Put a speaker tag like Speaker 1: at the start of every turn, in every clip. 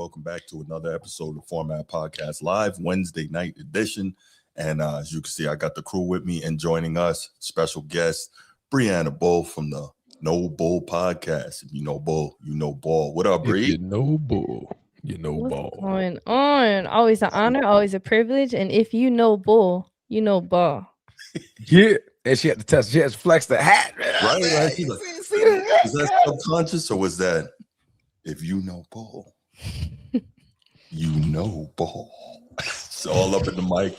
Speaker 1: Welcome back to another episode of the Format Podcast Live, Wednesday night edition. And as you can see, I got the crew with me, and joining us, special guest, Brianna Bull from the No Bull Podcast. If you know Bull, you know ball. What up, Bree?
Speaker 2: If you know Bull, you know
Speaker 3: What's
Speaker 2: ball.
Speaker 3: going on? Always an honor, always a privilege. And if you know bull, you know ball.
Speaker 2: Yeah. And she had to test, she had to flex the hat.
Speaker 1: Right?
Speaker 2: See
Speaker 1: that? Was that subconscious, or was that, if you know bull, you know ball? It's all up in the mic,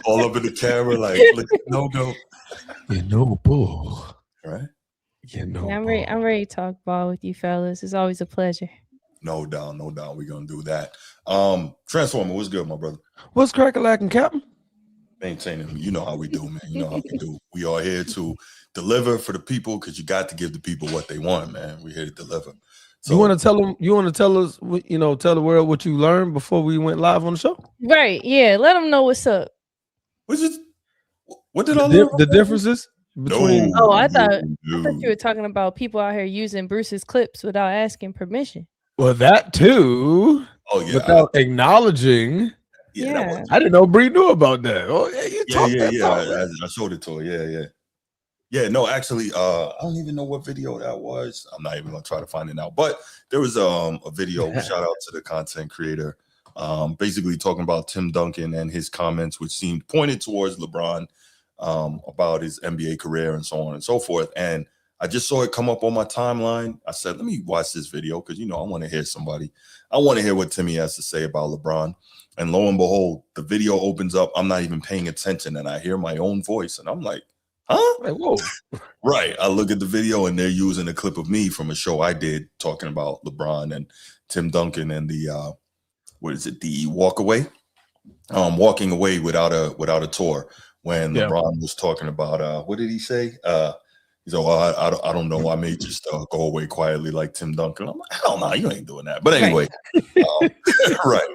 Speaker 1: all up in the camera, like, look, no.
Speaker 2: You know Bull.
Speaker 1: Right?
Speaker 2: You know
Speaker 3: Yeah, I'm ready to talk ball with you fellas. It's always a pleasure.
Speaker 1: No doubt. We're gonna do that. Transformer, what's good, my brother?
Speaker 2: What's crack-a-lackin', Captain?
Speaker 1: Maintaining, you know how we do, man. You know how we do. We are here to deliver for the people, because you got to give the people what they want, man. We're here to deliver. So,
Speaker 2: you want to tell them? You want to tell us? Tell the world what you learned before we went live on the show.
Speaker 3: Right? Yeah. Let them know what's up.
Speaker 1: What did
Speaker 2: the differences between?
Speaker 3: I thought you were talking about people out here using Bruce's clips without asking permission.
Speaker 2: Well, that too.
Speaker 1: Oh yeah.
Speaker 2: Without acknowledging.
Speaker 3: Yeah.
Speaker 2: I didn't know Bree knew about that. Oh yeah,
Speaker 1: yeah. I showed it to her. Yeah. No, actually, I don't even know what video that was. I'm not even gonna try to find it now. But there was a video. Shout out to the content creator. Basically talking about Tim Duncan and his comments, which seemed pointed towards LeBron, about his NBA career and so on and so forth. And I just saw it come up on my timeline. I said, let me watch this video, because I want to hear somebody. I want to hear what Timmy has to say about LeBron. And lo and behold, the video opens up. I'm not even paying attention, and I hear my own voice, and I'm like, huh?
Speaker 2: Like, whoa.
Speaker 1: Right. I look at the video, and they're using a clip of me from a show I did talking about LeBron and Tim Duncan and the the walking away without a tour, when LeBron was talking about what did he say? He's like, well, I don't know. I may just go away quietly like Tim Duncan. I'm like, hell no, you ain't doing that. But anyway, right.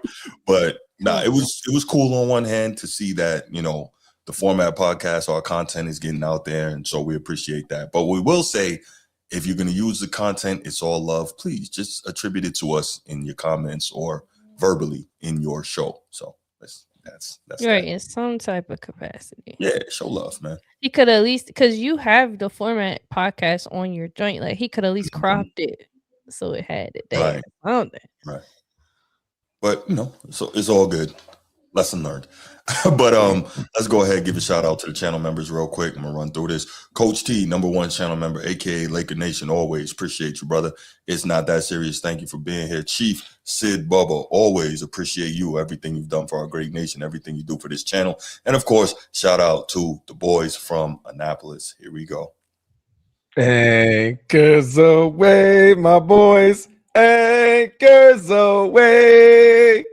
Speaker 1: But it was cool on one hand to see that, the Format Podcast, our content is getting out there. And so we appreciate that. But we will say, if you're going to use the content, it's all love. Please just attribute it to us in your comments or verbally in your show. So that's
Speaker 3: right, in some type of capacity.
Speaker 1: Yeah, show love, man.
Speaker 3: He could at least, because you have the Format Podcast on your joint, like he could at least cropped it so it had it there.
Speaker 1: Right. But so it's all good. Lesson learned. But let's go ahead and give a shout out to the channel members real quick. I'm gonna run through this. Coach T, #1 channel member, aka Laker Nation, always appreciate you, brother. It's not that serious. Thank you for being here. Chief Sid Bubba, always appreciate you, everything you've done for our great nation, everything you do for this channel. And of course, shout out to the boys from Annapolis. Here we go.
Speaker 2: Anchors away, my boys. Anchors away.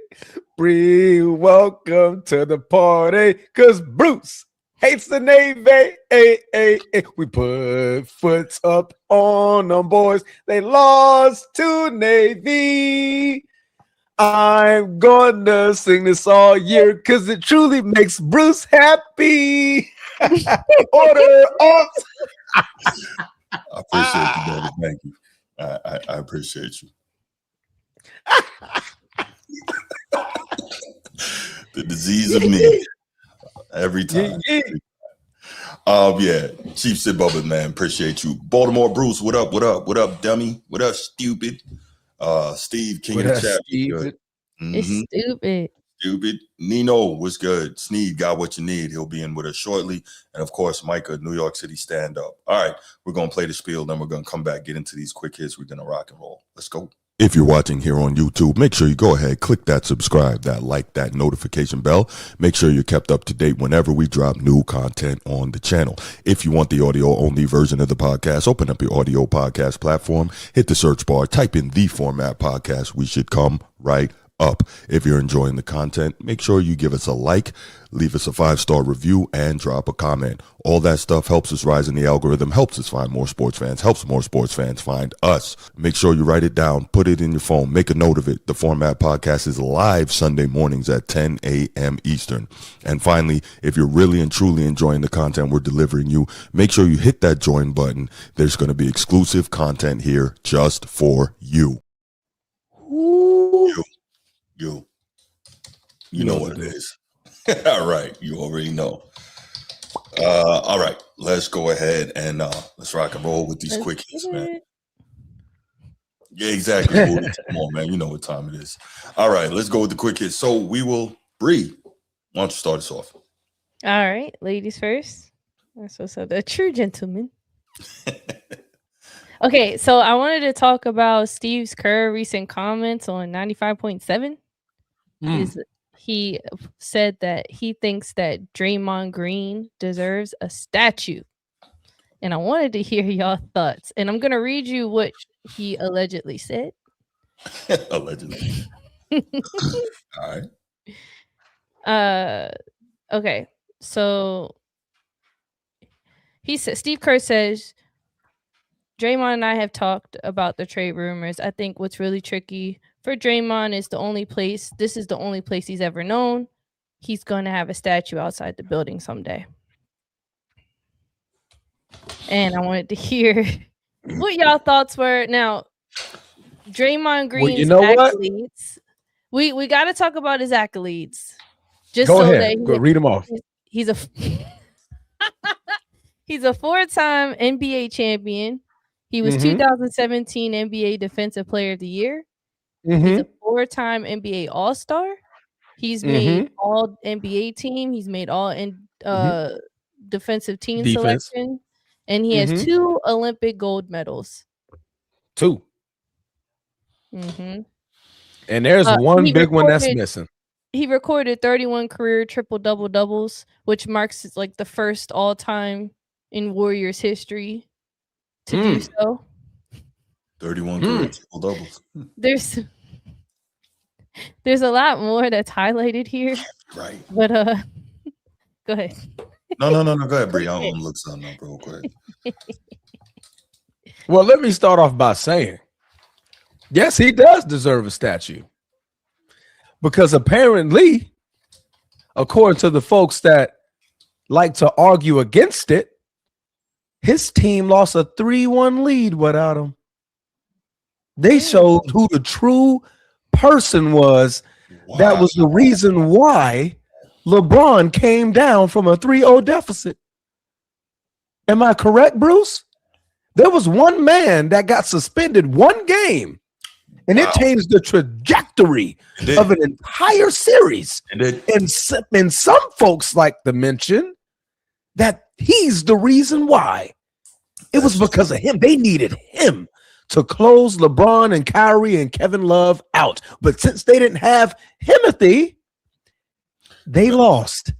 Speaker 2: Bree, welcome to the party, because Bruce hates the Navy. We put foots up on them boys. They lost to Navy. I'm gonna sing this all year, because it truly makes Bruce happy. Order up.
Speaker 1: I appreciate you, brother. Thank you. I appreciate you. The disease of me every time. Chief Sid Bubba, man, appreciate you. Baltimore Bruce, what up, dummy? What up, stupid? Steve, king of the chat.
Speaker 3: It's
Speaker 1: Stupid. Nino, what's good? Sneed got what you need. He'll be in with us shortly. And of course, Micah, New York City stand up. All right, we're gonna play the spiel, then we're gonna come back, get into these quick hits. We're gonna rock and roll. Let's go. If you're watching here on YouTube, make sure you go ahead, click that subscribe, that like, that notification bell. Make sure you're kept up to date whenever we drop new content on the channel. If you want the audio-only version of the podcast, open up your audio podcast platform, hit the search bar, type in The Format Podcast. We should come right up. If you're enjoying the content, make sure you give us a like, leave us a 5-star review, and drop a comment. All that stuff helps us rise in the algorithm, helps us find more sports fans, helps more sports fans find us. Make sure you write it down, put it in your phone, make a note of it. The Format Podcast is live Sunday mornings at 10 a.m. Eastern. And finally, if you're really and truly enjoying the content we're delivering you, make sure you hit that join button. There's going to be exclusive content here just for you.
Speaker 2: Ooh.
Speaker 1: You know what it is. All right, you already know. All right, let's go ahead and let's rock and roll with these quick hits, man. Yeah, exactly. Come on, man. You know what time it is. All right, let's go with the quick hits. So we will, Bree, why don't you start us off?
Speaker 3: All right, ladies first. That's what's up. The true gentleman. Okay, so I wanted to talk about Steve Kerr's recent comments on 95.7. He said that he thinks that Draymond Green deserves a statue. And I wanted to hear y'all thoughts. And I'm going to read you what he allegedly said.
Speaker 1: Allegedly. All right.
Speaker 3: Okay. So he said, Steve Kerr says, Draymond and I have talked about the trade rumors. I think what's really tricky for Draymond is this is the only place he's ever known. He's going to have a statue outside the building someday. And I wanted to hear what y'all thoughts were. Now, Draymond Green's accolades. We got to talk about his accolades. Just
Speaker 2: go ahead. Go read them off.
Speaker 3: He's a he's a 4-time NBA champion. He was 2017 NBA Defensive Player of the Year. He's a 4-time NBA All-Star. He's made all NBA team. He's made all defensive team selection. And he has 2 Olympic gold medals.
Speaker 2: 2. And there's one big one that's missing.
Speaker 3: He recorded 31 career triple-double doubles, which marks like the first all-time in Warriors history to do so.
Speaker 1: 31 career triple doubles.
Speaker 3: There's a lot more that's highlighted here.
Speaker 1: Right.
Speaker 3: But go ahead.
Speaker 1: No. Go ahead, Bree. I don't look something up, bro. Go ahead.
Speaker 2: Well, let me start off by saying, yes, he does deserve a statue. Because apparently, according to the folks that like to argue against it, his team lost a 3-1 lead without him. They showed who the true person was. Wow. That was the reason why LeBron came down from a 3-0 deficit. Am I correct, Bruce? There was one man that got suspended 1 game, and it changed the trajectory of an entire series. And some folks like to mention that he's the reason why. It was because of him. They needed him to close LeBron and Kyrie and Kevin Love out. But since they didn't have Timothy, they lost.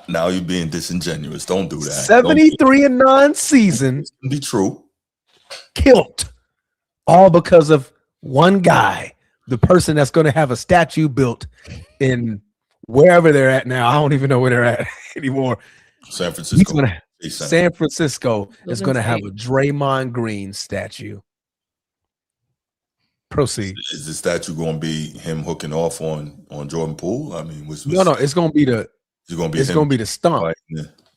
Speaker 1: Now you're being disingenuous. Don't do that.
Speaker 2: 73-9 season.
Speaker 1: Be true.
Speaker 2: Killed. All because of one guy, the person that's going to have a statue built in wherever they're at now. I don't even know where they're at anymore.
Speaker 1: San Francisco.
Speaker 2: San Francisco is going to have a Draymond Green statue. Proceed.
Speaker 1: Is the statue going to be him hooking off on Jordan Poole? I mean,
Speaker 2: no. It's going to be the. It's going to be the stomp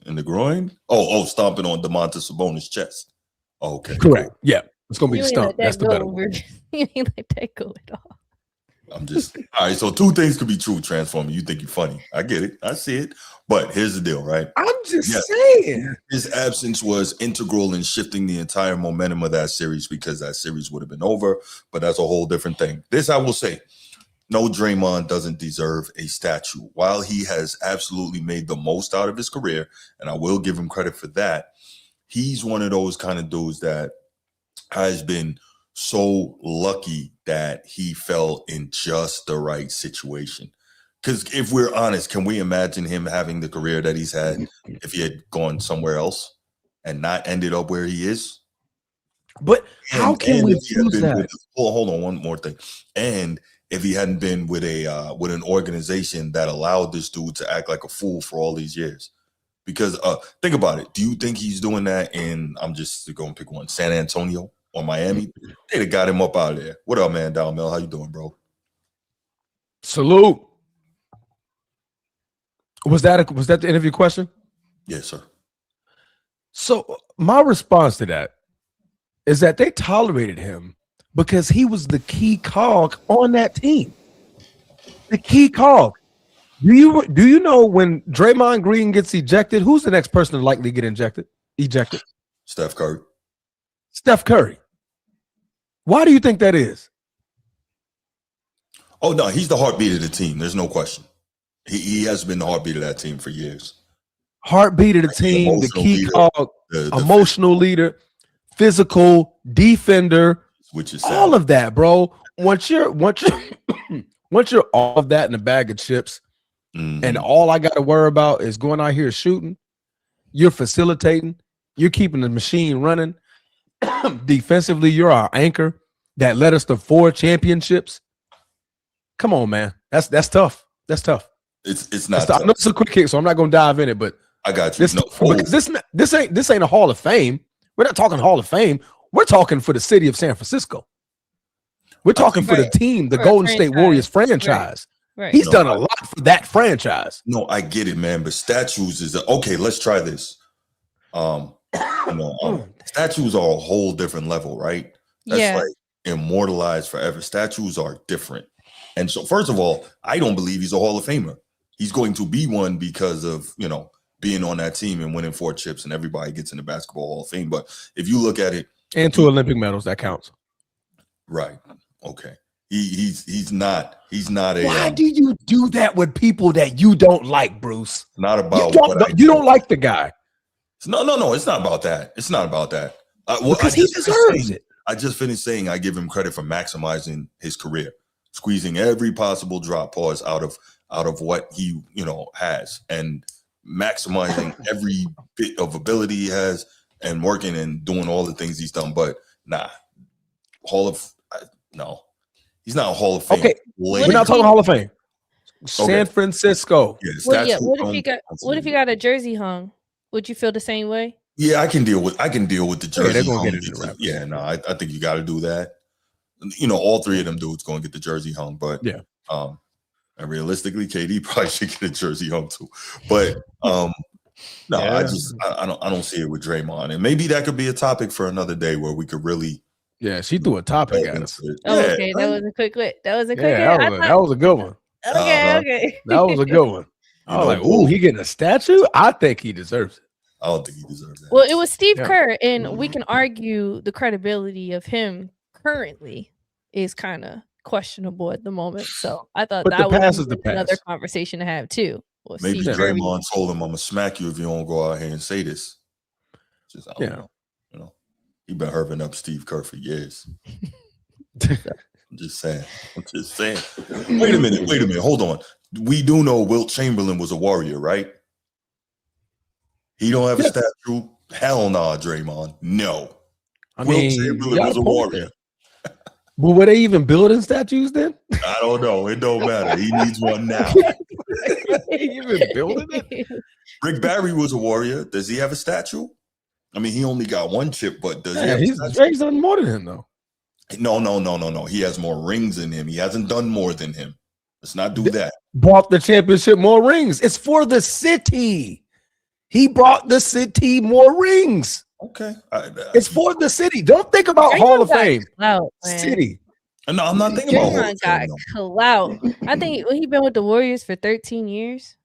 Speaker 1: in the groin. Oh, stomping on Domantas Sabonis' chest. Oh, okay,
Speaker 2: correct. Cool. Yeah, it's going to be the stomp. That's the better one.
Speaker 3: You ain't let that go at all.
Speaker 1: I'm just all right. So 2 things could be true. Transformer. You think you're funny? I get it. I see it. But here's the deal, right?
Speaker 2: I'm just saying
Speaker 1: his absence was integral in shifting the entire momentum of that series because that series would have been over. But that's a whole different thing. This I will say. No, Draymond doesn't deserve a statue. While he has absolutely made the most out of his career, and I will give him credit for that, he's one of those kind of dudes that has been so lucky that he fell in just the right situation. Because if we're honest, can we imagine him having the career that he's had if he had gone somewhere else and not ended up where he is?
Speaker 2: But how can we choose that?
Speaker 1: Hold on, one more thing. And if he hadn't been with an organization that allowed this dude to act like a fool for all these years. Because think about it. Do you think he's doing that in, I'm just going to pick one, San Antonio or Miami? They'd have got him up out of there. What up, man? Dalmel, how you doing, bro?
Speaker 2: Salute. Was that the interview question?
Speaker 1: Yes, sir.
Speaker 2: So my response to that is that they tolerated him because he was the key cog on that team. The key cog. Do you know when Draymond Green gets ejected, who's the next person to likely get ejected?
Speaker 1: Steph Curry.
Speaker 2: Steph Curry. Why do you think that is?
Speaker 1: Oh, no, he's the heartbeat of the team. There's no question. He has been the heartbeat of that team for years.
Speaker 2: Heartbeat of the team, the key
Speaker 1: leader,
Speaker 2: cog, emotional leader, physical defender,
Speaker 1: which is
Speaker 2: all
Speaker 1: sad.
Speaker 2: of that, bro. Once you're all of that in a bag of chips, and all I got to worry about is going out here shooting, you're facilitating, you're keeping the machine running. Defensively, you're our anchor that led us to 4 championships. Come on, man. That's tough. That's tough.
Speaker 1: It's not tough.
Speaker 2: I know it's a quick kick, so I'm not going to dive in it, but
Speaker 1: I got you.
Speaker 2: Because this ain't a Hall of Fame. We're not talking Hall of Fame. We're talking for the city of San Francisco. We're talking for the team, the Golden State Warriors franchise. Right. He's done a lot for that franchise.
Speaker 1: No, I get it, man. But statues is okay. Let's try this. Statues are a whole different level, right? That's like immortalized forever. Statues are different. And so, first of all, I don't believe he's a Hall of Famer. He's going to be one because of, being on that team and winning 4 chips, and everybody gets in the Basketball Hall of Fame. But if you look at it,
Speaker 2: and 2 Olympic medals, that counts.
Speaker 1: Right. Okay. He's not a.
Speaker 2: Why do you do that with people that you don't like, Bruce?
Speaker 1: Not about
Speaker 2: you don't like the guy.
Speaker 1: No. It's not about that. It's not about that.
Speaker 2: Because he deserves it.
Speaker 1: I just finished saying I give him credit for maximizing his career, squeezing every possible drop pause out of what he has, and maximizing every bit of ability he has, and working and doing all the things he's done. But no, he's not a Hall of Fame.
Speaker 2: Okay, we're not talking Hall of Fame. San Francisco.
Speaker 1: Yeah,
Speaker 3: what if he got a jersey hung? Would you feel the same way?
Speaker 1: Yeah, I can deal with the jersey.
Speaker 2: They're gonna get it.
Speaker 1: Yeah, no, I think you got to do that. All 3 of them dudes going to get the jersey hung, but and realistically, KD probably should get a jersey hung too. But I don't see it with Draymond, and maybe that could be a topic for another day where we could really.
Speaker 2: Yeah, she threw a topic at us.
Speaker 3: Okay, that was a quick hit. That was a quick hit.
Speaker 2: That was a good one.
Speaker 3: Okay.
Speaker 2: That was a good one. I was like, ooh, he getting a statue? I think he deserves it.
Speaker 1: I don't think he deserves that.
Speaker 3: Well, it was Steve Kerr, and we can argue the credibility of him currently is kind of questionable at the moment. So I thought that was another conversation to have too.
Speaker 1: Well, maybe Draymond told him, "I'm gonna smack you if you don't go out here and say this." Just I don't know. He been herping up Steve Kerr for years. I'm just saying. Wait a minute. Hold on. We do know Wilt Chamberlain was a Warrior, right? He don't have a statue. Hell nah, Draymond. No.
Speaker 2: Wilt
Speaker 1: Chamberlain was a Warrior.
Speaker 2: But were they even building statues then?
Speaker 1: I don't know. It don't matter. He needs one now.
Speaker 2: Even building it?
Speaker 1: Rick Barry was a Warrior. Does he have a statue? I mean, he only got 1 chip, but does he have a statue?
Speaker 2: He's done more than him, though.
Speaker 1: No. He has more rings than him. He hasn't done more than him. Let's not do that.
Speaker 2: Brought the championship more rings. It's for the city. He brought the city more rings.
Speaker 1: Okay.
Speaker 2: It's for the city. Don't think about Hall of Fame. City.
Speaker 1: No, I'm not thinking about Hall of Fame.
Speaker 3: Clout. I think he's been with the Warriors for 13 years.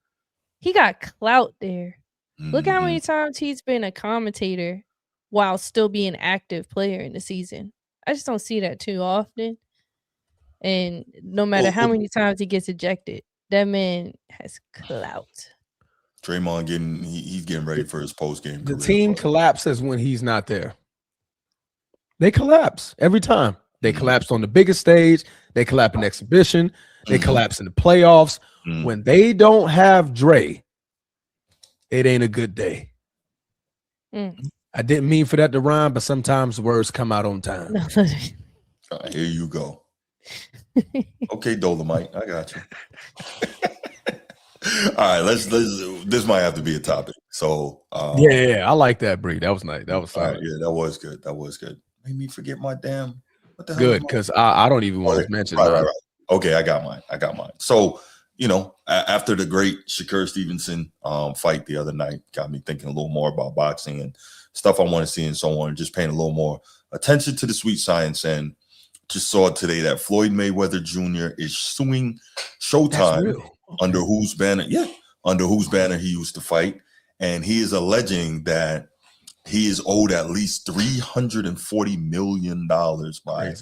Speaker 3: He got clout there. Look how many times he's been a commentator while still being an active player in the season. I just don't see that too often. And no matter how many times he gets ejected, that man has clout.
Speaker 1: Draymond he's getting ready for his post-game career.
Speaker 2: The team collapses when he's not there. They collapse every time. They collapsed on the biggest stage. They collapse in exhibition. They collapse in the playoffs. When they don't have Dre, it ain't a good day. I didn't mean for that to rhyme, but sometimes words come out on time.
Speaker 1: Here you go. Okay, Dolomite, I got you. All right, this might have to be a topic. So
Speaker 2: I like that, Bree. That was nice. That was solid.
Speaker 1: Yeah, that was good. Made me forget my damn. What the hell?
Speaker 2: Good, because I don't even want to mention that.
Speaker 1: Right. Okay, I got mine. So after the great Shakur Stevenson fight the other night, got me thinking a little more about boxing and stuff I want to see and so on, just paying a little more attention to the sweet science. And just saw today that Floyd Mayweather Jr. is suing Showtime under whose banner? Yeah, under whose banner he used to fight, and he is alleging that he is owed at least $340 million by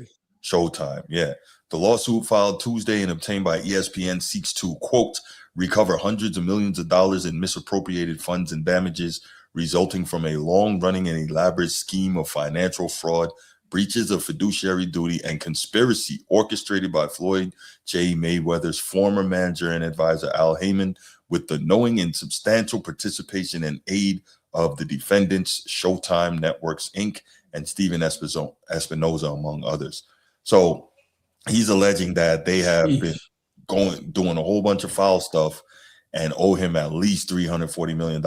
Speaker 1: Showtime. Yeah. The lawsuit filed Tuesday and obtained by ESPN seeks to, quote, recover hundreds of millions of dollars in misappropriated funds and damages resulting from a long-running and elaborate scheme of financial fraud, breaches of fiduciary duty, and conspiracy orchestrated by Floyd J. Mayweather's former manager and advisor Al Heyman, with the knowing and substantial participation and aid of the defendants, Showtime Networks, Inc., and Steven Espinoza, among others. So he's alleging that they have been doing a whole bunch of foul stuff and owe him at least $340 million.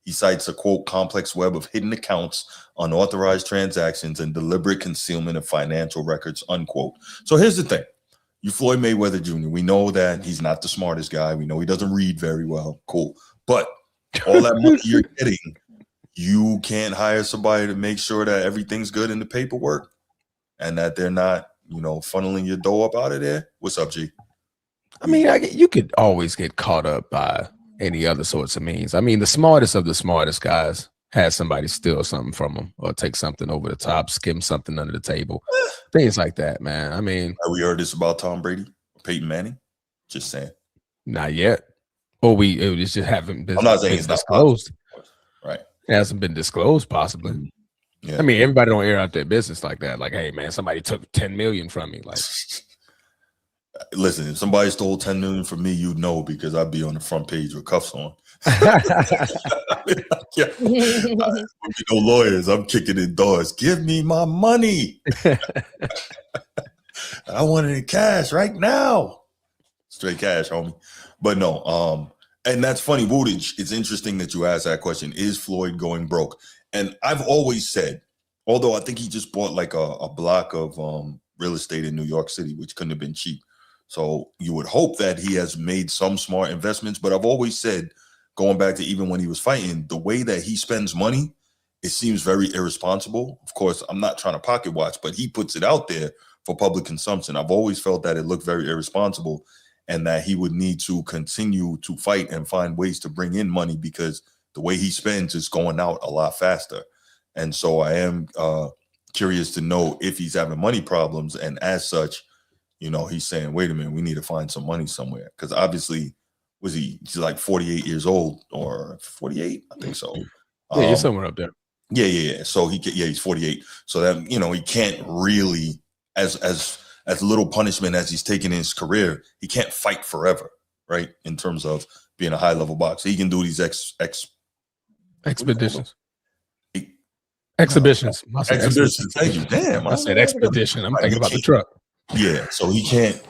Speaker 1: He cites a, quote, complex web of hidden accounts, unauthorized transactions, and deliberate concealment of financial records, unquote. So here's the thing. You Floyd Mayweather Jr., we know that he's not the smartest guy. We know he doesn't read very well. Cool. But all that money you're getting, you can't hire somebody to make sure that everything's good in the paperwork and that they're not, funneling your dough up out of there. What's up, G?
Speaker 2: I mean, you could always get caught up by any other sorts of means. I mean, the smartest of the smartest guys had somebody steal something from them or take something over the top, skim something under the table, things like that, man. I mean,
Speaker 1: have we heard this about Tom Brady, Peyton Manning? Just saying.
Speaker 2: Not yet. Or it just haven't been,
Speaker 1: I'm not saying it's
Speaker 2: disclosed.
Speaker 1: Right.
Speaker 2: It hasn't been disclosed, possibly. Yeah. I mean, everybody don't air out their business like that. Like, hey, man, somebody took $10 million from me. Like,
Speaker 1: listen, if somebody stole $10 million from me, you'd know because I'd be on the front page with cuffs on. No lawyers. I'm kicking in doors. Give me my money. I want it in cash right now. Straight cash, homie. But no, and that's funny, Woodage. It's interesting that you asked that question. Is Floyd going broke? And I've always said, although I think he just bought like a block of real estate in New York City, which couldn't have been cheap. So you would hope that he has made some smart investments. But I've always said, going back to even when he was fighting, the way that he spends money, it seems very irresponsible. Of course, I'm not trying to pocket watch, but he puts it out there for public consumption. I've always felt that it looked very irresponsible and that he would need to continue to fight and find ways to bring in money because the way he spends is going out a lot faster. And so I am curious to know if he's having money problems. And as such, he's saying, wait a minute, we need to find some money somewhere. Because obviously, he's like 48 years old or 48? I think so.
Speaker 2: Yeah, he's somewhere up there.
Speaker 1: Yeah. So he's 48. So that, he can't really, as little punishment as he's taken in his career, he can't fight forever, right? In terms of being a high level boxer. He can do these
Speaker 2: expeditions.
Speaker 1: Exhibitions. Thank you. Damn.
Speaker 2: I said expedition. I'm thinking about the truck.
Speaker 1: Yeah. So he can't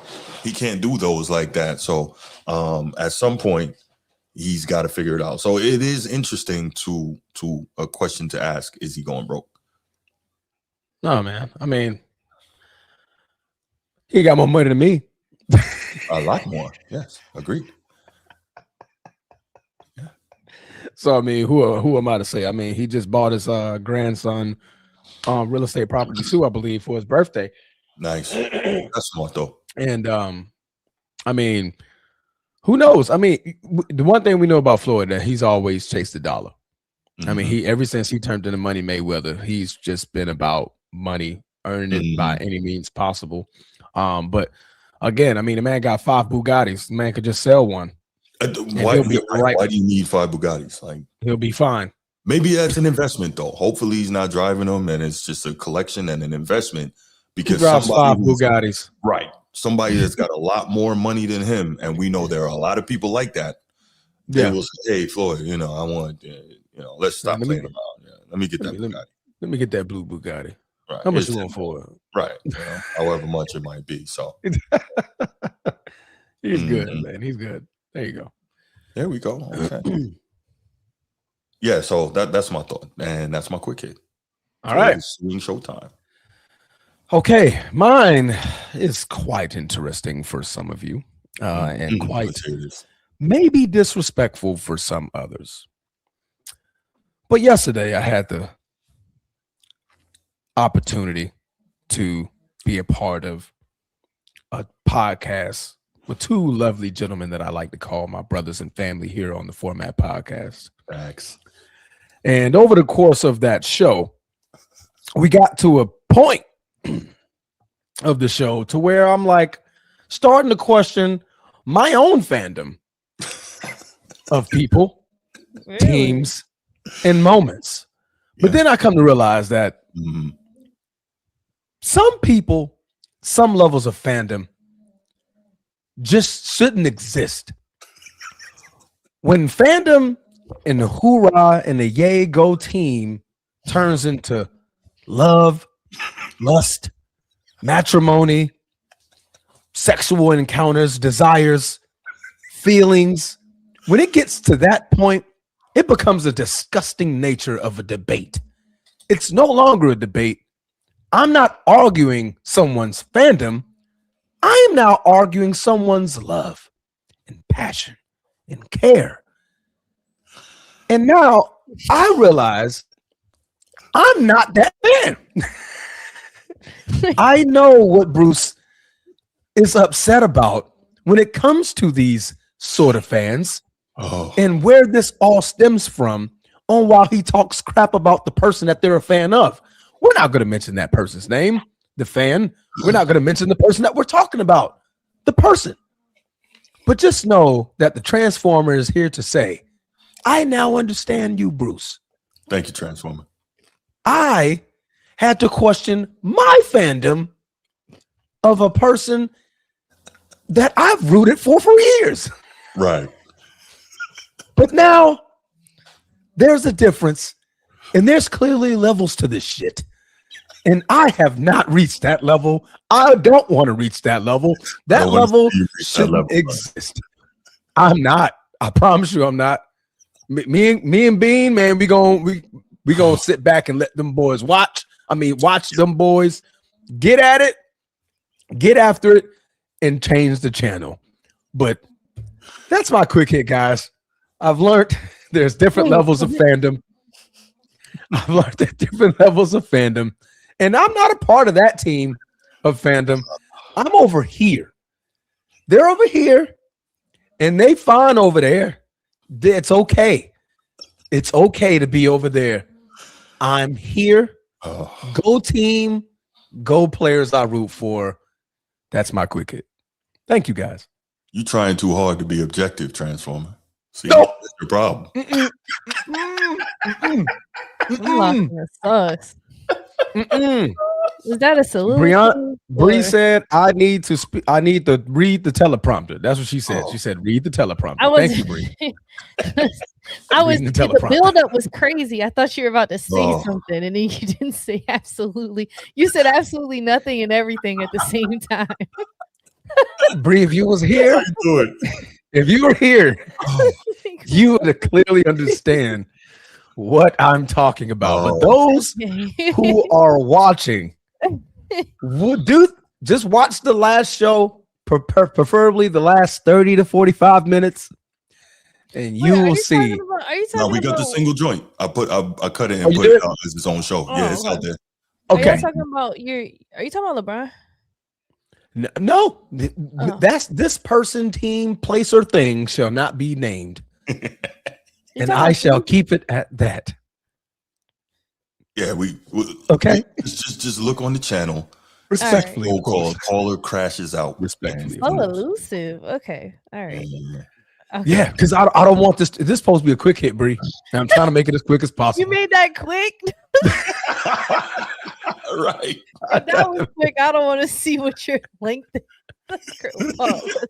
Speaker 1: do those like that. So at some point he's got to figure it out. So it is interesting to a question to ask, is he going broke?
Speaker 2: No, man. I mean, he got more money than me.
Speaker 1: A lot more. Yes. Agreed.
Speaker 2: So I mean, who am I to say? I mean, he just bought his grandson real estate property too, I believe, for his birthday.
Speaker 1: Nice. That's smart though.
Speaker 2: And I mean, who knows? I mean, the one thing we know about Floyd that he's always chased the dollar. Mm-hmm. I mean, ever since he turned into Money Mayweather, he's just been about money, earning it by any means possible. But again, I mean, the man got 5 Bugattis. The man could just sell one.
Speaker 1: Why do you need 5 Bugattis? Like,
Speaker 2: he'll be fine.
Speaker 1: Maybe that's an investment though. Hopefully he's not driving them and it's just a collection and an investment because
Speaker 2: he drives 5 Bugattis.
Speaker 1: Right. Somebody that's got a lot more money than him. And we know there are a lot of people like that. They will say, hey, Floyd, I want, let's stop playing around. Yeah, let me get that Bugatti.
Speaker 2: Let me get that blue Bugatti.
Speaker 1: Right.
Speaker 2: How much you want for it?
Speaker 1: Right. However much it might be. So
Speaker 2: he's good, man. He's good. There you go.
Speaker 1: There we go. Okay. Yeah, so that's my thought. And that's my quick hit.
Speaker 2: All right.
Speaker 1: Swing Showtime.
Speaker 2: Okay. Mine is quite interesting for some of you. And quite maybe disrespectful for some others. But yesterday I had the opportunity to be a part of a podcast with two lovely gentlemen that I like to call my brothers and family here on the Format Podcast.
Speaker 1: Thanks.
Speaker 2: And over the course of that show, we got to a point of the show to where I'm like starting to question my own fandom of people,
Speaker 3: Really?
Speaker 2: teams, and moments. But then I come to realize that some people, some levels of fandom just shouldn't exist. When fandom and the hoorah and the yay go team turns into love, lust, matrimony, sexual encounters, desires, feelings, when it gets to that point, it becomes a disgusting nature of a debate. It's no longer a debate. I'm not arguing someone's fandom. I am now arguing someone's love and passion and care. And now I realize I'm not that fan. I know what Bruce is upset about when it comes to these sort of fans and where this all stems from on while he talks crap about the person that they're a fan of. We're not going to mention that person's name, the fan. We're not going to mention the person that we're talking about, the person. But just know that the Transformer is here to say, I now understand you, Bruce.
Speaker 1: Thank you, Transformer.
Speaker 2: I had to question my fandom of a person that I've rooted for years.
Speaker 1: Right.
Speaker 2: But now there's a difference, and there's clearly levels to this shit. And I have not reached that level. I don't want to reach that level. That level shouldn't exist. I'm not. I promise you I'm not. Me and Bean, man, we gonna sit back and let them boys watch. Watch them boys get at it, get after it, and change the channel. But that's my quick hit, guys. I've learned there's different levels of fandom. I've learned there's different levels of fandom. And I'm not a part of that team of fandom. I'm over here. They're over here, and they fine over there. It's okay. It's okay to be over there. I'm here. Go team. Go players I root for. That's my quick hit. Thank you, guys.
Speaker 1: You trying too hard to be objective, Transformer. See,
Speaker 2: Nope.
Speaker 1: that's your problem.
Speaker 3: I'm lost in the sauce. Is that a salute?
Speaker 2: Bree said, "I need to read the teleprompter." That's what she said. She said, "Read the teleprompter." Thank you, Bree.
Speaker 3: The buildup was crazy. I thought you were about to say something, and then you didn't say absolutely. You said absolutely nothing and everything at the same time.
Speaker 2: Bree, if you was here, if you were here, you would clearly understand what I'm talking about. But those who are watching would just watch the last show, preferably the last 30 to 45 minutes, and you will see.
Speaker 1: No, we got the single joint. I cut it and put it out as its own show. Yeah, it's out there.
Speaker 2: Okay.
Speaker 3: Are you talking about LeBron?
Speaker 2: No, that's this person, team, place, or thing shall not be named. And I shall keep it at that.
Speaker 1: Yeah, we
Speaker 2: okay.
Speaker 1: Just look on the channel.
Speaker 2: Respectfully,
Speaker 1: right. Caller crashes out.
Speaker 2: Respectfully,
Speaker 3: elusive. Okay, all right.
Speaker 2: Okay. Yeah, because I don't want this. This is supposed to be a quick hit, Bree. And I'm trying to make it as quick as possible.
Speaker 3: You made that quick.
Speaker 1: Right.
Speaker 3: If that was quick. I don't want to see what your length is.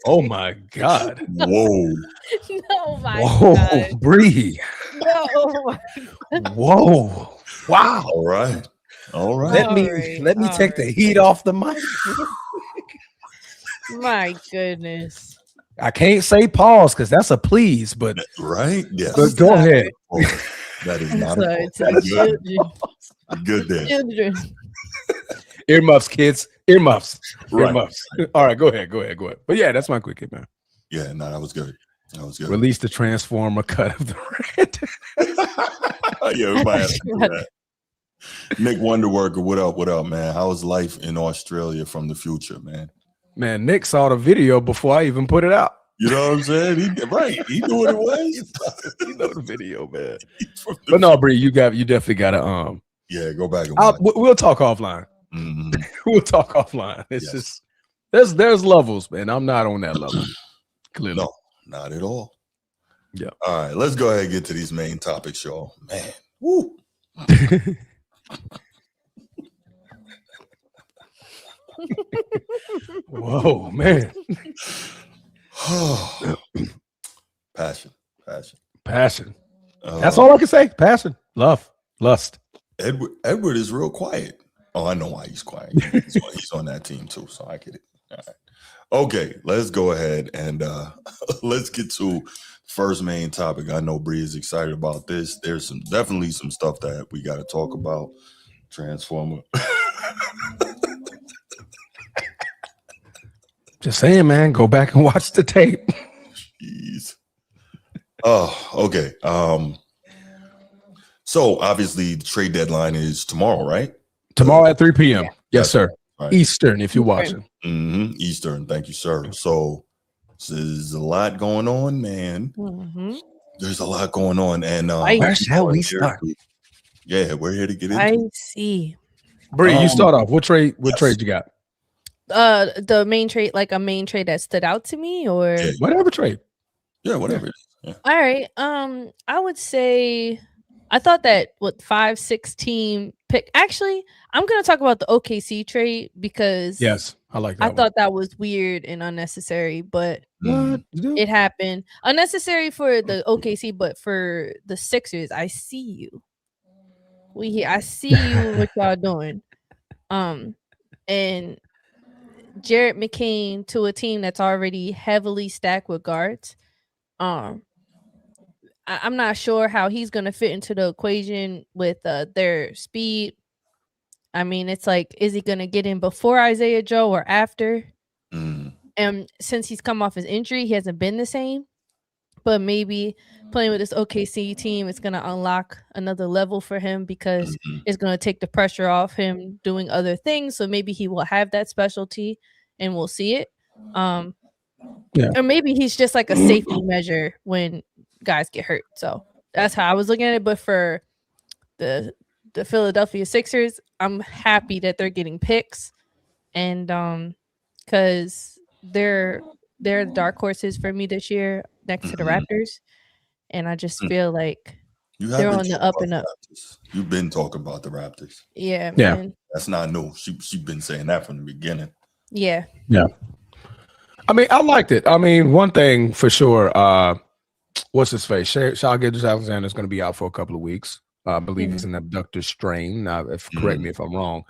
Speaker 2: Oh my God.
Speaker 1: Whoa.
Speaker 3: No, my God.
Speaker 2: Bree.
Speaker 3: No.
Speaker 2: Whoa. Wow.
Speaker 1: All right.
Speaker 2: Let me take the heat off the mic.
Speaker 3: My goodness.
Speaker 2: I can't say pause because that's a please, but
Speaker 1: right. Yes.
Speaker 2: But go ahead.
Speaker 1: That is not good there.
Speaker 2: Earmuffs, kids. Earmuffs.
Speaker 1: Right.
Speaker 2: Earmuffs. All right, go ahead. But yeah, that's my quick hit, man.
Speaker 1: Yeah, no, that was good.
Speaker 2: Release the Transformer cut of the rant.
Speaker 1: Yeah, we might have to do that. Nick Wonderworker, what up? What up, man? How's life in Australia from the future, man?
Speaker 2: Man, Nick saw the video before I even put it out.
Speaker 1: You know what I'm saying? He knew what it was.
Speaker 2: You know the video, man. But no, Bree, you definitely gotta
Speaker 1: yeah, go back and watch.
Speaker 2: We'll talk offline.
Speaker 1: Mm-hmm.
Speaker 2: We'll talk offline. It's just there's levels, man. I'm not on that level. Clearly.
Speaker 1: No, not at all.
Speaker 2: Yeah.
Speaker 1: All right, let's go ahead and get to these main topics, y'all. Man. Woo.
Speaker 2: Whoa, man.
Speaker 1: Passion.
Speaker 2: That's all I can say. Passion, love, lust.
Speaker 1: Edward is real quiet. Oh, I know why he's quiet. He's on that team too, so I get it. All right. Okay, let's go ahead and let's get to first main topic. I know Bree is excited about this. There's definitely some stuff that we got to talk about. Transformer.
Speaker 2: Just saying, man. Go back and watch the tape.
Speaker 1: Jeez. Oh, okay. So obviously the trade deadline is tomorrow, right?
Speaker 2: Tomorrow at 3 p.m. Yeah. Yes, sir.
Speaker 1: Right.
Speaker 2: Eastern, if you're watching.
Speaker 1: Mm-hmm. Eastern. Thank you, sir. So there's a lot going on, man.
Speaker 3: Mm-hmm.
Speaker 1: There's a lot going on, and
Speaker 2: where shall we start?
Speaker 1: Yeah, we're here to get into.
Speaker 3: I see.
Speaker 2: Bree, you start off. What trade you got?
Speaker 3: The main trade, like a main trade that stood out to me, or
Speaker 2: whatever trade.
Speaker 1: Yeah, whatever it is. Yeah.
Speaker 3: All right. I would say I thought that 5-6 team pick. Actually, I'm gonna talk about the OKC trade because
Speaker 2: yes, I like that.
Speaker 3: I thought that was weird and unnecessary, but it happened. Unnecessary for the OKC, but for the Sixers, I see you. I see you what y'all doing. And Jared McCain to a team that's already heavily stacked with guards. I'm not sure how he's going to fit into the equation with their speed. I mean, it's like, is he going to get in before Isaiah Joe or after? And since he's come off his injury, he hasn't been the same. But maybe playing with this OKC team is going to unlock another level for him because it's going to take the pressure off him doing other things. So maybe he will have that specialty and we'll see it. Or maybe he's just like a safety measure when guys get hurt. So that's how I was looking at it. But for the Philadelphia Sixers, I'm happy that they're getting picks, and because they're the dark horses for me this year next to the Raptors, and I just feel like they're on the up and up.
Speaker 1: You've been talking about the Raptors.
Speaker 3: Yeah, man.
Speaker 1: That's not new. She's been saying that from the beginning.
Speaker 3: Yeah.
Speaker 2: I mean, I liked it. I mean, one thing for sure. What's his face? Shai Gilgeous-Alexander is going to be out for a couple of weeks. I believe he's an abductor strain. Now, correct me if I'm wrong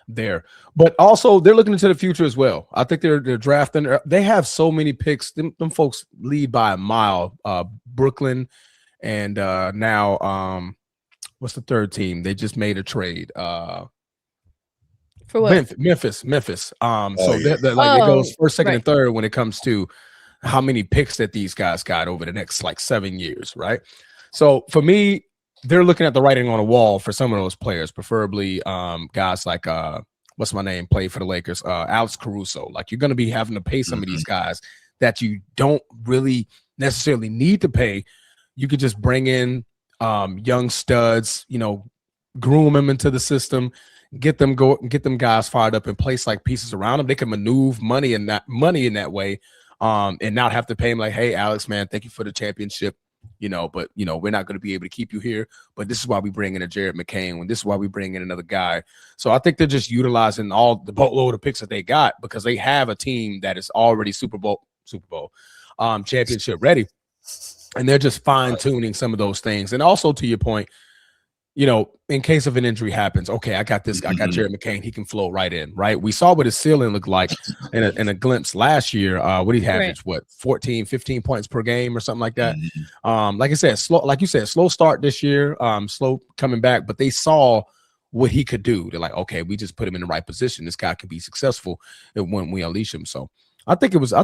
Speaker 2: there. But also, they're looking into the future as well. I think they're drafting. They have so many picks. Them folks lead by a mile. Brooklyn and now what's the third team? They just made a trade.
Speaker 3: For what?
Speaker 2: Memphis. They're like it goes first, second, and third when it comes to how many picks that these guys got over the next like 7 years, right? So for me, they're looking at the writing on the wall for some of those players, preferably guys like what's my name, played for the Lakers, Alex Caruso. Like, you're going to be having to pay some of these guys that you don't really necessarily need to pay. You could just bring in young studs, groom them into the system, get them guys fired up and place like pieces around them. They can maneuver money in that way, and not have to pay him like, hey, Alex, man, thank you for the championship. But we're not going to be able to keep you here. But this is why we bring in a Jared McCain. This is why we bring in another guy. So I think they're just utilizing all the boatload of picks that they got because they have a team that is already Super Bowl championship ready, and they're just fine tuning some of those things. And also, to your point, in case of an injury happens, okay, I got this. I got Jared McCain. He can flow right in, right? We saw what his ceiling looked like in a glimpse last year. What he averaged, 14, 15 points per game or something like that. Like I said, slow start this year, slow coming back, but they saw what he could do. They're like, okay, we just put him in the right position. This guy could be successful when we unleash him. So I think it was a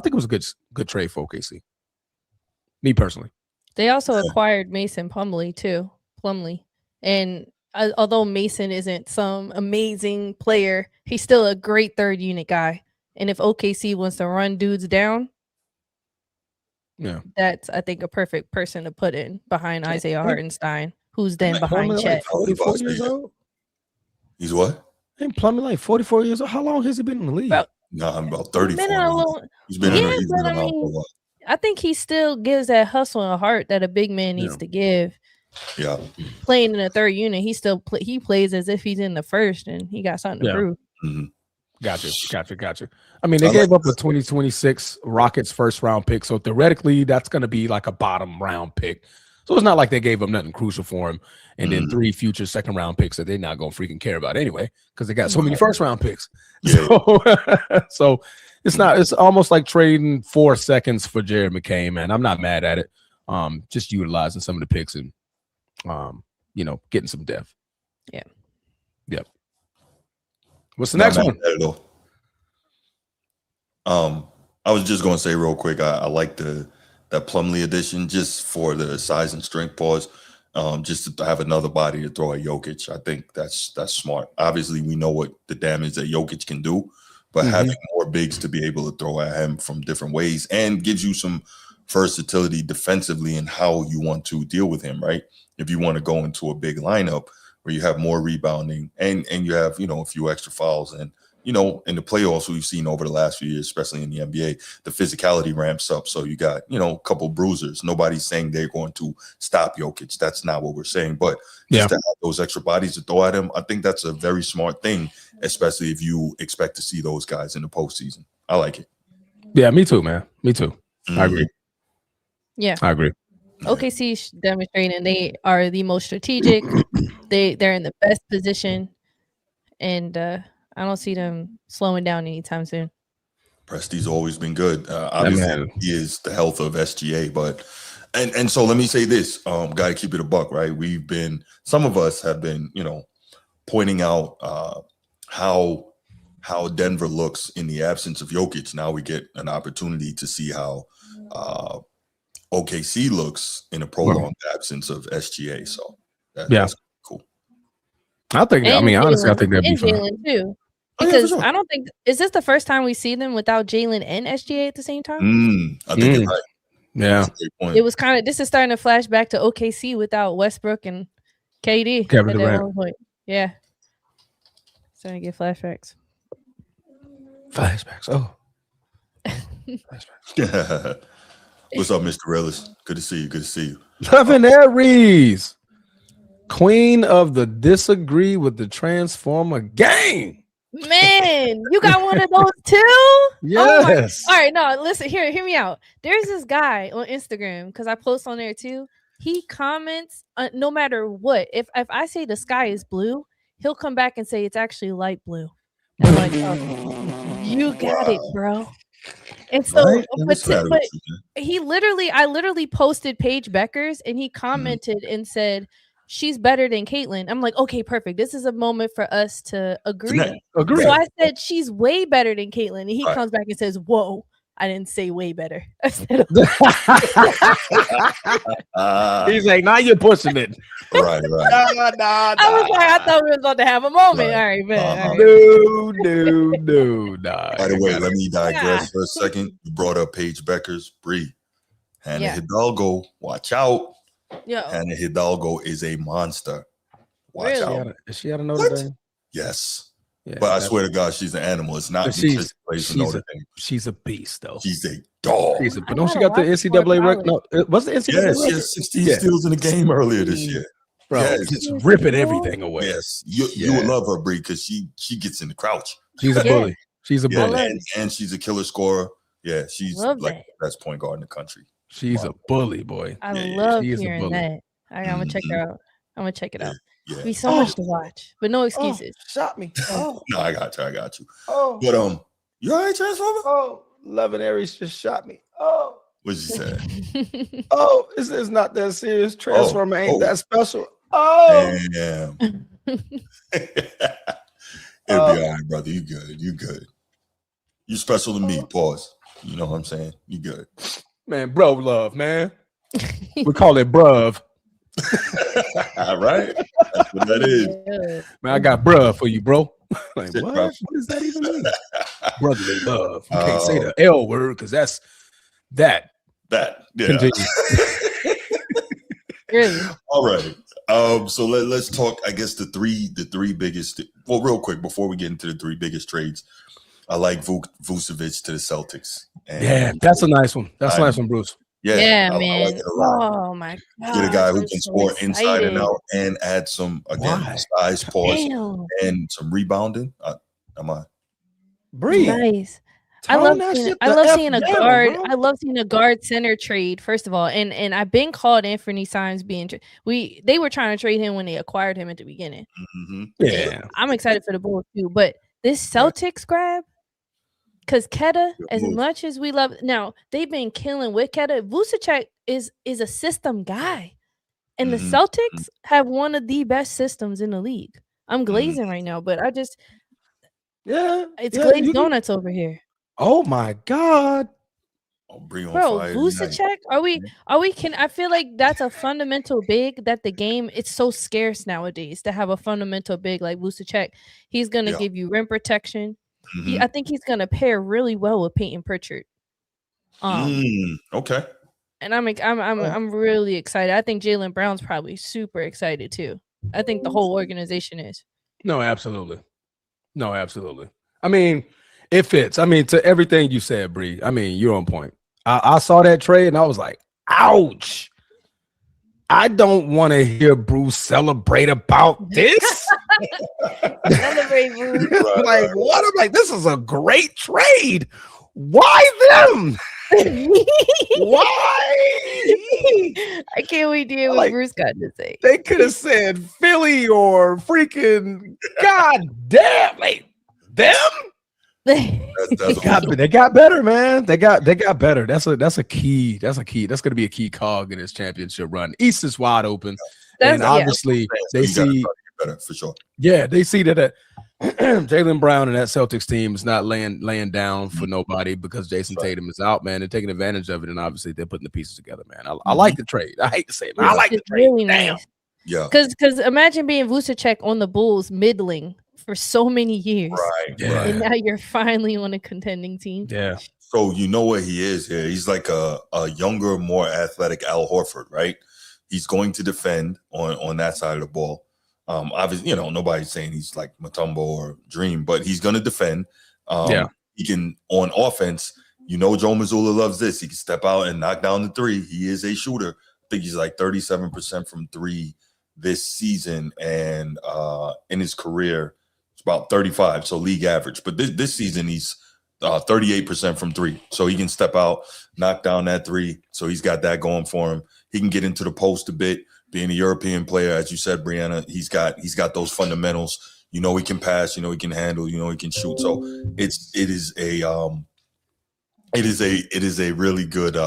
Speaker 2: good trade for OKC. Me personally.
Speaker 3: They also acquired Mason Plumlee too. And although Mason isn't some amazing player, he's still a great third unit guy. And if OKC wants to run dudes down, that's I think a perfect person to put in behind Isaiah Hartenstein, who's then behind Chet.
Speaker 2: Like 44 years old.
Speaker 1: He's what?
Speaker 2: Ain't Plumlee like 44 years old? How long has he been in the league?
Speaker 1: I'm about 34. He's been around for a while.
Speaker 3: I think he still gives that hustle and heart that a big man needs to give.
Speaker 1: Yeah.
Speaker 3: Playing in a third unit, he plays as if he's in the first, and he got something to prove.
Speaker 1: Mm-hmm.
Speaker 2: Gotcha. I mean, they gave up a 2026 Rockets first round pick, so theoretically that's going to be like a bottom round pick. So it's not like they gave him nothing crucial for him, and then 3 future second round picks that they're not going to freaking care about anyway because they got so many first round picks. So it's not. It's almost like trading 4 seconds for Jared McCain, man. I'm not mad at it. Just utilizing some of the picks and getting some depth.
Speaker 3: Yeah.
Speaker 2: Yep. What's the next one?
Speaker 1: I was just going to say real quick, I like that Plumlee addition just for the size and strength pause, just to have another body to throw at Jokic. I think that's smart. Obviously, we know what the damage that Jokic can do, but having more bigs to be able to throw at him from different ways and gives you some versatility defensively in how you want to deal with him, right? If you want to go into a big lineup where you have more rebounding and you have, a few extra fouls and, in the playoffs we've seen over the last few years, especially in the NBA, the physicality ramps up. So you got, a couple bruisers. Nobody's saying they're going to stop Jokic. That's not what we're saying. But just to have those extra bodies to throw at him, I think that's a very smart thing, especially if you expect to see those guys in the postseason. I like it.
Speaker 2: Yeah, me too, man. Me too. I agree.
Speaker 3: Yeah,
Speaker 2: I agree.
Speaker 3: OKC demonstrating they are the most strategic. They're in the best position, and I don't see them slowing down anytime soon.
Speaker 1: Presti's always been good. Obviously, he is the health of SGA, but and so let me say this: got to keep it a buck, right? Some of us have been, pointing out how Denver looks in the absence of Jokic. Now we get an opportunity to see how OKC looks in a prolonged absence of SGA. So that's cool.
Speaker 2: Honestly, I think that'd be fun.
Speaker 3: Jalen too. Because I don't think is this the first time we see them without Jalen and SGA at the same time?
Speaker 1: I think you're right.
Speaker 2: Yeah,
Speaker 3: it was kind of. This is starting to flash back to OKC without Westbrook and KD.
Speaker 2: Kevin Durant.
Speaker 3: Yeah, starting to get flashbacks.
Speaker 2: Oh,
Speaker 1: flashbacks. What's up, Mr. Ellis? Good to see you.
Speaker 2: Loving Aries, queen of the disagree with the Transformer gang.
Speaker 3: Man, you got one of those too?
Speaker 2: Yes.
Speaker 3: All right, no, listen, hear me out. There's this guy on Instagram because I post on there too. He comments no matter what. If I say the sky is blue, he'll come back and say it's actually light blue. I'm like, oh, you got it, bro. And so,
Speaker 1: right?
Speaker 3: but I literally posted Paige Beckers and he commented and said, she's better than Caitlyn. I'm like, okay, perfect. This is a moment for us to agree. So I said, she's way better than Caitlyn. And he comes back and says, whoa, I didn't say way better. I said,
Speaker 2: he's like, now you're pushing it.
Speaker 1: Right.
Speaker 3: I was like, I thought we were about to have a moment. All right, man.
Speaker 2: No. Nah.
Speaker 1: By the way, let me digress for a second. You brought up Paige Beckers. Bree. Hannah Hidalgo. Watch out. Hannah Hidalgo is a monster. Watch out.
Speaker 2: Is she out of Notre Dame?
Speaker 1: Yes. Yeah, but I swear to God, she's an animal. It's not because she plays for Notre Dame.
Speaker 2: She's a beast, though.
Speaker 1: She's a dog.
Speaker 2: But don't she got the NCAA record? No, what's the NCAA record?
Speaker 1: She has 16 steals in the game earlier this year.
Speaker 2: Bro, just ripping everything away.
Speaker 1: Yes. You would love her, Bree, because she gets in the crouch.
Speaker 2: She's a bully. She's a bully.
Speaker 1: And she's a killer scorer. Yeah, she's like the best point guard in the country.
Speaker 2: She's a bully, boy.
Speaker 3: I love hearing that. I'm gonna check her out. I'm gonna check it out. There'll be so much to watch, but no excuses.
Speaker 2: Shot me.
Speaker 1: No, I got you. But you all right, Transformer?
Speaker 2: Loving Aries just shot me.
Speaker 1: What'd you say?
Speaker 2: It's not that serious. Transformer ain't that special.
Speaker 1: Damn. It'll be all right, brother. You good. You special to me. Pause. You know what I'm saying? You good.
Speaker 2: Man, bro love, man. We call it bruv.
Speaker 1: Right? That's what that is.
Speaker 3: Yeah.
Speaker 2: Man, I got bruh for you, bro. Like,
Speaker 1: Shit,
Speaker 2: what?
Speaker 1: bro.
Speaker 2: What does that even mean? Brotherly love. You can't say the L word because that's that.
Speaker 1: That, yeah.
Speaker 2: Continue.
Speaker 3: Really?
Speaker 1: All right. So let's talk, I guess, the three biggest. Well, real quick, before we get into the three biggest trades, I like Vucevic to the Celtics. And
Speaker 2: Yeah, that's a nice one. That's a nice one, Bruce.
Speaker 3: Yeah,
Speaker 1: I
Speaker 3: man.
Speaker 1: like it a lot.
Speaker 3: Oh my god.
Speaker 1: Get a guy who
Speaker 3: I'm
Speaker 1: can
Speaker 3: so
Speaker 1: score inside and
Speaker 3: excited.
Speaker 1: out and add some, again,
Speaker 2: Why?
Speaker 1: size, pause,
Speaker 3: Damn.
Speaker 1: and some rebounding. Am I?
Speaker 2: Breathe.
Speaker 3: Nice. I
Speaker 2: Tone
Speaker 3: love
Speaker 2: that
Speaker 3: seeing
Speaker 2: shit
Speaker 3: I
Speaker 2: the
Speaker 3: love
Speaker 2: F
Speaker 3: seeing a
Speaker 2: down,
Speaker 3: guard.
Speaker 2: bro.
Speaker 3: I love seeing a guard center trade, first of all. And I've been called Anthony Simons being they were trying to trade him when they acquired him at the beginning.
Speaker 1: Mm-hmm.
Speaker 2: Yeah.
Speaker 3: I'm excited for the Bulls too. But this Celtics grab, because Keta, as much as we love now, they've been killing with Keta. Vucevic is a system guy. And the Celtics have one of the best systems in the league. I'm glazing right now, but it's glazed donuts over here.
Speaker 2: Oh my God.
Speaker 1: Bring on
Speaker 3: Bro,
Speaker 1: fire.
Speaker 3: Vucevic, I feel like that's a fundamental big that the game, it's so scarce nowadays to have a fundamental big like Vucevic. He's going to give you rim protection. I think he's going to pair really well with Peyton Pritchard.
Speaker 1: Okay.
Speaker 3: And I'm really excited. I think Jaylen Brown's probably super excited too. I think the whole organization is.
Speaker 2: No, absolutely. I mean, it fits. I mean, to everything you said, Bree. I mean, you're on point. I saw that trade and I was like, ouch. I don't want to hear Bruce celebrate about this.
Speaker 3: Celebrate, Bruce.
Speaker 2: Like, what? I'm like, this is a great trade. Why them? Why?
Speaker 3: I can't wait to hear what Bruce got to say.
Speaker 2: They could have said Philly or freaking God damn, like them. They got better, man. They got better. That's a key. That's going to be a key cog in this championship run. East is wide open, and obviously they see
Speaker 1: better for sure.
Speaker 2: Yeah, they see that Jaylen Brown and that Celtics team is not laying down for nobody because Jason Tatum is out, man. They're taking advantage of it, and obviously they're putting the pieces together, man. I like the trade. I hate to say it, man. I like the trade.
Speaker 3: Really nice.
Speaker 1: Yeah.
Speaker 3: Because imagine being Vucevic on the Bulls middling for so many years.
Speaker 1: Right.
Speaker 3: And now you're finally on a contending team.
Speaker 2: Yeah.
Speaker 1: So you know what he is here. He's like a younger, more athletic Al Horford, right? He's going to defend on that side of the ball. Obviously, nobody's saying he's like Mutombo or Dream, but he's going to defend. He can, on offense, Joe Mazzulla loves this. He can step out and knock down the three. He is a shooter. I think he's like 37% from three this season, and in his career, it's about 35, so league average. But this season, he's 38% from three, so he can step out, knock down that three. So he's got that going for him. He can get into the post a bit. Being a European player, as you said, Brianna, he's got those fundamentals. He can pass. He can handle. He can shoot. So it is a really good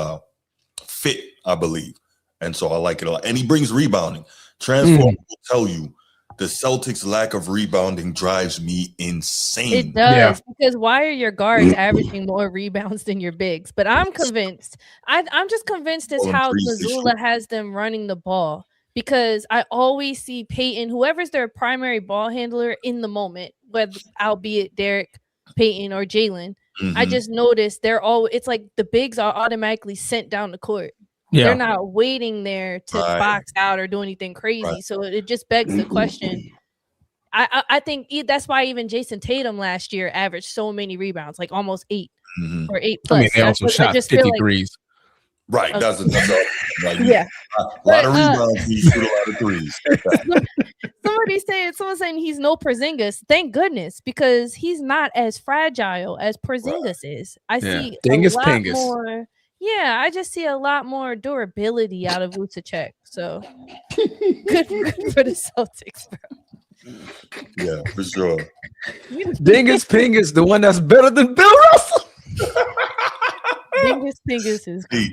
Speaker 1: fit, I believe. And so I like it a lot. And he brings rebounding. Transform will tell you the Celtics' lack of rebounding drives me insane.
Speaker 3: It does, because why are your guards averaging more rebounds than your bigs? But I'm convinced. I'm just convinced it's how Mazzulla has them running the ball. Because I always see Peyton, whoever's their primary ball handler in the moment, whether albeit Derek, Peyton, or Jaylen, I just noticed it's like the bigs are automatically sent down the court. Yeah. They're not waiting there to box out or do anything crazy. Right. So it just begs the question. I think that's why even Jason Tatum last year averaged so many rebounds, like almost 8 or 8 plus.
Speaker 2: I mean, they also shot 50 threes.
Speaker 1: Right. That's like,
Speaker 3: yeah.
Speaker 1: A lot of rebounds, you shoot a lot of threes.
Speaker 3: Someone's saying he's no Porzingis. Thank goodness, because he's not as fragile as Porzingis is. I see a lot more. Yeah, I just see a lot more durability out of Vucevic. So good for the Celtics, bro.
Speaker 1: Yeah, for sure.
Speaker 2: Dingus Pingus, the one that's better than Bill Russell.
Speaker 3: Dingus Pingus is crazy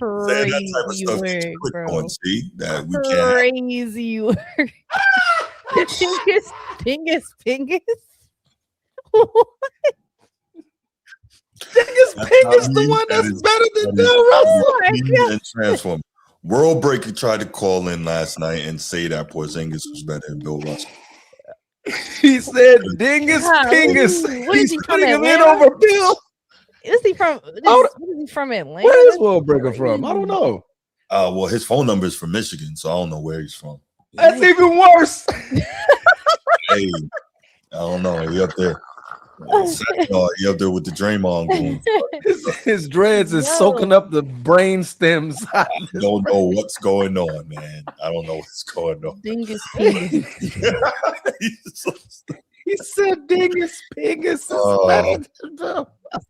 Speaker 3: word, bro.
Speaker 1: See that we
Speaker 3: crazy word. Dingus Pingus.
Speaker 2: Dingus Pingus, the one that's better than Bill Russell.
Speaker 1: And transform. World Breaker tried to call in last night and say that Porzingis was better than Bill Russell.
Speaker 2: He said, "Dingus, pingus."
Speaker 3: What is
Speaker 2: He's
Speaker 3: he from
Speaker 2: putting him in
Speaker 3: Atlanta?
Speaker 2: over Bill.
Speaker 3: Is he from? What is he from Atlanta?
Speaker 2: Where is World Breaker from? I don't know.
Speaker 1: Well, his phone number is from Michigan, so I don't know where he's from.
Speaker 2: That's even worse.
Speaker 1: Hey, I don't know. He up there. He up there with the Draymond going.
Speaker 2: His dreads is soaking up the brain stems.
Speaker 1: I don't know what's going on, man. I don't know what's going on.
Speaker 3: Dingus Pingus.
Speaker 2: He said, "Dingus pingus."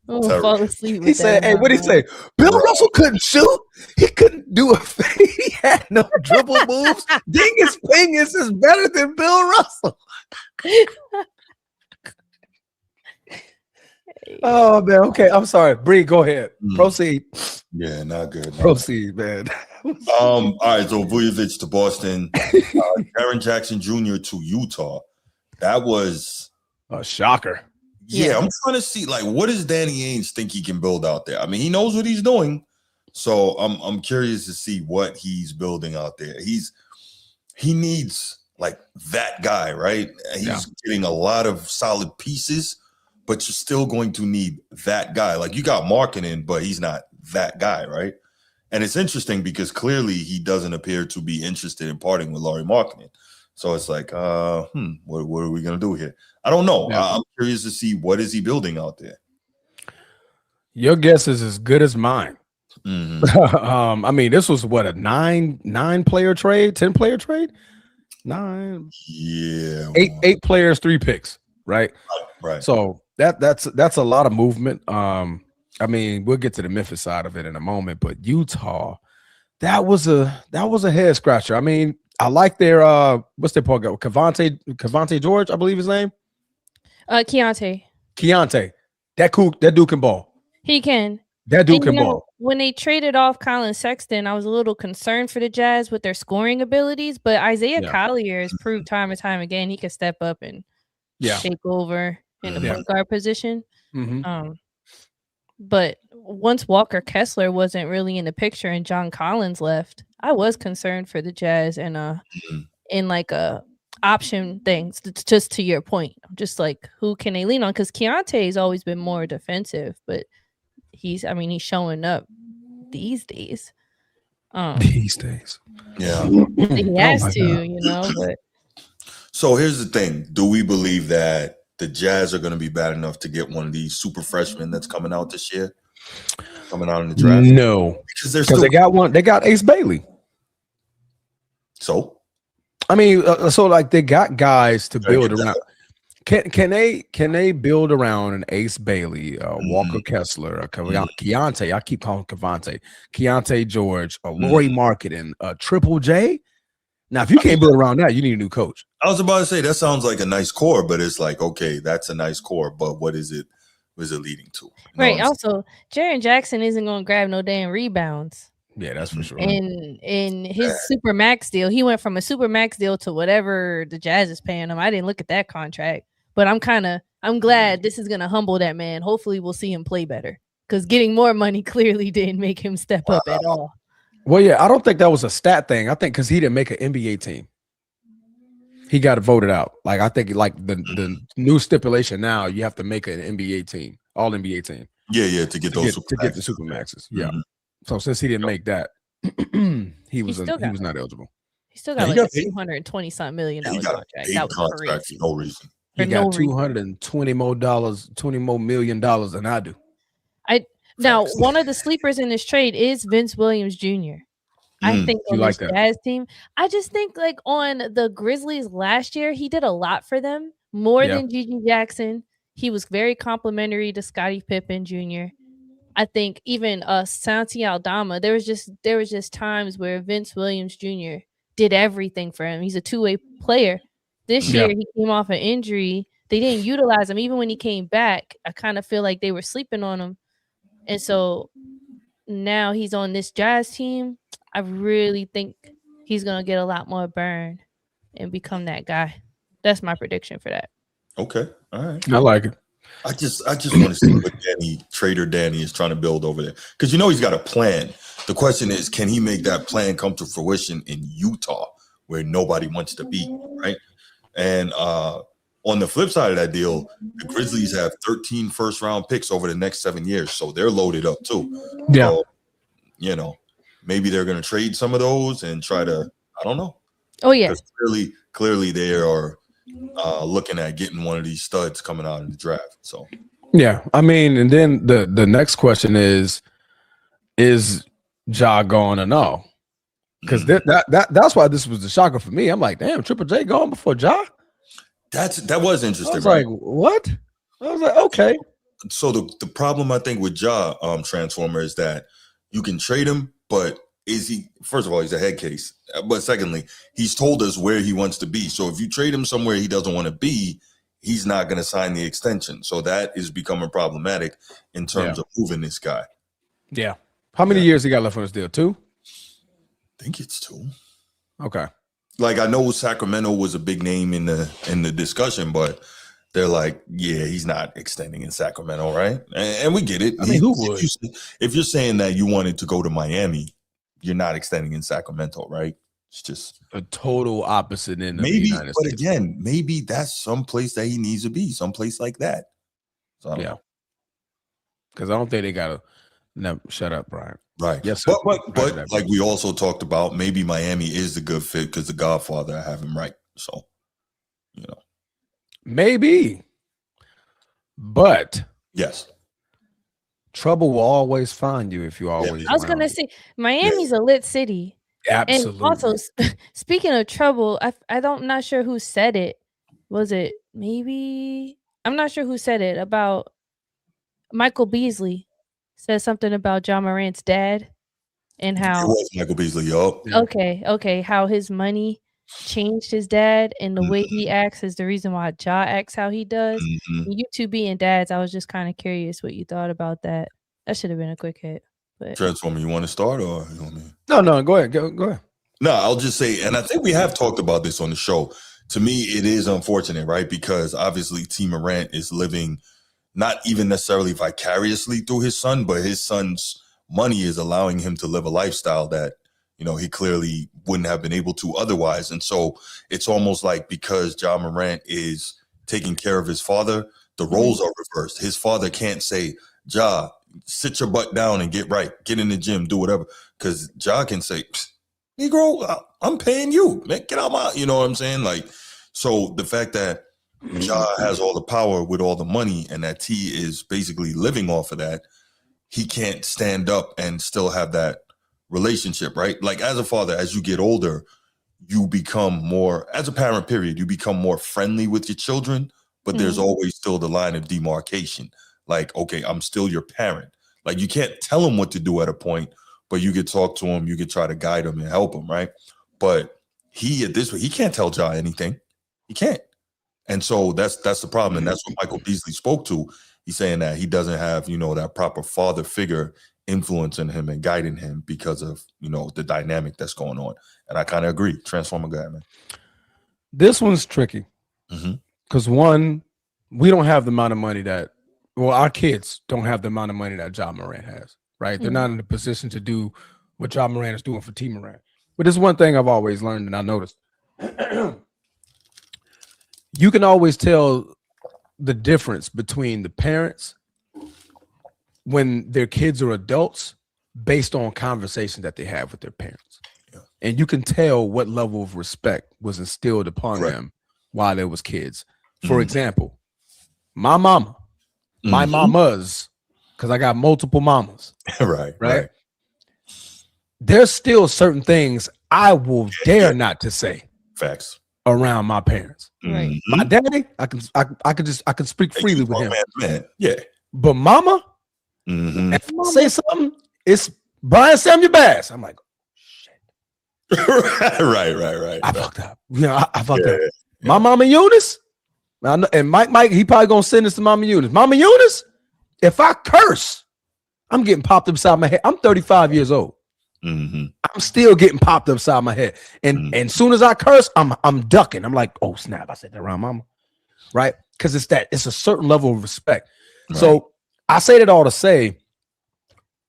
Speaker 3: Fall asleep.
Speaker 2: He said, "Hey, what did he say? Bill Russell couldn't shoot. He couldn't do a fade. He had no dribble moves. Dingus pingus is better than Bill Russell." Oh man, okay. I'm sorry. Bree, go ahead. Proceed.
Speaker 1: Yeah, not good.
Speaker 2: Proceed, man.
Speaker 1: All right, so Vujovic to Boston, Jaren Jackson Jr. to Utah. That was
Speaker 2: a shocker.
Speaker 1: Yeah, I'm trying to see, like, what does Danny Ainge think he can build out there? I mean, he knows what he's doing, so I'm curious to see what he's building out there. He needs like that guy, right? He's getting a lot of solid pieces, but you're still going to need that guy. Like, you got Markkanen, but he's not that guy, right? And it's interesting because clearly he doesn't appear to be interested in parting with Lauri Markkanen. So it's like, what are we gonna do here? I don't know. I'm curious to see what is he building out there.
Speaker 2: Your guess is as good as mine.
Speaker 1: Mm-hmm.
Speaker 2: I mean, this was what, a 9-player trade, 10-player trade, 9,
Speaker 1: yeah,
Speaker 2: 8 players, 3 picks, right?
Speaker 1: Right.
Speaker 2: So that's a lot of movement. I mean, we'll get to the Memphis side of it in a moment, but Utah, that was a head scratcher. I mean, I like their what's their point guard? Cavante George, I believe his name.
Speaker 3: Keontae.
Speaker 2: That dude can ball.
Speaker 3: He can.
Speaker 2: That dude can ball.
Speaker 3: When they traded off Colin Sexton, I was a little concerned for the Jazz with their scoring abilities, but Isaiah Collier has proved time and time again he can step up and take over in the point guard position. But once Walker Kessler wasn't really in the picture and John Collins left, I was concerned for the Jazz and in like a option things. Just to your point, just like who can they lean on? Because Keontae's always been more defensive, but he's showing up these days.
Speaker 2: These days,
Speaker 1: yeah,
Speaker 3: he has to, But
Speaker 1: so here's the thing: do we believe that the Jazz are going to be bad enough to get one of these super freshmen that's coming out this year, coming out in the draft?
Speaker 2: No, because they got one. They got Ace Bailey.
Speaker 1: So,
Speaker 2: I mean, so like they got guys to build around. Can they build around an Ace Bailey, Walker Kessler, Keontae? I keep calling Cavante, Keontae George, Lauri Markkanen, Triple J. Now, if you can't build around that, you need a new coach.
Speaker 1: I was about to say that sounds like a nice core, but it's like, okay, that's a nice core, but what is it? What is it leading to?
Speaker 3: Right. Also, Jaren Jackson isn't going to grab no damn rebounds.
Speaker 2: Yeah, that's for sure.
Speaker 3: And in his super max deal, he went from a super max deal to whatever the Jazz is paying him. I didn't look at that contract, but I'm glad this is going to humble that man. Hopefully, we'll see him play better because getting more money clearly didn't make him step up at all.
Speaker 2: Well, yeah, I don't think that was a stat thing. I think because he didn't make an NBA team, he got voted out. Like, I think like the new stipulation now, you have to make an NBA team, all NBA team.
Speaker 1: Yeah, to get
Speaker 2: the super maxes. Yeah. So since he didn't make that, he was not eligible.
Speaker 3: He still got like a $220-something million contract. That was crazy.
Speaker 1: For no reason.
Speaker 2: He got $220 more million than I do.
Speaker 3: Now, one of the sleepers in this trade is Vince Williams Jr. I think on this Jazz team, I just think like on the Grizzlies last year, he did a lot for them more than Gigi Jackson. He was very complimentary to Scottie Pippen Jr. I think even Santi Aldama, there was just times where Vince Williams Jr. did everything for him. He's a two-way player. This year, he came off an injury. They didn't utilize him. Even when he came back, I kind of feel like they were sleeping on him. And so now he's on this Jazz team. I really think he's going to get a lot more burn and become that guy. That's my prediction for that.
Speaker 1: Okay. All right.
Speaker 2: I like it.
Speaker 1: I just want to see what Trader Danny is trying to build over there, because he's got a plan. The question is, can he make that plan come to fruition in Utah, where nobody wants to be, right? And on the flip side of that deal, the Grizzlies have 13 first-round picks over the next 7 years, so they're loaded up too.
Speaker 2: Yeah.
Speaker 1: So, maybe they're going to trade some of those and try to, I don't know.
Speaker 3: Oh yeah.
Speaker 1: Clearly they are looking at getting one of these studs coming out in the draft. So
Speaker 2: yeah, I mean, and then the next question is Ja gone or no? Because that's why this was the shocker for me. I'm like, damn, Triple J gone before Ja?
Speaker 1: That was interesting.
Speaker 2: I was
Speaker 1: right?
Speaker 2: like, what? I was like, okay.
Speaker 1: So the problem I think with Ja Transformer is that you can trade him, but is he, first of all, he's a head case. But secondly, he's told us where he wants to be. So if you trade him somewhere he doesn't want to be, he's not going to sign the extension. So that is becoming problematic in terms of moving this guy.
Speaker 2: Yeah. How many years he got left on his deal? 2?
Speaker 1: I think it's 2.
Speaker 2: Okay.
Speaker 1: Like, I know Sacramento was a big name in the discussion, but they're like, yeah, he's not extending in Sacramento, right? And we get it.
Speaker 2: I mean, who would?
Speaker 1: If you're saying that you wanted to go to Miami, you're not extending in Sacramento, right? It's just
Speaker 2: a total opposite end
Speaker 1: maybe,
Speaker 2: of the United States.
Speaker 1: Again, maybe that's some place that he needs to be, someplace like that. So I don't know.
Speaker 2: Because I don't think they got to shut up, Brian.
Speaker 1: Right.
Speaker 2: Yes,
Speaker 1: but like we also talked about, maybe Miami is the good fit because the Godfather, I have him right. So,
Speaker 2: maybe. But
Speaker 1: yes,
Speaker 2: trouble will always find you if you always.
Speaker 3: I was gonna say Miami's a lit city.
Speaker 2: Absolutely.
Speaker 3: And also, speaking of trouble, I'm not sure who said it. Was it maybe? I'm not sure who said it about Michael Beasley. Said something about John Morant's dad and how
Speaker 1: it was Michael Beasley. Yup.
Speaker 3: Okay, how his money changed his dad and the way he acts is the reason why Ja acts how he does. And you two being dads, I was just kind of curious what you thought about that. That should have been a quick hit. But
Speaker 1: Transformer, you want to start or you want me?
Speaker 2: No, go ahead. Go ahead.
Speaker 1: No, I'll just say, and I think we have talked about this on the show. To me, it is unfortunate, right? Because obviously T. Morant is living not even necessarily vicariously through his son, but his son's money is allowing him to live a lifestyle that, he clearly wouldn't have been able to otherwise. And so it's almost like because Ja Morant is taking care of his father, the roles are reversed. His father can't say, Ja, sit your butt down and get right, get in the gym, do whatever. Because Ja can say, Negro, I'm paying you, man, get out my, you know what I'm saying? Like, so the fact that Ja has all the power with all the money and that T is basically living off of that, he can't stand up and still have that relationship, right? Like, as a father, as you get older, you become more, as a parent, period, you become more friendly with your children, but there's always still the line of demarcation. Like, okay, I'm still your parent. Like, you can't tell them what to do at a point, but you could talk to him, you could try to guide him and help him, right? But he can't tell Ja anything. He can't. And so that's the problem. And that's what Michael Beasley spoke to. He's saying that he doesn't have, that proper father figure influencing him and guiding him because of, the dynamic that's going on. And I kind of agree. Transformer guy, man.
Speaker 2: This one's tricky. Because one, we don't have the amount of money our kids don't have the amount of money that Ja Morant has, right? They're not in a position to do what Ja Morant is doing for T. Morant. But there's one thing I've always learned and I noticed. You can always tell the difference between the parents when their kids are adults based on conversations that they have with their parents. Yeah. And you can tell what level of respect was instilled upon them while they was kids. For example, my mama, my mamas, because I got multiple mamas. Right. There's still certain things I will dare not to say.
Speaker 1: Facts.
Speaker 2: Around my parents.
Speaker 3: Right.
Speaker 2: My daddy, I can speak freely with him.
Speaker 1: Man. Yeah.
Speaker 2: But mama, if I say something, it's Brian Samuel Bass. I'm like, shit.
Speaker 1: Right.
Speaker 2: I fucked up. I fucked up. My mama Eunice, and Mike, he probably gonna send this to Mama Eunice. Mama Eunice, if I curse, I'm getting popped upside my head. I'm 35 years old. I'm still getting popped upside my head. And as soon as I curse, I'm ducking. I'm like, oh snap, I said that around mama. Right. because it's a certain level of respect. Right. So I say that all to say,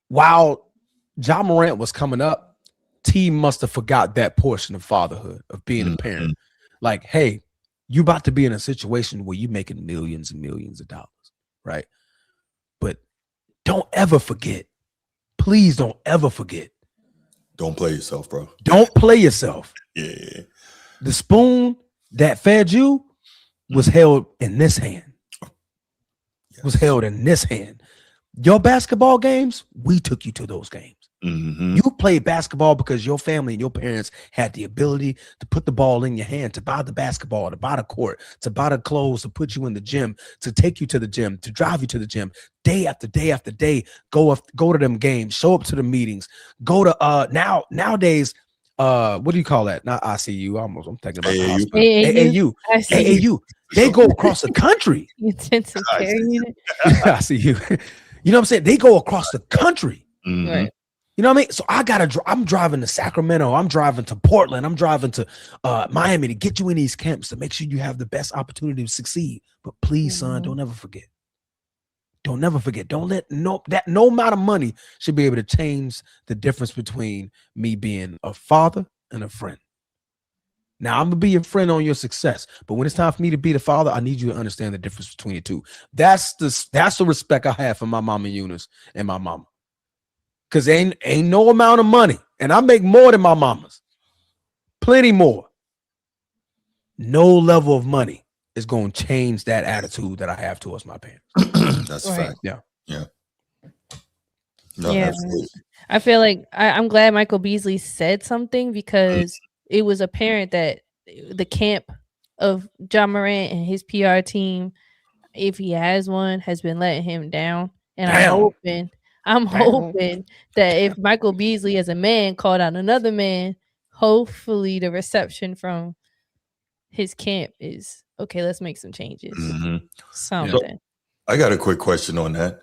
Speaker 2: while Ja Morant was coming up, T must have forgot that portion of fatherhood, of being a parent. Like, hey, you about to be in a situation where you're making millions and millions of dollars, right? But don't ever forget. Please don't ever forget.
Speaker 1: Don't play yourself, bro.
Speaker 2: Don't play yourself.
Speaker 1: Yeah.
Speaker 2: The spoon that fed you was held in this hand. Yes. Was held in this hand. Your basketball games, we took you to those games. You played basketball because your family and your parents had the ability to put the ball in your hand, to buy the basketball, to buy the court, to buy the clothes, to put you in the gym, to take you to the gym, to drive you to the gym, day after day after day. Go to them games, show up to the meetings, go to nowadays. What do you call that? Not ICU. I'm thinking about the hospital. AAU. They go across the country.
Speaker 3: Intensive care unit.
Speaker 2: I see you. You know what I'm saying? They go across the country.
Speaker 3: Right.
Speaker 2: You know what I mean? So I'm driving to Sacramento. I'm driving to Portland. I'm driving to Miami to get you in these camps to make sure you have the best opportunity to succeed. But please, son, don't ever forget. Don't never forget. Don't let no amount of money should be able to change the difference between me being a father and a friend. Now, I'm going to be your friend on your success, but when it's time for me to be the father, I need you to understand the difference between the two. That's the respect I have for my mama Eunice and my mama. Because ain't no amount of money, and I make more than my mama's. Plenty more. No level of money is going to change that attitude that I have towards my parents.
Speaker 1: That's a fact.
Speaker 2: Yeah.
Speaker 1: No,
Speaker 3: yeah.
Speaker 1: absolutely.
Speaker 3: I feel like I'm glad Michael Beasley said something because it was apparent that the camp of Ja Morant and his PR team, if he has one, has been letting him down. And I'm hoping that if Michael Beasley as a man called out another man, hopefully the reception from his camp is okay. Let's make some changes. Something.
Speaker 1: So, I got a quick question on that.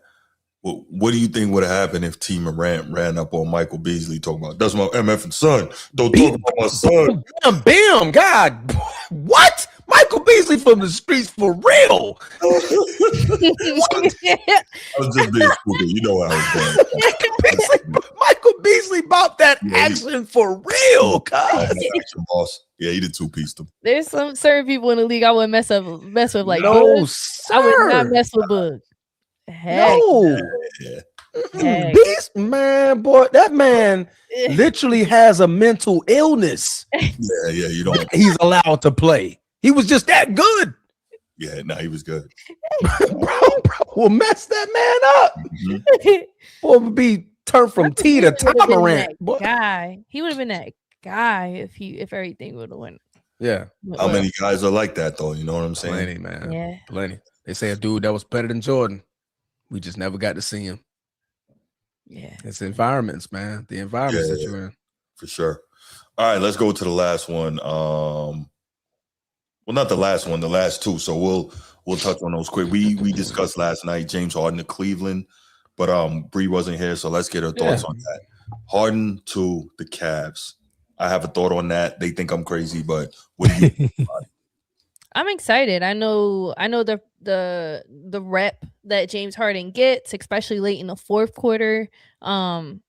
Speaker 1: What do you think would have happened if T. Morant ran up on Michael Beasley talking about, that's my MF son. Don't talk about my son.
Speaker 2: Bam, God. What? Michael Beasley from the streets for real.
Speaker 1: I was just being stupid. You know how I was
Speaker 2: Michael Beasley bought that action for real, guys.
Speaker 1: Action boss. Yeah, he did two-piece them.
Speaker 3: There's some certain people in the league I wouldn't mess with like
Speaker 2: no,
Speaker 3: Bug.
Speaker 2: sir.
Speaker 3: I would not mess with Bug. Heck,
Speaker 2: no. Beast, man, boy, that man literally has a mental illness.
Speaker 1: Yeah, you don't.
Speaker 2: He's allowed to play. He was just that good.
Speaker 1: Yeah, no, he was good.
Speaker 2: bro will mess that man up. Or would be turned from T to Tom Morant.
Speaker 3: Guy, he would have been that guy if everything would have went.
Speaker 2: Yeah.
Speaker 1: How many guys are like that though? You know what I'm saying?
Speaker 2: Plenty, man.
Speaker 3: Yeah.
Speaker 2: Plenty. They say a dude that was better than Jordan. We just never got to see him.
Speaker 3: Yeah.
Speaker 2: It's environments, man. The environments that you're in.
Speaker 1: For sure. All right, let's go to the last one. Well, not the last one, the last two. So we'll touch on those quick. We discussed last night James Harden to Cleveland, but Bree wasn't here, so let's get her thoughts on that. Harden to the Cavs. I have a thought on that. They think I'm crazy, but what do you think about it?
Speaker 3: I'm excited. I know the rep that James Harden gets, especially late in the fourth quarter, on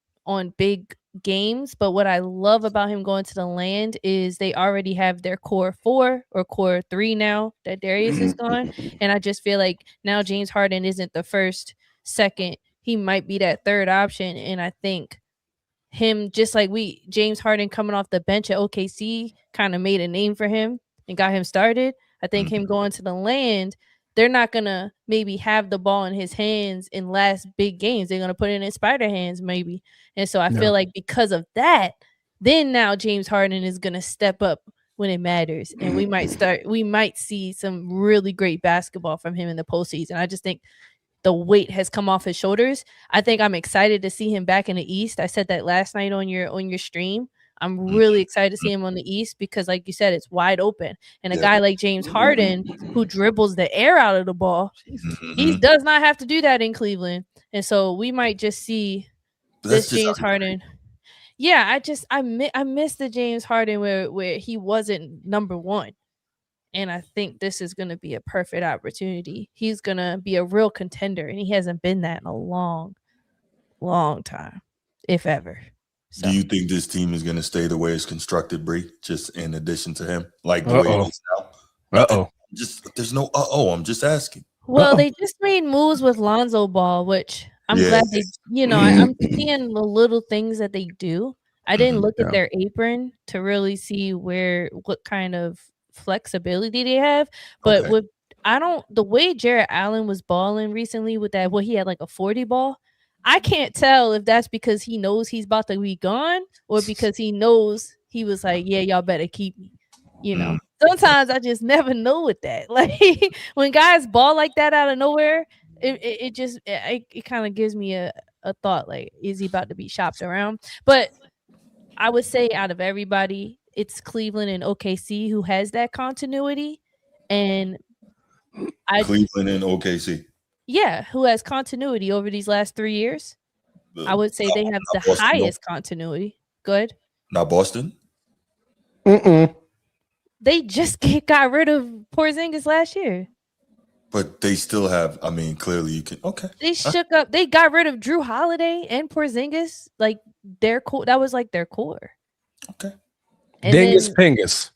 Speaker 3: big games. But what I love about him going to the land is they already have their core 4 or core 3 now that Darius is gone. And I just feel like now James Harden isn't the first, second. He might be that third option. And I think him, just like James Harden coming off the bench at OKC kind of made a name for him and got him started. I think him going to the land, they're not going to maybe have the ball in his hands in last big games. They're going to put it in his spider hands maybe. And so I feel like because of that, then now James Harden is going to step up when it matters. And we might see some really great basketball from him in the postseason. I just think the weight has come off his shoulders. I think I'm excited to see him back in the East. I said that last night on your stream. I'm really excited to see him on the East because, like you said, it's wide open. And a guy like James Harden, who dribbles the air out of the ball, he does not have to do that in Cleveland. And so we might just see this James Harden. Yeah, I miss the James Harden where he wasn't number one. And I think this is going to be a perfect opportunity. He's going to be a real contender, and he hasn't been that in a long, long time, if ever. So.
Speaker 1: Do you think this team is going to stay the way it's constructed, Bree? Just in addition to him, like the way it is now? There's no I'm just asking.
Speaker 3: Well, they just made moves with Lonzo Ball, which I'm glad they. I'm seeing the little things that they do. I didn't look at their apron to really see what kind of flexibility they have, but the way Jarrett Allen was balling recently with that, he had like a 40 ball. I can't tell if that's because he knows he's about to be gone or because he knows he was like, yeah, y'all better keep me. Sometimes I just never know with that. Like when guys ball like that out of nowhere, it kind of gives me a thought like, is he about to be shopped around? But I would say out of everybody, it's Cleveland and OKC who has that continuity. And
Speaker 1: Cleveland and OKC.
Speaker 3: Yeah, who has continuity over these last 3 years? I would say they have the highest continuity. Good.
Speaker 1: Not Boston?
Speaker 3: They just got rid of Porzingis last year.
Speaker 1: But they still have, clearly you can. Okay.
Speaker 3: They shook up. They got rid of Drew Holiday and Porzingis. Like their core. That was like their core.
Speaker 1: Okay.
Speaker 3: And
Speaker 2: Dingus Pingus.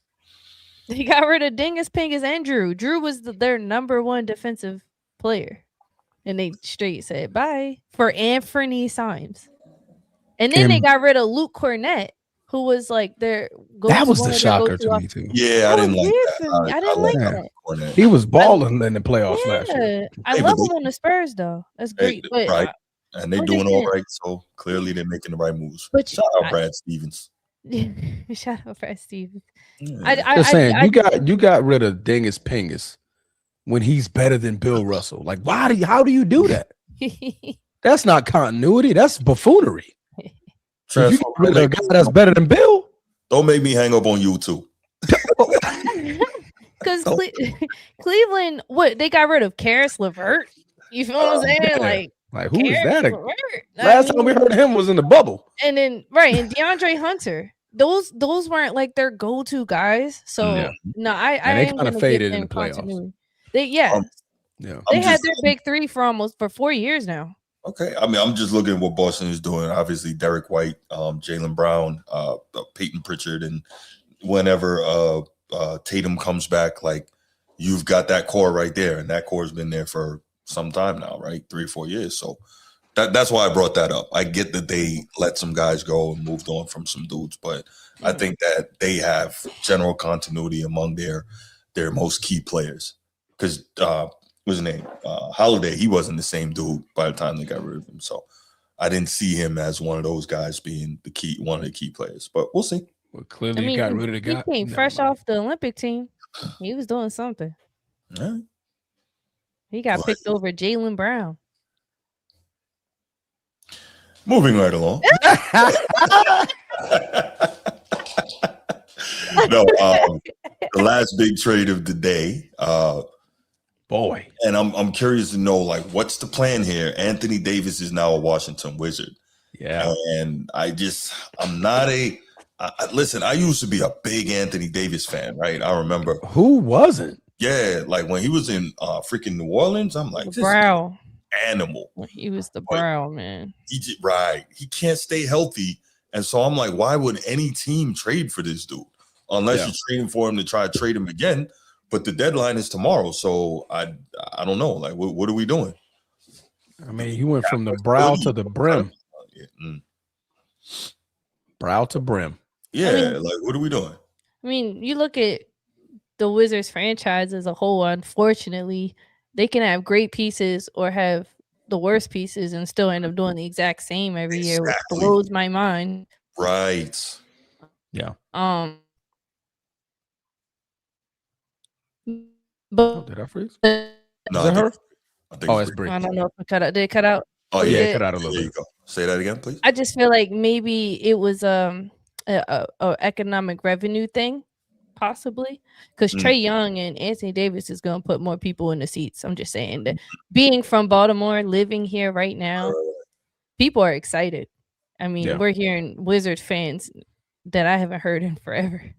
Speaker 3: They got rid of Dingus Pingus and Drew. Drew was their number one defensive player. And they straight said bye for Anthony Symes. And then they got rid of Luke Cornett, who was like their go-to.
Speaker 2: That was the shocker to me too.
Speaker 1: Yeah, I didn't like that.
Speaker 3: I didn't like that.
Speaker 2: He was balling in the playoffs last year.
Speaker 3: I love him on the Spurs though. That's great.
Speaker 1: Right. And they're doing all right. So clearly they're making the right moves. But shout out Brad Stevens.
Speaker 3: Shout out Brad Stevens.
Speaker 2: Just saying, you got rid of Dingus Pingus when he's better than Bill Russell. Like, how do you do that? That's not continuity. That's buffoonery. So you get rid of a guy that's better than Bill.
Speaker 1: Don't make me hang up on you too.
Speaker 3: Because Cleveland, they got rid of Karis LeVert. You feel what I'm saying?
Speaker 2: Like who is that? Last time we heard him was in the bubble.
Speaker 3: And then and DeAndre Hunter. Those weren't like their go-to guys. So I kind of faded in the playoffs. They had their big three for 4 years now.
Speaker 1: Okay, I'm just looking at what Boston is doing. Obviously, Derek White, Jaylen Brown, Peyton Pritchard, and whenever Tatum comes back, like you've got that core right there, and that core has been there for some time now, right? 3 or 4 years. So that's why I brought that up. I get that they let some guys go and moved on from some dudes, but I think that they have general continuity among their most key players. Because what's his name? Holiday, he wasn't the same dude by the time they got rid of him. So I didn't see him as one of those guys being one of the key players. But we'll see.
Speaker 2: Well, clearly he got rid of the guy.
Speaker 3: He came fresh off the Olympic team. He was doing something.
Speaker 1: Right.
Speaker 3: He got picked over Jaylen Brown.
Speaker 1: Moving right along. The last big trade of the day.
Speaker 2: Boy.
Speaker 1: And I'm curious to know, like, what's the plan here? Anthony Davis is now a Washington Wizard.
Speaker 2: Yeah.
Speaker 1: And I'm not listen, I used to be a big Anthony Davis fan, right? I remember.
Speaker 2: Who wasn't?
Speaker 1: Yeah, like when he was in freaking New Orleans, I'm like, this
Speaker 3: Brown
Speaker 1: animal.
Speaker 3: He was the Brown man.
Speaker 1: He can't stay healthy. And so I'm like, why would any team trade for this dude? Unless you're trading for him to try to trade him again. But the deadline is tomorrow. So I don't know. Like, what are we doing?
Speaker 2: I mean, he went from the brow to the brim. Brow to brim.
Speaker 1: Yeah, like, what are we doing?
Speaker 3: I mean, you look at the Wizards franchise as a whole, unfortunately, they can have great pieces or have the worst pieces and still end up doing the exact same every year, which blows my mind.
Speaker 1: Right.
Speaker 2: Yeah.
Speaker 3: But
Speaker 2: did I freeze?
Speaker 1: No,
Speaker 2: is that her?
Speaker 1: I think
Speaker 2: it's Bree.
Speaker 3: I don't know if it cut out. Did it cut out?
Speaker 1: Oh yeah,
Speaker 2: it cut out a little bit.
Speaker 1: There you go. Say that again, please.
Speaker 3: I just feel like maybe it was a economic revenue thing, possibly, because Trae Young and Anthony Davis is going to put more people in the seats. I'm just saying that being from Baltimore, living here right now, people are excited. I mean, we're hearing Wizard fans that I haven't heard in forever.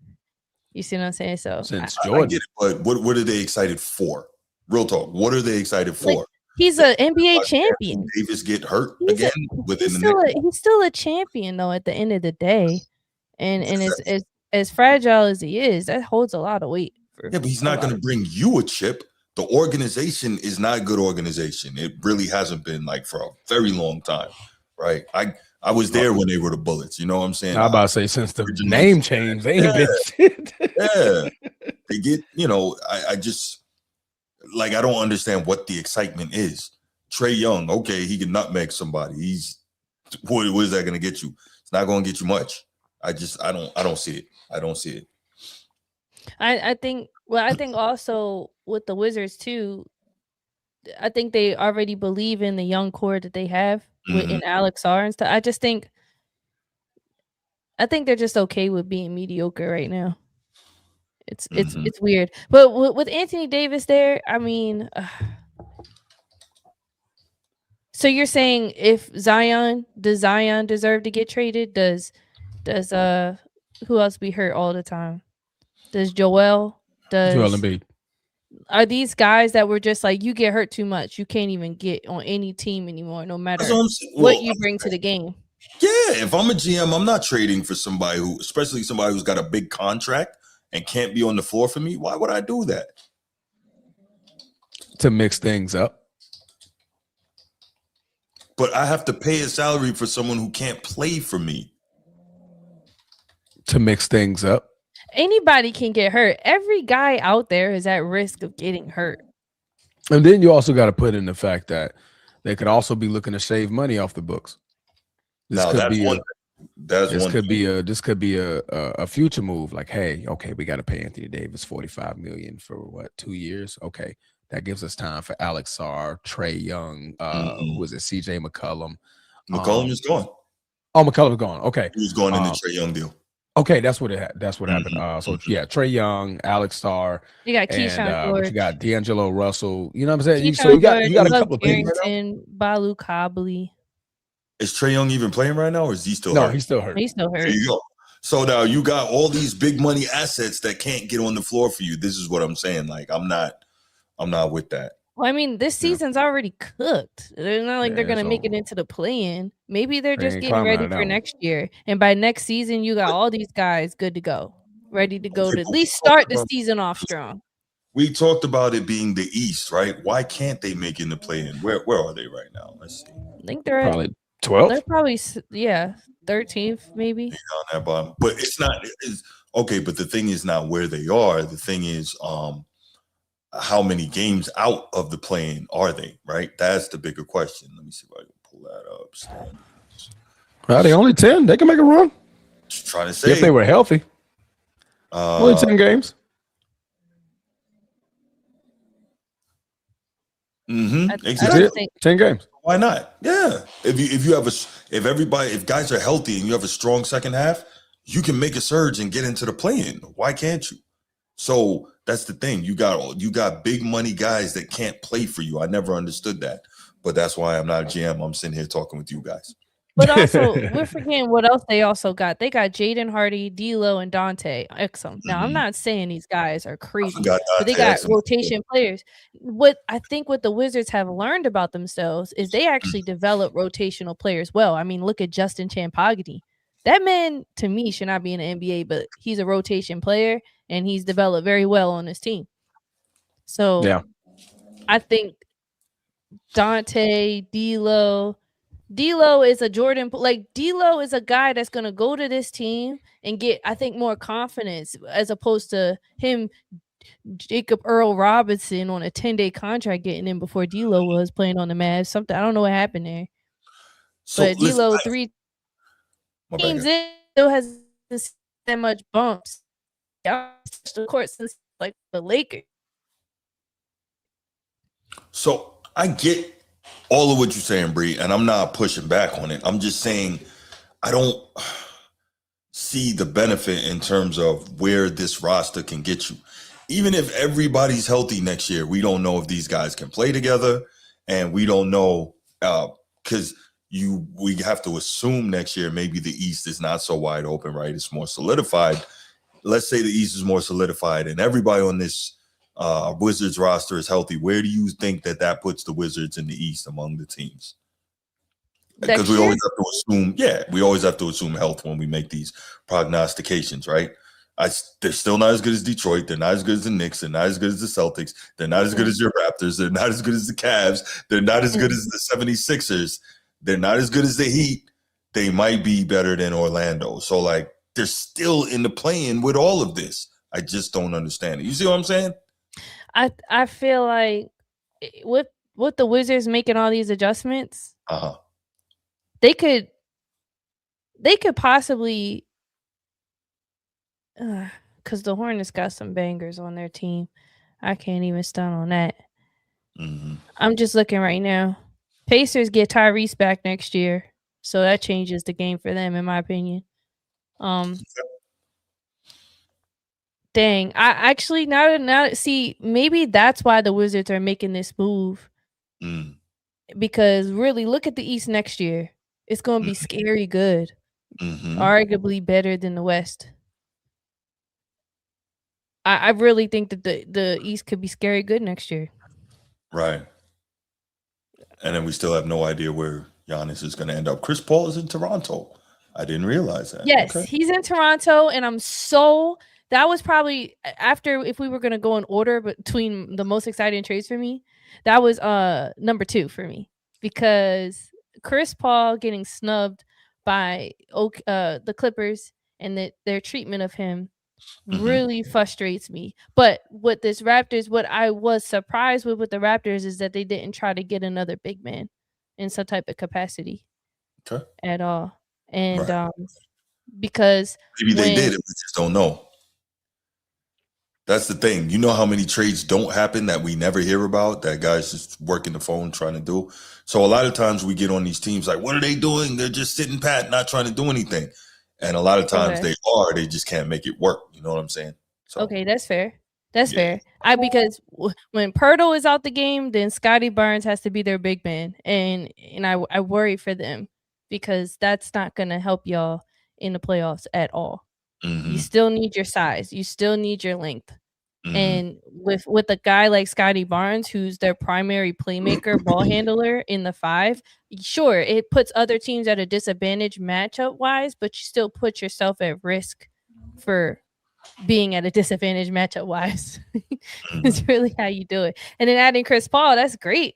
Speaker 3: You see what I'm saying? So
Speaker 2: Since
Speaker 1: I
Speaker 2: Jordan.
Speaker 1: get it, but what are they excited for? Real talk. What are they excited
Speaker 3: like,
Speaker 1: for?
Speaker 3: he's
Speaker 1: That
Speaker 3: an NBA
Speaker 1: watch
Speaker 3: champion.
Speaker 1: Anthony Davis get hurt
Speaker 3: He's
Speaker 1: again within the next.
Speaker 3: he's still a champion though at the end of the day. And as fragile as he is, that holds a lot of weight for
Speaker 1: Yeah, but he's
Speaker 3: a
Speaker 1: not
Speaker 3: lot
Speaker 1: going to
Speaker 3: of
Speaker 1: bring you a chip. The organization is not a good organization. It really hasn't been like for a very long time, right? I was there when they were the Bullets. You know what I'm saying?
Speaker 2: I'm about to say since the
Speaker 1: Originally-
Speaker 2: name change, they ain't
Speaker 1: Yeah.
Speaker 2: been shit.
Speaker 1: Yeah, they get. I just like I don't understand what the excitement is. Trae Young, okay, he can nutmeg somebody. What is that going to get you? It's not going to get you much. I don't see it. I don't see it.
Speaker 3: I think also with the Wizards too, I think they already believe in the young core that they have in Alex R and stuff. I think they're just okay with being mediocre right now. It's weird. But with Anthony Davis there, I mean, so you're saying if does Zion deserve to get traded? Does who else be hurt all the time? Does Joel?
Speaker 2: Joel Embiid.
Speaker 3: Are these guys that were just like, you get hurt too much, you can't even get on any team anymore, no matter what you bring to the game?
Speaker 1: Yeah, if I'm a GM, I'm not trading for somebody especially somebody who's got a big contract and can't be on the floor for me. Why would I do that?
Speaker 2: To mix things up.
Speaker 1: But I have to pay a salary for someone who can't play for me.
Speaker 2: To mix things up.
Speaker 3: Anybody can get hurt. Every guy out there is at risk of getting hurt.
Speaker 2: And then you also got to put in the fact that they could also be looking to save money off the books. This could be a future move. Like, hey, okay, we got to pay Anthony Davis $45 million for what, 2 years? Okay, that gives us time for Alex Sarr, Trae Young, who was it, CJ McCollum.
Speaker 1: McCollum is gone.
Speaker 2: Oh, McCollum's gone. Okay,
Speaker 1: he was going in the Trae Young deal.
Speaker 2: Okay, that's what happened. So yeah, Trae Young, Alex Sarr.
Speaker 3: You got Keyshawn George.
Speaker 2: You got D'Angelo Russell. You know what I'm saying?
Speaker 3: You got
Speaker 2: a couple of things.
Speaker 3: Balu Cobley.
Speaker 1: Is Trae Young even playing right now, or is he still hurt?
Speaker 2: No, he's still hurt.
Speaker 3: He's still hurt.
Speaker 1: There you go. So now you got all these big money assets that can't get on the floor for you. This is what I'm saying. Like I'm not with that.
Speaker 3: Well, I mean, this season's already cooked. They're not like they're gonna make it into the play-in. Maybe they're just getting ready for next year. And by next season, you got all these guys good to go, ready to go to at least start the season off strong.
Speaker 1: We talked about it being the East, right? Why can't they make it in the play-in? Where are they right now? Let's see.
Speaker 3: I think they're
Speaker 2: probably 12th.
Speaker 3: They're probably 13th, maybe.
Speaker 1: On that bottom, but it's not. It's okay. But the thing is not where they are. The thing is, how many games out of the play-in are they? Right. That's the bigger question. Let me see if I can pull that up.
Speaker 2: Well, they only 10. They can make a run.
Speaker 1: Just trying to say
Speaker 2: if they were healthy. Only 10 games.
Speaker 1: Exactly.
Speaker 2: 10 games.
Speaker 1: Why not? Yeah. If guys are healthy and you have a strong second half, you can make a surge and get into the play-in. Why can't you? So that's the thing. You got big money guys that can't play for you. I never understood that, but that's why I'm not a GM. I'm sitting here talking with you guys.
Speaker 3: But also, we're forgetting what else they also got. They got Jaden Hardy, D'Lo, and Dante Exum. Now, I'm not saying these guys are crazy, but they got rotation players. What I think what the Wizards have learned about themselves is they actually develop rotational players well. I mean, look at Justin Champagity. That man, to me, should not be in the NBA, but he's a rotation player, and he's developed very well on his team. So, yeah. I think Dante, D'Lo is a Jordan, like D'Lo is a guy that's going to go to this team and get, I think, more confidence as opposed to him, Jacob Earl Robinson on a 10-day contract getting in before D'Lo was playing on the Mavs. Something, I don't know what happened there. So but D'Lo, 3 teams in, still has that much bumps. Y'all touched the court since like the Lakers.
Speaker 1: So I get all of what you're saying, Bree, and I'm not pushing back on it. I'm just saying I don't see the benefit in terms of where this roster can get you. Even if everybody's healthy next year, we don't know if these guys can play together, and we don't know because we have to assume next year maybe the East is not so wide open, right? It's more solidified. let's say the East is more solidified and everybody on this Wizards roster is healthy, where do you think that puts the Wizards in the East among the teams? Because we always have to assume health when we make these prognostications, right? They're still not as good as Detroit. They're not as good as the Knicks. They're not as good as the Celtics. They're not as good as your Raptors. They're not as good as the Cavs. They're not as good as the 76ers. They're not as good as the Heat. They might be better than Orlando. So, like, they're still in the play-in with all of this. I just don't understand it. You see what I'm saying?
Speaker 3: I feel like with the Wizards making all these adjustments, they could possibly, because the Hornets got some bangers on their team. I can't even stun on that.
Speaker 1: Mm-hmm.
Speaker 3: I'm just looking right now. Pacers get Tyrese back next year, so that changes the game for them, in my opinion. Dang, I actually now see, maybe that's why the Wizards are making this move. Because really, look at the East next year. It's going to be scary good. Arguably better than the West. I really think that the East could be scary good next year.
Speaker 1: Right. And then we still have no idea where Giannis is going to end up. Chris Paul is in Toronto. I didn't realize that.
Speaker 3: Yes, he's in Toronto, and that was probably after, if we were going to go in order between the most exciting trades for me, that was number 2 for me, because Chris Paul getting snubbed by the Clippers and their treatment of him really frustrates me. But with this Raptors, what I was surprised with the Raptors is that they didn't try to get another big man in some type of capacity at all. And because
Speaker 1: maybe they did, we just don't know. That's the thing. You know how many trades don't happen that we never hear about, that guys just working the phone trying to do. So a lot of times we get on these teams like, what are they doing? They're just sitting pat, not trying to do anything. And a lot of times they just can't make it work. You know what I'm saying? So,
Speaker 3: okay, that's fair. That's fair. Because when Pirtle is out the game, then Scotty Barnes has to be their big man. And I worry for them, because that's not going to help y'all in the playoffs at all. You still need your size. You still need your length. And with a guy like Scotty Barnes, who's their primary playmaker, ball handler in the 5, sure, it puts other teams at a disadvantage matchup wise, but you still put yourself at risk for being at a disadvantage matchup wise. It's really how you do it. And then adding Chris Paul, that's great.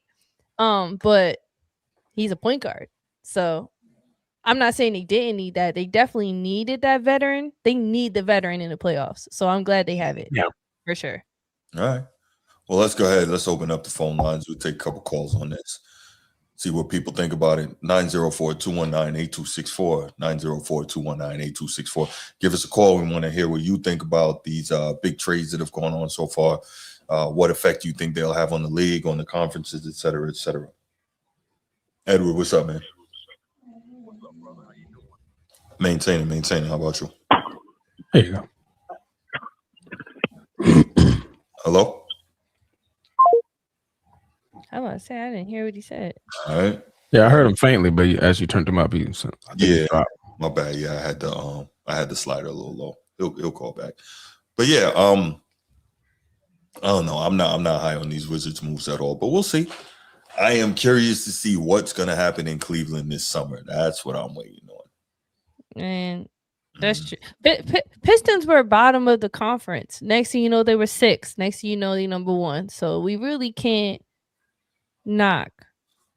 Speaker 3: But he's a point guard. So I'm not saying they didn't need that. They definitely needed that veteran. They need the veteran in the playoffs. So I'm glad they have it.
Speaker 2: Yeah.
Speaker 3: For sure.
Speaker 1: All right. Well, let's go ahead. Let's open up the phone lines. We'll take a couple calls on this. See what people think about it. 904-219-8264. 904-219-8264. Give us a call. We want to hear what you think about these big trades that have gone on so far. What effect you think they'll have on the league, on the conferences, et cetera, et cetera. Edward, what's up, man? Maintaining. How about you?
Speaker 2: There you go.
Speaker 1: Hello?
Speaker 3: I was about to say, I didn't hear what he said.
Speaker 1: All right.
Speaker 2: Yeah, I heard him faintly, but as you turned him up,
Speaker 1: my bad. Yeah, I had the slider a little low. He'll call back. But yeah, I don't know. I'm not high on these Wizards moves at all, but we'll see. I am curious to see what's going to happen in Cleveland this summer. That's what I'm waiting on.
Speaker 3: And that's true. Pistons were bottom of the conference. Next thing you know, they were 6. Next thing you know, they number 1. So we really can't knock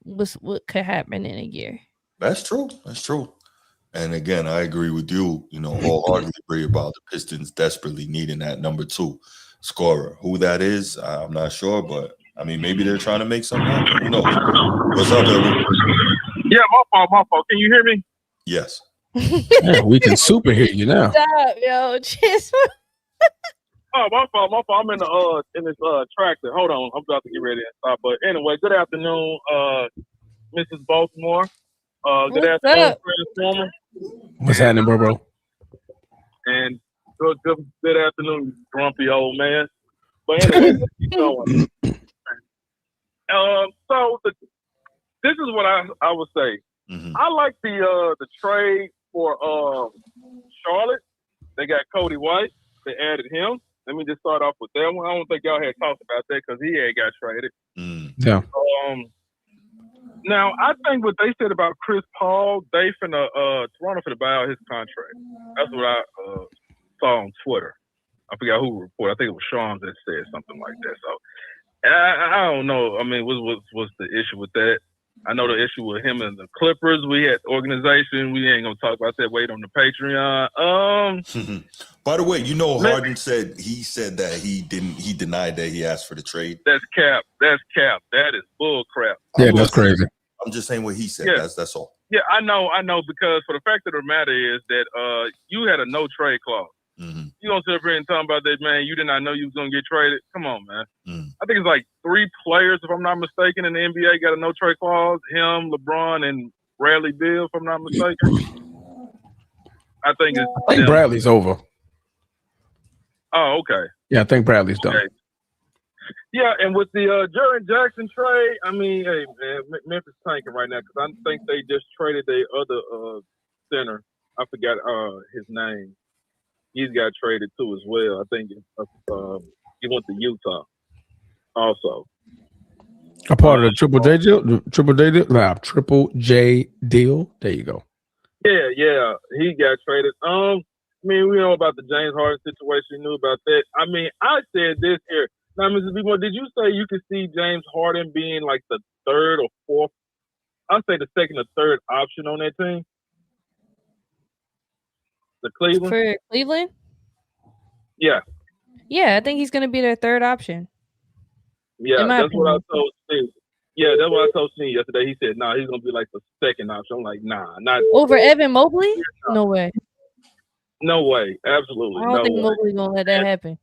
Speaker 3: what could happen in a year.
Speaker 1: That's true. And again, I agree with you, wholeheartedly agree about the Pistons desperately needing that number 2 scorer. Who that is, I'm not sure, but I mean, maybe they're trying to make something happen. Who knows? What's up, Edward?
Speaker 4: Yeah, my fault. Can you hear me?
Speaker 1: Yes.
Speaker 2: Yeah, we can super hear you now.
Speaker 3: Stop, yo.
Speaker 4: Oh, my fault. I'm in this tractor. Hold on, I'm about to get ready to stop. But anyway, good afternoon, Mrs. Baltimore. Good afternoon, Transformer.
Speaker 2: What's happening, bro?
Speaker 4: And good afternoon, grumpy old man. But anyway, let's keep going. This is what I would say. I like the trade for Charlotte. They got Cody White. they added him. Let me just start off with that one. I don't think y'all had talked about that because he had got traded.
Speaker 2: Yeah.
Speaker 4: Now I think what they said about Chris Paul, they finna Toronto finna buy out his contract. That's what I saw on Twitter. I forgot who reported. I think it was Sean that said something like that. So I don't know. I mean, what's the issue with that? I know the issue with him and the Clippers. We had organization. We ain't gonna talk about that. Wait on the Patreon.
Speaker 1: By the way, you know, Harden said that he denied that he asked for the trade.
Speaker 4: That's cap. That is bull crap.
Speaker 2: Yeah, that's crazy.
Speaker 1: I'm just saying what he said.
Speaker 4: Yeah.
Speaker 1: That's all.
Speaker 4: Yeah, I know. Because for the fact of the matter is that you had a no trade clause.
Speaker 1: Mm-hmm.
Speaker 4: You gonna sit up here and talk about that, man? You did not know you was gonna get traded. Come on, man.
Speaker 1: Mm.
Speaker 4: I think it's like 3 players, if I'm not mistaken, in the NBA got a no trade clause. Him, LeBron, and Bradley Beal, if I'm not mistaken. I think
Speaker 2: Bradley's over.
Speaker 4: Oh, okay.
Speaker 2: Yeah, I think Bradley's done.
Speaker 4: Okay. Yeah, and with the Jaren Jackson trade, I mean, hey, man, Memphis tanking right now because I think they just traded their other center. I forgot his name. He's got traded too as well. I think he went to Utah also.
Speaker 2: A part of the Triple J deal? Triple J deal. There you go.
Speaker 4: Yeah, he got traded. I mean, we know about the James Harden situation. You knew about that. I mean, I said this here. Now, Mrs. B-Boy, did you say you could see James Harden being like the third or fourth? I'd say the second or third option on that team. The Cleveland?
Speaker 3: For Cleveland?
Speaker 4: Yeah.
Speaker 3: Yeah, I think he's going to be their third option.
Speaker 4: Yeah, that's what I told Steve. Yeah, that's what I told Steve yesterday. He said, he's going to be like the second option. I'm like, not.
Speaker 3: Over Evan Mobley? No way.
Speaker 4: No way. Absolutely.
Speaker 3: I don't think Mobley's going to let that happen.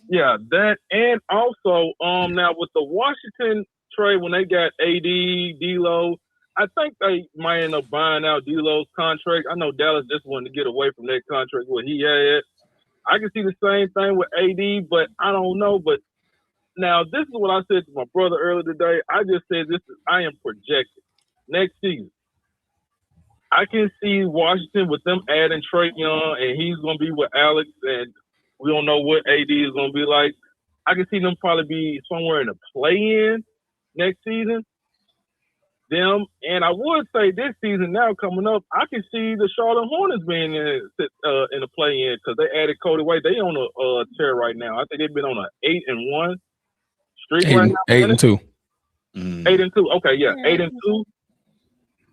Speaker 4: Yeah, that. And also, now with the Washington trade, when they got AD, D'Lo, I think they might end up buying out D'Lo's contract. I know Dallas just wanted to get away from that contract what he had. I can see the same thing with AD, but I don't know. But now this is what I said to my brother earlier today. I just said I am projecting next season. I can see Washington with them adding Trae Young, and he's going to be with Alex, and we don't know what AD is going to be like. I can see them probably be somewhere in the play-in next season. Them, and I would say this season now coming up, I can see the Charlotte Hornets being in the play-in because they added Cody White. They on a tear right now. I think they've been on an 8-1 streak right now.
Speaker 2: 8-2.
Speaker 4: 8-2. Okay, yeah, 8-2.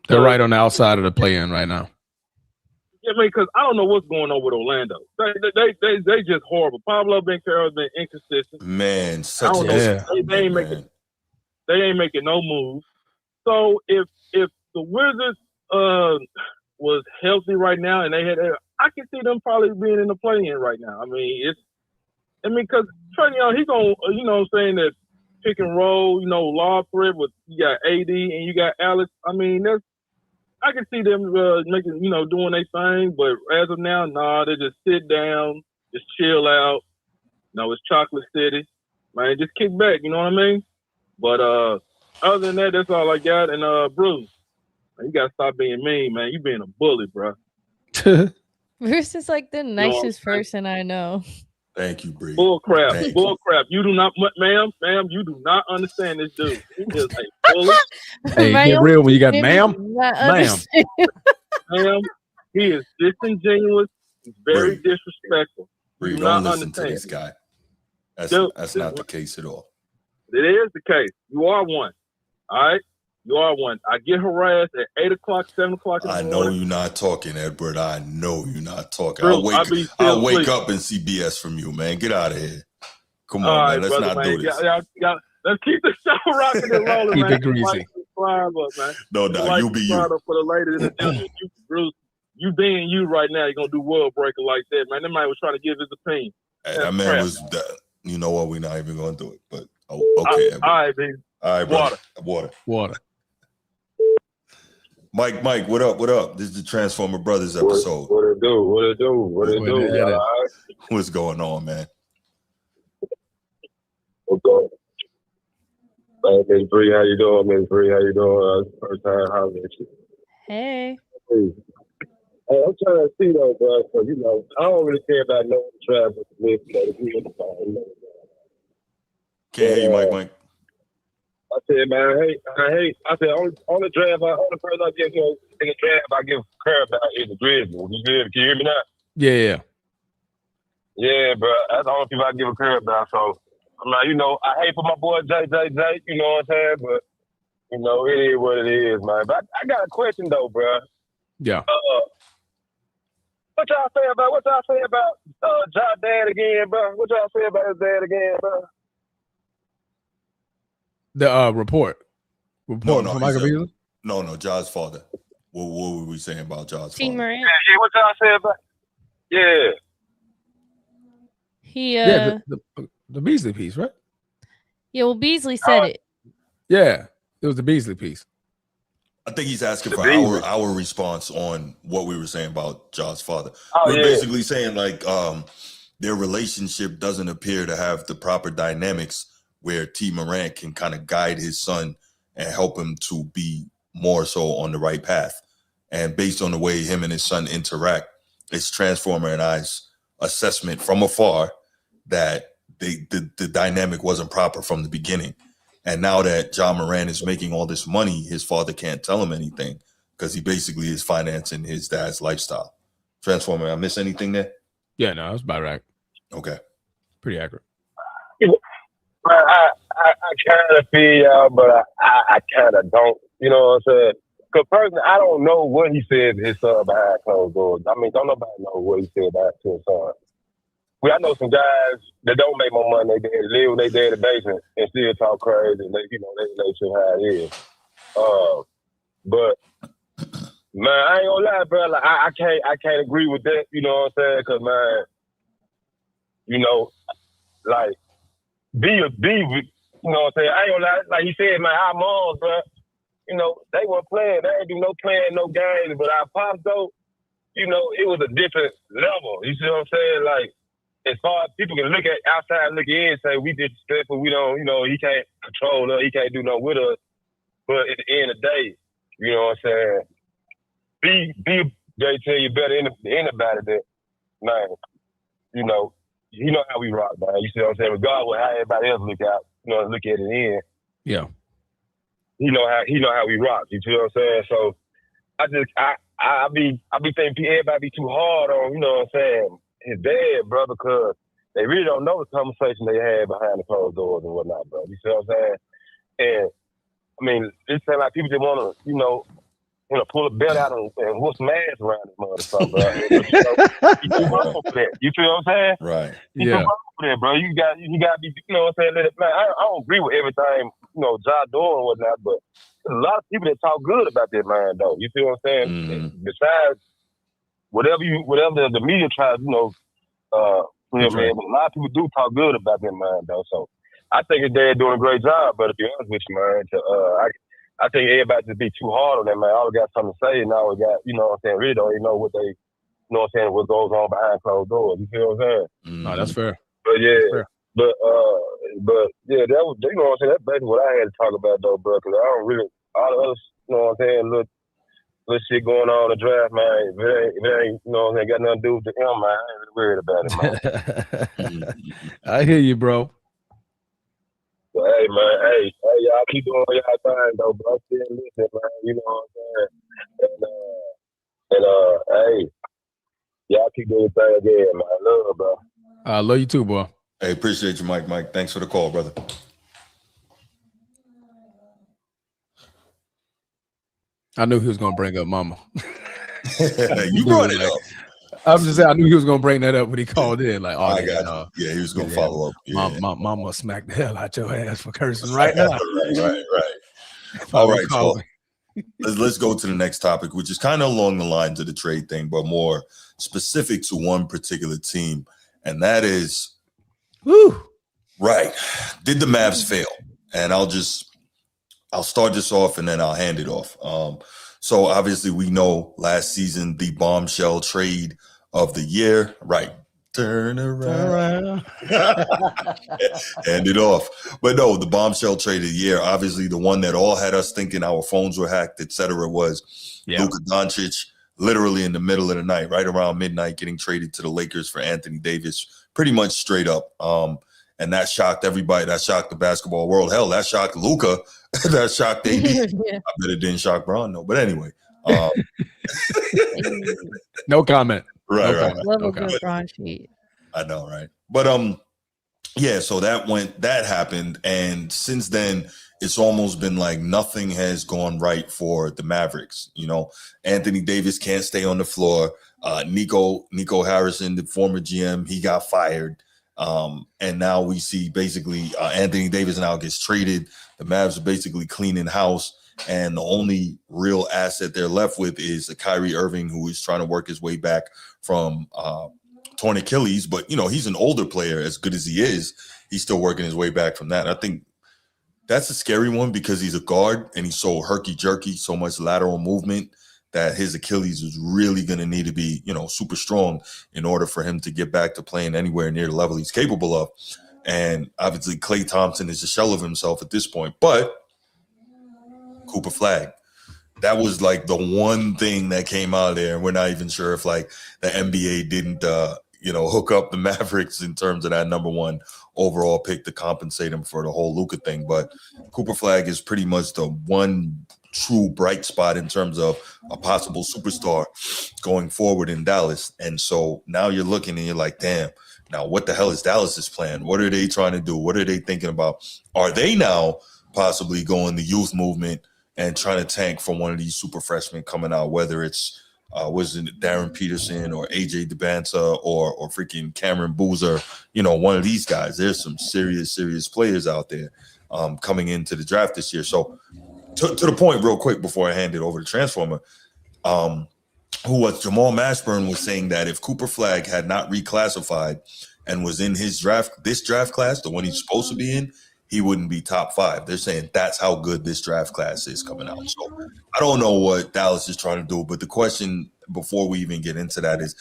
Speaker 2: They're right on the outside of the play-in right now.
Speaker 4: Yeah, man, because I don't know what's going on with Orlando. They just horrible. Pablo Banchero has been inconsistent.
Speaker 1: Man,
Speaker 4: they ain't making no moves. So if the Wizards was healthy right now and they had, I can see them probably being in the play-in right now. I mean, because Trae Young, he gonna, you know what I'm saying, that pick and roll, law threat with, you got AD and you got Alex. I mean, I can see them making, doing their thing, but as of now, they just sit down, just chill out. It's Chocolate City. Man, just kick back, you know what I mean? But other than that, that's all I got. And Bruce, man, you gotta stop being mean, man. You being a bully, bro.
Speaker 3: Bruce is like the nicest person I know.
Speaker 1: Thank you, Bree.
Speaker 4: Bull crap. You do not, ma'am, you do not understand this dude. He is a bully.
Speaker 2: Hey, get real when you got ma'am.
Speaker 4: Ma'am, he is disingenuous. He's very disrespectful.
Speaker 1: Bree, don't listen to this guy. That's not the case at all.
Speaker 4: It is the case. You are one. All right? You are one. I get harassed at 8 o'clock, 7 o'clock in the morning.
Speaker 1: I know you're not talking, Edward. I know you're not talking.
Speaker 4: Bruce,
Speaker 1: I'll wake up and see BS from you, man. Get out of here. Come on, man. Let's not do this.
Speaker 4: Let's keep the show rocking and rolling,
Speaker 2: keep
Speaker 4: man.
Speaker 2: It greasy.
Speaker 4: Man.
Speaker 1: No, you be you.
Speaker 4: For the ladies in the Bruce, you being you right now, you're going to do world breaker like that, man. That man was trying to give his opinion.
Speaker 1: Hey, that man was, you know what? We're not even going to do it. But, okay.
Speaker 4: All right, baby.
Speaker 1: All right,
Speaker 2: Water.
Speaker 1: Mike, what up? This is the Transformer Brothers episode.
Speaker 5: What it do?
Speaker 1: What's going on, man?
Speaker 5: What's going on? Miss Bree, how you doing? First time hollering at you.
Speaker 3: Hey.
Speaker 5: I'm trying to see though, bro. So I don't really care about no draft with the list.
Speaker 1: Can't hear you, Mike.
Speaker 5: I said, man, I said, only person I give in the draft I give care about is the Grizzlies. You good? Can you hear me now?
Speaker 2: Yeah.
Speaker 5: Yeah, bro. That's the only people I give a care about. So I'm like, I hate for my boy JJJ. You know what I'm saying? But it is what it is, man. But I got a question though, bro.
Speaker 2: Yeah.
Speaker 5: What y'all say about Josh dad again, bro? What y'all say about his dad again, bro?
Speaker 2: The report
Speaker 1: No,
Speaker 2: from Michael Beasley?
Speaker 1: No, Josh's father. What were we saying about Josh's
Speaker 3: T.
Speaker 1: father?
Speaker 3: Morant.
Speaker 5: Yeah, what y'all say about? Yeah.
Speaker 3: He
Speaker 2: the Beasley piece, right?
Speaker 3: Yeah, well, Beasley said it.
Speaker 2: Yeah, it was the Beasley piece.
Speaker 1: I think he's asking for our response on what we were saying about Josh's father. We're basically saying like their relationship doesn't appear to have the proper dynamics where T. Morant can kind of guide his son and help him to be more so on the right path. And based on the way him and his son interact, it's Transformer and I's assessment from afar that the dynamic wasn't proper from the beginning. And now that John Moran is making all this money, his father can't tell him anything because he basically is financing his dad's lifestyle. Transformer, I miss anything there?
Speaker 2: Yeah, no, that's about right.
Speaker 1: Okay.
Speaker 2: Pretty accurate.
Speaker 5: I kind of feel y'all, but I kind of don't. You know what I'm saying? Because personally, I don't know what he said to his son behind closed doors. I mean, don't nobody know what he said to his son. I know some guys that don't make more money than they dad, live with their dad in the basement and still talk crazy. And they relationship how it is. But man, I ain't gonna lie, bro. Like I can't agree with that. You know what I'm saying? Because man, like be. You know what I'm saying? I ain't gonna lie. Like he said, man, our moms, bro. They weren't playing. They ain't do no playing, no games. But our pops though, it was a different level. You see what I'm saying? Like. As far as people can look at outside, look in and say we disrespectful, we don't, he can't control us, he can't do nothing with us. But at the end of the day, you know what I'm saying? They tell you better than anybody that, man, you know how we rock, man. You see what I'm saying? Regardless of how everybody else look at it in.
Speaker 2: Yeah.
Speaker 5: He know how we rock. You see what I'm saying? So I be thinking everybody be too hard on, you know what I'm saying, his dad, bro, because they really don't know the conversation they had behind the closed doors and whatnot, bro. You see what I'm saying? And I mean, it's like people just want to, pull a belt out and whoop some ass around this motherfucker, bro. You too wrong for that. You feel what I'm saying?
Speaker 1: Right.
Speaker 5: You too wrong for that, bro. You got to be, you know what I'm saying? Man, I don't agree with everything, John doing and whatnot, but there's a lot of people that talk good about that man, though. You feel what I'm saying?
Speaker 1: Mm-hmm.
Speaker 5: Besides whatever the media tries, man, but a lot of people do talk good about that man, though. So I think his dad doing a great job, but to be honest with you, man, I think everybody just be too hard on that man. All got something to say, and now we got, you know what I'm saying, really don't even know what they, you know what I'm saying, what goes on behind closed doors. You feel what I'm saying?
Speaker 1: Mm-hmm.
Speaker 2: No, that's fair.
Speaker 5: But yeah, but yeah, that was, you know what I'm saying, that's basically what I had to talk about though, bro, because I don't really, all the other, you know what I'm saying, little shit going on in the draft, man. If it ain't, you know what I'm saying, got nothing to do with the him, man, I ain't really worried about it, man.
Speaker 2: I hear you, bro.
Speaker 5: But hey, man, hey, y'all keep doing y'all thing though, bro. Still listening, man. You know what I'm saying? And hey, y'all keep doing your thing again, man. I love it, bro.
Speaker 2: I love you too, boy.
Speaker 1: Hey, appreciate you, Mike. Thanks for the call, brother.
Speaker 2: I knew he was gonna bring up Mama.
Speaker 1: You brought it up.
Speaker 2: I'm just saying, I knew he was gonna bring that up when he called in. Like,
Speaker 1: I got you. Yeah, he was gonna follow up. Yeah.
Speaker 2: Mama smacked the hell out your ass for cursing right now.
Speaker 1: right. All right, so let's go to the next topic, which is kind of along the lines of the trade thing, but more specific to one particular team, and that is, right, did the Mavs fail? And I'll start this off and then I'll hand it off. So obviously we know last season the bombshell trade of the year, right? Turn around. Hand it off. But no, the bombshell trade of the year, obviously the one that all had us thinking our phones were hacked, etc., was Luka Doncic literally in the middle of the night, right around midnight, getting traded to the Lakers for Anthony Davis, pretty much straight up. And that shocked everybody. That shocked the basketball world. Hell, that shocked Luka. That shocked AD.
Speaker 3: Yeah.
Speaker 1: I bet it didn't shock Bron, though. But anyway.
Speaker 2: No comment.
Speaker 1: Right,
Speaker 2: No
Speaker 1: right.
Speaker 2: comment.
Speaker 3: Love a
Speaker 2: No
Speaker 3: good
Speaker 2: comment.
Speaker 3: Bron sheet.
Speaker 1: I know, right? But yeah, so that happened, and since then it's almost been like nothing has gone right for the Mavericks. You know, Anthony Davis can't stay on the floor. Nico Harrison, the former GM, he got fired. And now we see basically Anthony Davis now gets traded. The Mavs are basically cleaning house, and the only real asset they're left with is a Kyrie Irving, who is trying to work his way back from torn Achilles. But you know, he's an older player. As good as he is, he's still working his way back from that. I think that's a scary one because he's a guard and he's so herky-jerky, so much lateral movement, that his Achilles is really going to need to be, you know, super strong in order for him to get back to playing anywhere near the level he's capable of. And obviously Klay Thompson is a shell of himself at this point. But Cooper Flag, that was like the one thing that came out of there. And we're not even sure if like the NBA didn't, hook up the Mavericks in terms of that number one overall pick to compensate him for the whole Luka thing. But Cooper Flag is pretty much the one true bright spot in terms of a possible superstar going forward in Dallas. And so now you're looking and you're like, damn, now what the hell is Dallas's plan? What are they trying to do? What are they thinking about? Are they now possibly going the youth movement and trying to tank for one of these super freshmen coming out, whether it's was it Darren Peterson or AJ DeBanza or freaking Cameron Boozer, you know, one of these guys. There's some serious players out there coming into the draft this year. So to the point real quick before I hand it over to Transformer, who was Jamal Mashburn was saying that if Cooper Flag had not reclassified and was in this draft class, the one he's supposed to be in, he wouldn't be top 5. They're saying that's how good this draft class is coming out. So I don't know what Dallas is trying to do, but the question before we even get into that is,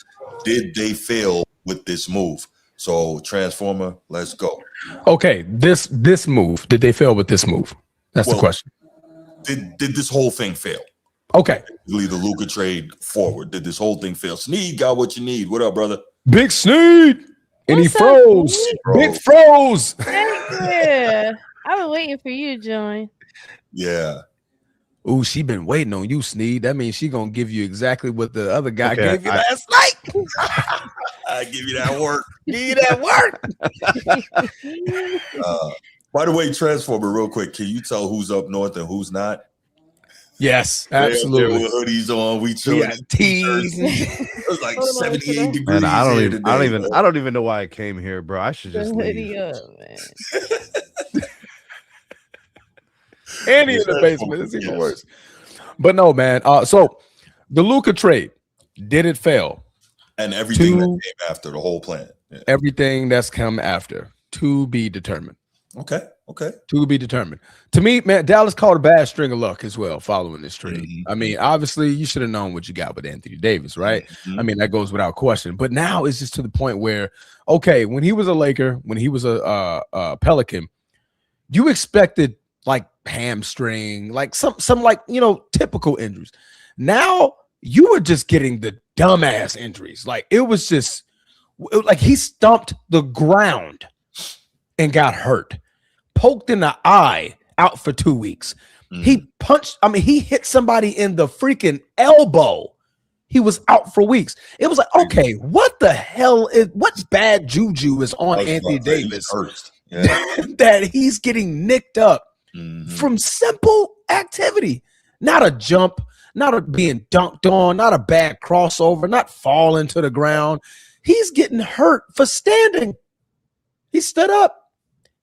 Speaker 1: did they fail with this move? So Transformer, let's go.
Speaker 2: Okay, this move, did they fail with this move? That's the question.
Speaker 1: Did this whole thing fail?
Speaker 2: Okay.
Speaker 1: Lead the Luka trade forward. Did this whole thing fail? Sneed got what you need. What up, brother?
Speaker 2: Big Sneed. And
Speaker 3: What's
Speaker 2: he
Speaker 3: up,
Speaker 2: froze.
Speaker 3: Sneed?
Speaker 2: Big froze.
Speaker 3: Yeah. I've been waiting for you to join.
Speaker 1: Yeah.
Speaker 2: Ooh, she been waiting on you, Sneed. That means she gonna give you exactly what the other guy gave you last night.
Speaker 1: I give you that work.
Speaker 2: Give you that work.
Speaker 1: By the way, Transformer, real quick, can you tell who's up north and who's not?
Speaker 2: Yes, absolutely.
Speaker 1: With hoodies on, we chilling.
Speaker 2: Yeah, tees.
Speaker 1: It was like 78 degrees.
Speaker 6: Man, I
Speaker 1: today,
Speaker 6: don't even know why I came here, bro. I should just leave.
Speaker 3: Man.
Speaker 2: And he's in the basement. It's even worse. But no, man. So the Luka trade, did it fail?
Speaker 1: And everything that came after, the whole plan. Yeah.
Speaker 2: Everything that's come after, to be determined.
Speaker 1: Okay.
Speaker 2: To be determined. To me, man, Dallas caught a bad string of luck as well following this trade.
Speaker 1: Mm-hmm.
Speaker 2: I mean, obviously, you should have known what you got with Anthony Davis, right?
Speaker 1: Mm-hmm.
Speaker 2: I mean, that goes without question. But now it's just to the point where, okay, when he was a Laker, when he was a Pelican, you expected like hamstring, like some like, you know, typical injuries. Now you were just getting the dumbass injuries. Like it was just like he stumped the ground and got hurt. Poked in the eye, out for 2 weeks. He punched, he hit somebody in the freaking elbow. He was out for weeks. It was like, okay, what the hell what bad juju is on Anthony Davis that he's getting nicked up from simple activity? Not a jump, not a being dunked on, not a bad crossover, not falling to the ground. He's getting hurt for standing. He stood up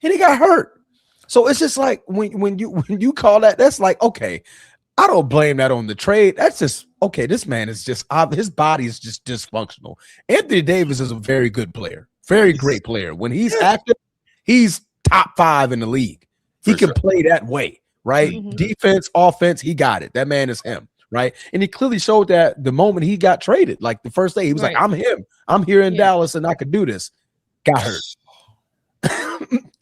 Speaker 2: and he got hurt. So it's just like when you call that, that's like, okay, I don't blame that on the trade. That's just, okay, this man is just, his body is just dysfunctional. Anthony Davis is a very good player, very great player. When he's active, he's top 5 in the league. He can play that way, right?
Speaker 3: Mm-hmm.
Speaker 2: Defense, offense, he got it. That man is him, right? And he clearly showed that the moment he got traded, like the first day, he was like, I'm him. I'm here in Dallas and I could do this. Got hurt.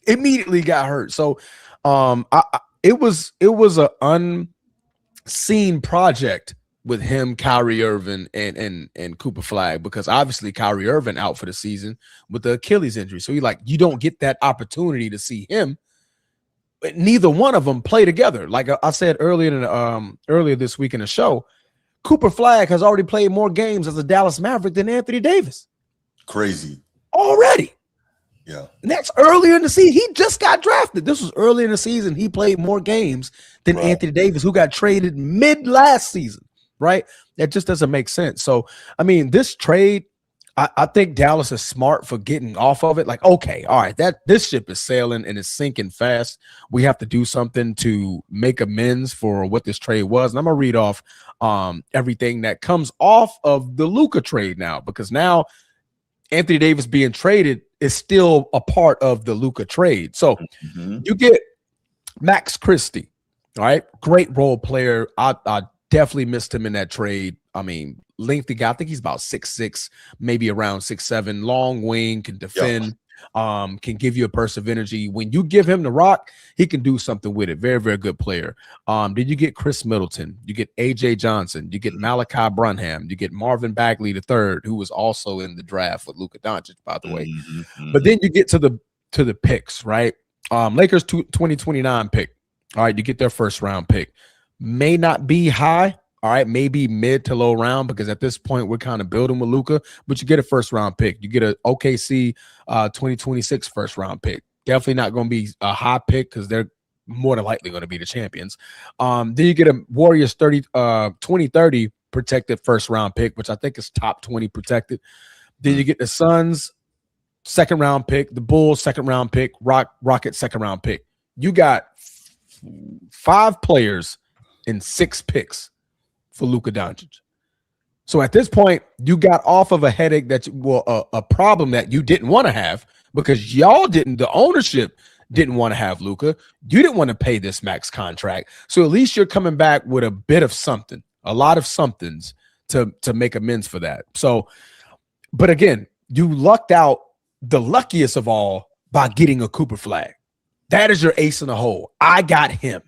Speaker 2: Immediately got hurt. So it was an unseen project with him, Kyrie Irving, and Cooper Flag, because obviously Kyrie Irving out for the season with the Achilles injury. So you don't get that opportunity to see him. But neither one of them play together. Like I said earlier this week in the show, Cooper Flag has already played more games as a Dallas Maverick than Anthony Davis.
Speaker 1: Crazy.
Speaker 2: Already.
Speaker 1: Yeah.
Speaker 2: And that's earlier in the season. He just got drafted. This was early in the season. He played more games than Anthony Davis, who got traded mid last season, right? That just doesn't make sense. So, I mean, this trade, I think Dallas is smart for getting off of it. Like, okay, all right, this ship is sailing and it's sinking fast. We have to do something to make amends for what this trade was. And I'm going to read off everything that comes off of the Luka trade now, because now Anthony Davis being traded is still a part of the Luka trade. So you get Max Christie, all right? Great role player. I definitely missed him in that trade. I mean, lengthy guy. I think he's about 6'6", maybe around 6'7", long wing, can defend, can give you a burst of energy. When you give him the rock, he can do something with it. Very, very good player. Then you get Chris Middleton. You get A.J. Johnson. You get Malachi Brunham. You get Marvin Bagley III, who was also in the draft with Luka Doncic, by the way. But then you get to the picks, right? Lakers 2029 pick. All right, you get their first round pick. May not be high. All right, maybe mid to low round, because at this point we're kind of building with Luka, but you get a first round pick. You get a OKC 2026 first round pick. Definitely not going to be a high pick because they're more than likely going to be the champions. Then you get a Warriors 2030 protected first round pick, which I think is top 20 protected. Then you get the Suns second round pick, the Bulls second round pick, Rocket second round pick. You got 5 players and 6 picks for Luka Doncic. So at this point, you got off of a headache a problem that you didn't want to have, because the ownership didn't want to have Luka. You didn't want to pay this max contract. So at least you're coming back with a bit of something, a lot of somethings to make amends for that. So, but again, you lucked out the luckiest of all by getting a Cooper Flag. That is your ace in the hole. I got him.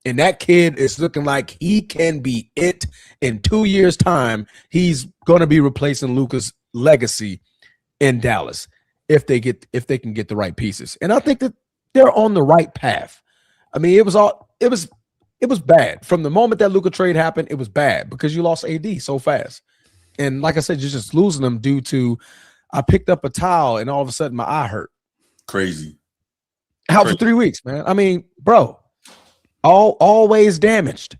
Speaker 2: And that kid is looking like he can be it. In 2 years' time, he's going to be replacing Luka's legacy in Dallas if they can get the right pieces. And I think that they're on the right path. I mean, it was bad. From the moment that Luka trade happened, it was bad because you lost AD so fast. And like I said, you're just losing them due to I picked up a towel and all of a sudden my eye hurt.
Speaker 1: Crazy.
Speaker 2: Out for 3 weeks, man. I mean, bro. Always damaged.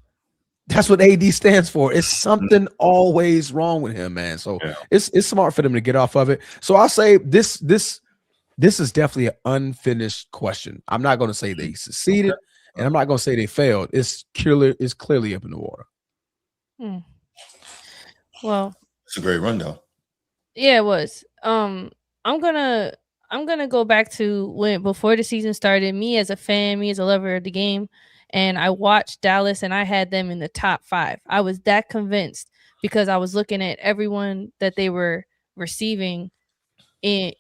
Speaker 2: That's what AD stands for. It's something always wrong with him, man. So it's smart for them to get off of it. So I say this is definitely an unfinished question. I'm not going to say they succeeded, and I'm not going to say they failed. It's clearly up in the water.
Speaker 3: Well,
Speaker 1: it's a great rundown.
Speaker 3: Yeah, it was. I'm gonna go back to before the season started. Me as a fan, me as a lover of the game. And I watched Dallas and I had them in the top 5. I was that convinced because I was looking at everyone that they were receiving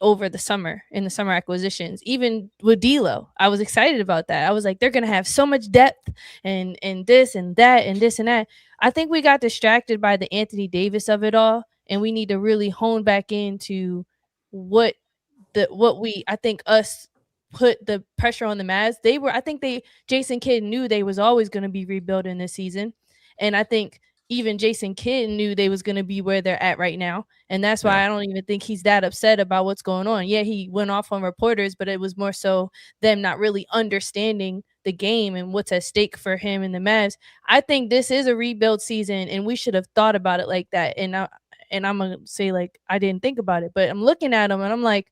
Speaker 3: over the summer in the summer acquisitions. Even with D'Lo, I was excited about that. I was like, they're going to have so much depth and this and that and this and that. I think we got distracted by the Anthony Davis of it all. And we need to really hone back into what I think us put the pressure on the Mavs. Jason Kidd knew they was always going to be rebuilding this season. And I think even Jason Kidd knew they was going to be where they're at right now. And that's why I don't even think he's that upset about what's going on. Yeah, he went off on reporters, but it was more so them not really understanding the game and what's at stake for him and the Mavs. I think this is a rebuild season and we should have thought about it like that. And I'm going to say, like, I didn't think about it, but I'm looking at them and I'm like,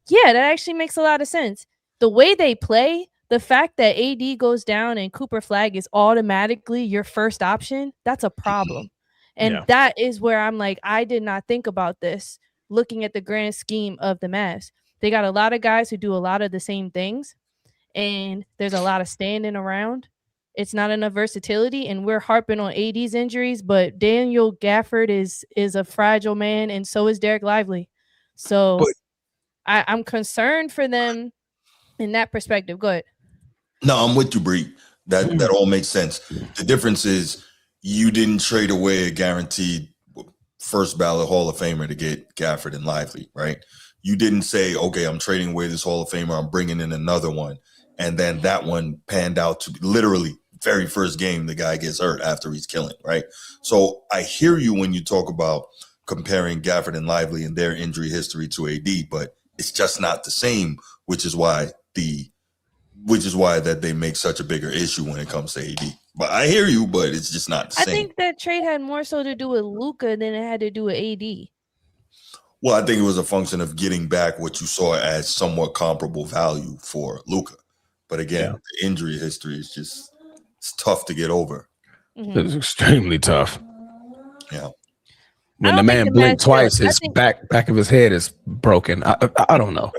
Speaker 3: yeah, that actually makes a lot of sense. The way they play, the fact that AD goes down and Cooper Flag is automatically your first option, that's a problem. And that is where I'm like, I did not think about this looking at the grand scheme of the Mavs. They got a lot of guys who do a lot of the same things, and there's a lot of standing around. It's not enough versatility, and we're harping on AD's injuries, but Daniel Gafford is a fragile man, and so is Derek Lively. So I'm concerned for them in that perspective. Go ahead.
Speaker 1: No, I'm with you, Bree. That all makes sense. The difference is you didn't trade away a guaranteed first ballot Hall of Famer to get Gafford and Lively, right? You didn't say, okay, I'm trading away this Hall of Famer, I'm bringing in another one. And then that one panned out to literally very first game, the guy gets hurt after he's killing, right? So I hear you when you talk about comparing Gafford and Lively and their injury history to AD, but it's just not the same, which is why that they make such a bigger issue when it comes to AD. But I hear you, but it's just not the same.
Speaker 3: I think that trade had more so to do with Luka than it had to do with AD.
Speaker 1: Well, I think it was a function of getting back what you saw as somewhat comparable value for Luka. But again, the injury history is just, it's tough to get over.
Speaker 2: It's extremely tough.
Speaker 1: Yeah.
Speaker 2: When the man blinked twice, his back of his head is broken. I don't know.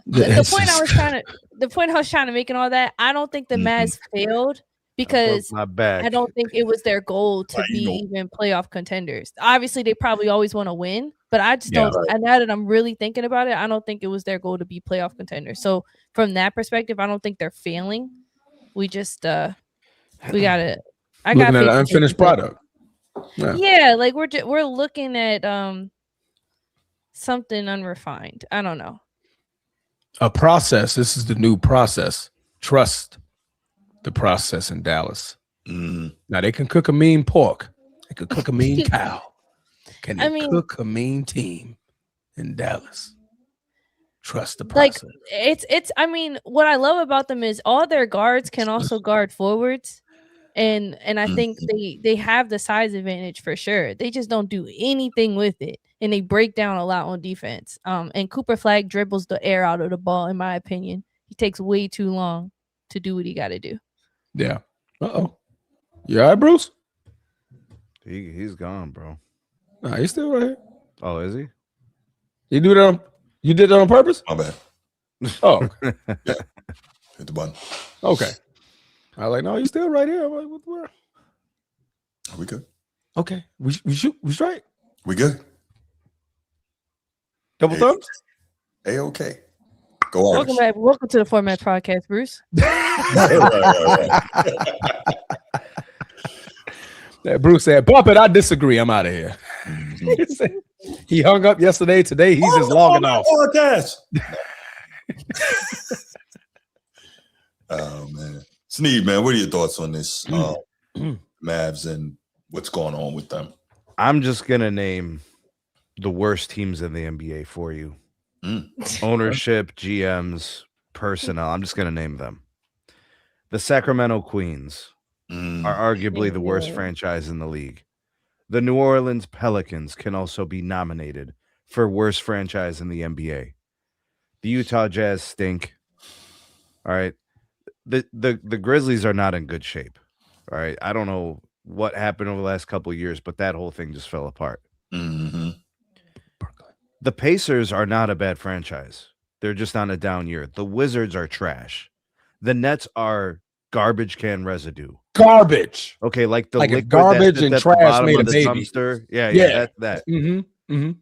Speaker 3: The point I was trying to make in all that, I don't think the Mavs failed because I don't think it was their goal to be even playoff contenders. Obviously, they probably always want to win, but I just don't. And now that I'm really thinking about it, I don't think it was their goal to be playoff contenders. So from that perspective, I don't think they're failing. We just we got it. I got
Speaker 2: looking at an unfinished product.
Speaker 3: Yeah, like we're looking at something unrefined. I don't know.
Speaker 2: A process. This is the new process. Trust the process in Dallas. Now they can cook a mean pork. They could cook a mean cow. Can they cook a mean team in Dallas? Trust the process.
Speaker 3: Like it's. I mean, what I love about them is all their guards can also guard forwards, and I think they have the size advantage for sure. They just don't do anything with it, and they break down a lot on defense. And Cooper Flag dribbles the air out of the ball, in my opinion. He takes way too long to do what he got to do.
Speaker 2: Yeah. You all right, Bruce?
Speaker 6: He's gone, bro.
Speaker 2: Nah, he's still right here.
Speaker 6: Oh, is he?
Speaker 2: You did that on purpose?
Speaker 1: My bad.
Speaker 2: Oh.
Speaker 1: Yeah. Hit the button.
Speaker 2: Okay. I was like, no, he's still right here. I'm like, where?
Speaker 1: Are we good?
Speaker 2: Okay. We straight.
Speaker 1: We good?
Speaker 2: Double thumbs?
Speaker 1: Okay. Go on.
Speaker 3: Welcome back. Welcome to the Format Podcast, Bruce.
Speaker 2: Bruce said, "Bump it. I disagree. I'm out of here." He hung up yesterday. Today, he's just logging off.
Speaker 1: Oh man, Sneed, man, what are your thoughts on this Mavs and what's going on with them?
Speaker 6: I'm just gonna name the worst teams in the NBA for you. Ownership, GMs, personnel. I'm just gonna name them. The Sacramento Queens are arguably the worst franchise in the league. The New Orleans Pelicans can also be nominated for worst franchise in the NBA. The Utah Jazz stink. All right. The Grizzlies are not in good shape. All right. I don't know what happened over the last couple of years, but that whole thing just fell apart. The Pacers are not a bad franchise. They're just on a down year. The Wizards are trash. The Nets are garbage can residue.
Speaker 2: Garbage.
Speaker 6: Okay, like the liquid
Speaker 2: garbage and trash made a baby.
Speaker 6: Dumpster. Yeah, that's that.
Speaker 2: Mm-hmm.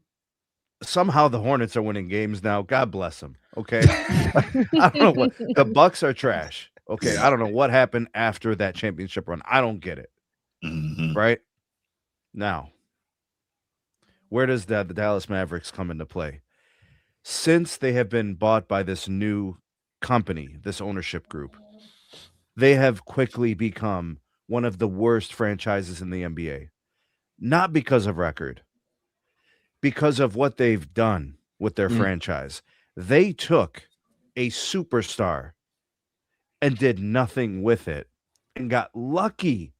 Speaker 6: Somehow the Hornets are winning games now. God bless them. Okay, I don't know what the Bucks are trash. Okay, I don't know what happened after that championship run. I don't get it. Right now, where does the Dallas Mavericks come into play? Since they have been bought by this new company, this ownership group, they have quickly become one of the worst franchises in the NBA. Not because of record, because of what they've done with their franchise. They took a superstar and did nothing with it and got lucky.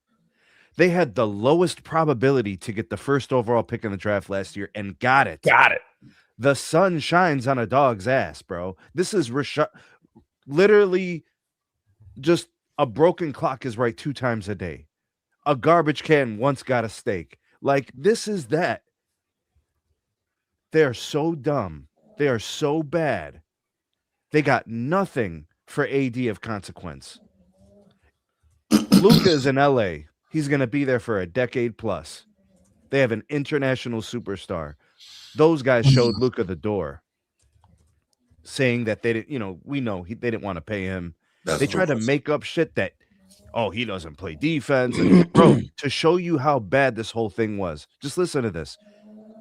Speaker 6: They had the lowest probability to get the first overall pick in the draft last year and got it. The sun shines on a dog's ass, bro. This is literally just a broken clock is right 2 times a day. A garbage can once got a steak. Like, this is that. They are so dumb. They are so bad. They got nothing for AD of consequence. Luka's in LA. He's going to be there for a decade plus. They have an international superstar. Those guys showed Luka the door, saying that they didn't, we know they didn't want to pay him. They tried to make up shit that, oh, he doesn't play defense. And bro, to show you how bad this whole thing was, just listen to this.